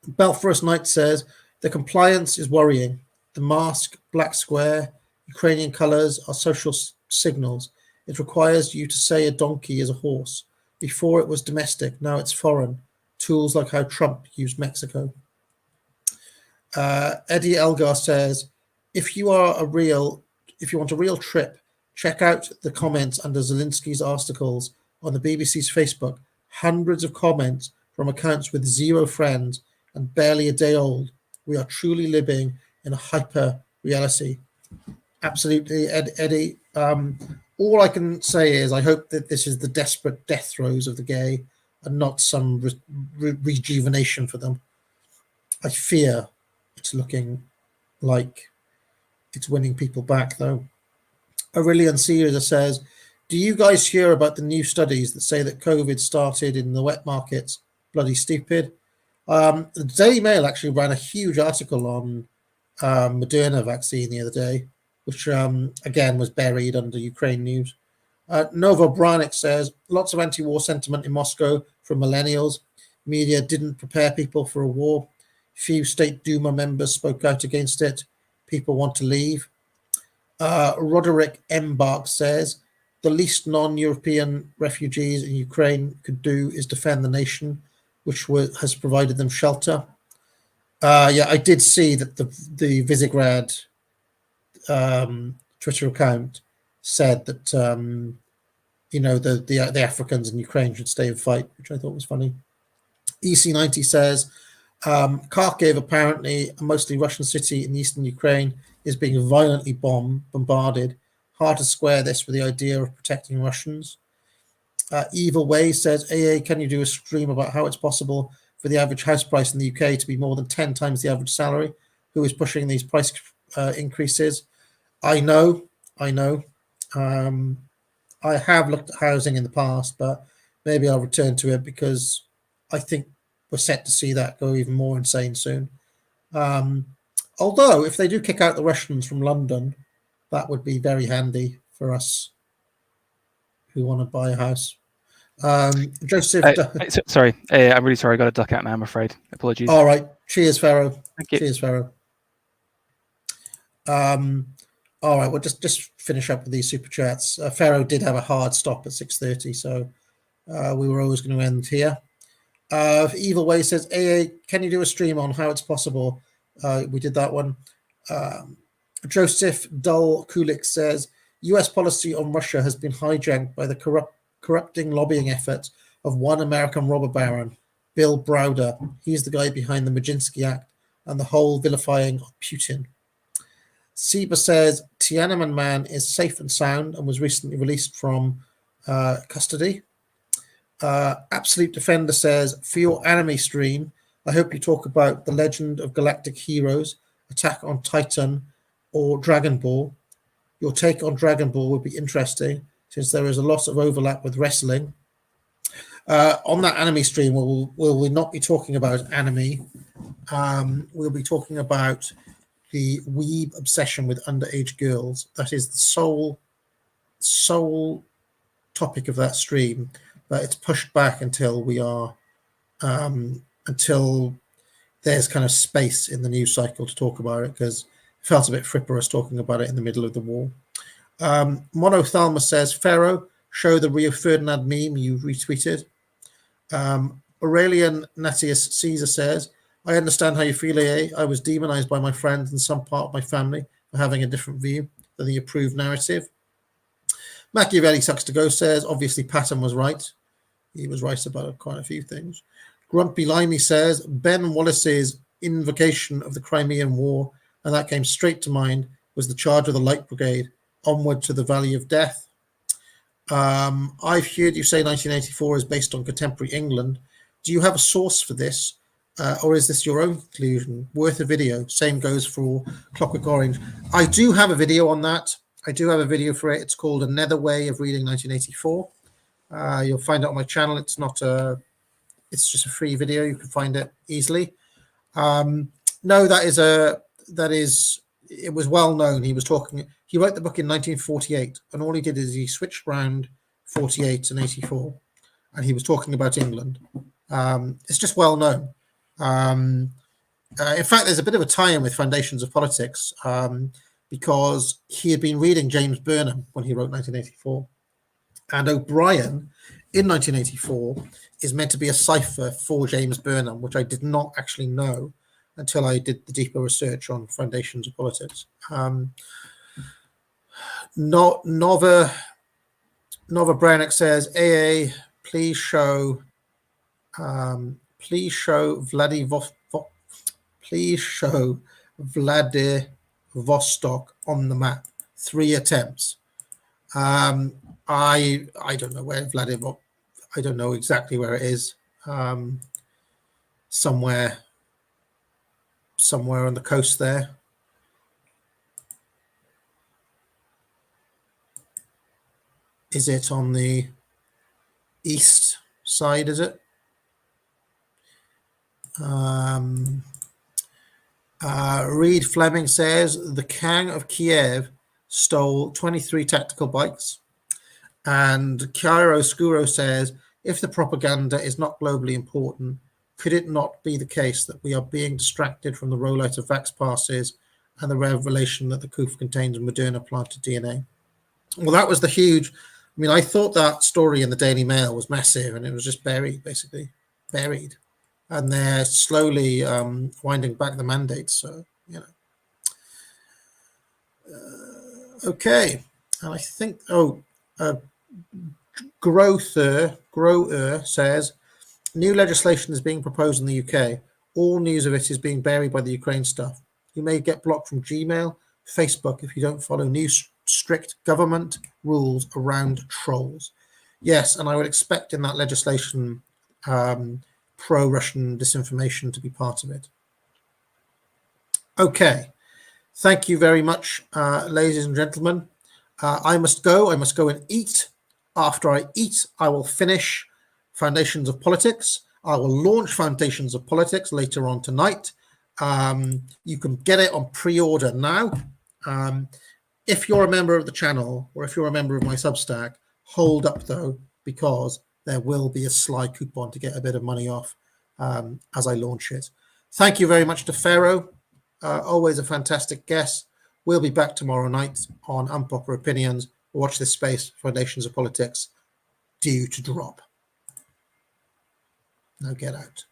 Belforest Knight says, the compliance is worrying. The mask, black square, Ukrainian colours are social signals. It requires you to say a donkey is a horse. Before it was domestic, now it's foreign. Tools like how Trump used Mexico. Eddie Elgar says, if you want a real trip, check out the comments under Zelensky's articles on the BBC's Facebook hundreds of comments from accounts with 0 friends and barely a day old. We are truly living in a hyper reality. Absolutely, Eddie. All I can say is I hope that this is the desperate death throes of the gay and not some rejuvenation for them. I fear it's looking like it's winning people back, though. Aurelian Caesar says, do you guys hear about the new studies that say that COVID started in the wet markets? Bloody stupid. The Daily Mail actually ran a huge article on Moderna vaccine the other day, which again was buried under Ukraine news. Novo Branik says, lots of anti-war sentiment in Moscow from millennials. Media didn't prepare people for a war. Few State Duma members spoke out against it. People want to leave. Roderick Embark says, the least non-European refugees in Ukraine could do is defend the nation, which has provided them shelter. Yeah, I did see that the Visegrad Twitter account said that the Africans in Ukraine should stay and fight, which I thought was funny. EC90 says Kharkiv, apparently a mostly Russian city in eastern Ukraine, is being violently bombarded. Hard to square this with the idea of protecting Russians. Evil Way says, AA, can you do a stream about how it's possible for the average house price in the UK to be more than 10 times the average salary? Who is pushing these price increases? I know. I have looked at housing in the past, but maybe I'll return to it because I think we're set to see that go even more insane soon. Although, if they do kick out the Russians from London, that would be very handy for us who want to buy a house. Joseph. Sorry, I'm really sorry. I got to duck out now, I'm afraid. Apologies. All right. Cheers, Pharaoh. Thank you. Cheers, Pharaoh. All right, we'll just finish up with these super chats. Pharaoh did have a hard stop at 6:30, so we were always going to end here. Evil Way says, AA, can you do a stream on how it's possible? We did that one. Joseph Dull Kulik says, US policy on Russia has been hijacked by the corrupting lobbying efforts of one American robber baron, Bill Browder. He's the guy behind the Majinsky Act and the whole vilifying of Putin. Seba says, Tiananmen Man is safe and sound and was recently released from custody. Absolute Defender says, for your anime stream, I hope you talk about the Legend of Galactic Heroes, Attack on Titan, or Dragon Ball. Your take on Dragon Ball would be interesting, since there is a lot of overlap with wrestling. On that anime stream, we'll not be talking about anime. We'll be talking about the weeb obsession with underage girls. That is the sole topic of that stream, but it's pushed back until we are until there's kind of space in the news cycle to talk about it, because it felt a bit fripperous talking about it in the middle of the war. Monothalma says, Pharaoh, show the Rio Ferdinand meme you retweeted. Aurelian Natius Caesar says, I understand how you feel, AA. I was demonized by my friends and some part of my family for having a different view than the approved narrative. Machiavelli Sucks to Go says, obviously Patton was right. He was right about quite a few things. Grumpy Limey says, Ben Wallace's invocation of the Crimean War, and that came straight to mind, was the charge of the Light Brigade, onward to the Valley of Death. I've heard you say 1984 is based on contemporary England. Do you have a source for this? Or is this your own conclusion? Worth a video. Same goes for Clockwork Orange. I do have a video on that. I do have a video for it. It's called Another Way of Reading 1984. You'll find it on my channel. It's not it's just a free video. You can find it easily. No, it was well known. He wrote the book in 1948, and all he did is he switched around 48 and 84, and he was talking about England. It's just well known. In fact, there's a bit of a tie-in with Foundations of Politics, because he had been reading James Burnham when he wrote 1984, and O'Brien in 1984 is meant to be a cipher for James Burnham, which I did not actually know until I did the deeper research on Foundations of Politics. Nova Brannock says, AA, please show Please show Vladivostok on the map. 3 attempts. I don't know where Vladivostok. I don't know exactly where it is. Somewhere on the coast there. Is it on the east side? Is it? Reed Fleming says the Kang of Kyiv stole 23 tactical bikes. And Kyairo Skuro says, if the propaganda is not globally important, could it not be the case that we are being distracted from the rollout of vax passes and the revelation that the coup contains Moderna planted DNA? Well, that was the huge... I mean, I thought that story in the Daily Mail was massive, and it was just buried, basically. Buried. And they're slowly winding back the mandates, so, you know. Okay. And I think... Grower says, new legislation is being proposed in the UK. All news of it is being buried by the Ukraine stuff. You may get blocked from Gmail, Facebook if you don't follow new strict government rules around trolls. Yes, and I would expect in that legislation pro-Russian disinformation to be part of it. Okay. Thank you very much, ladies and gentlemen. I must go and eat. After I eat, I will finish Foundations of Politics. I will launch Foundations of Politics later on tonight. You can get it on pre-order now. If you're a member of the channel or if you're a member of my Substack, hold up though, because there will be a sly coupon to get a bit of money off as I launch it. Thank you very much to Pharaoh. Always a fantastic guest. We'll be back tomorrow night on Unpopular Opinions. Watch this space, Foundations of Politics, due to drop. Now get out.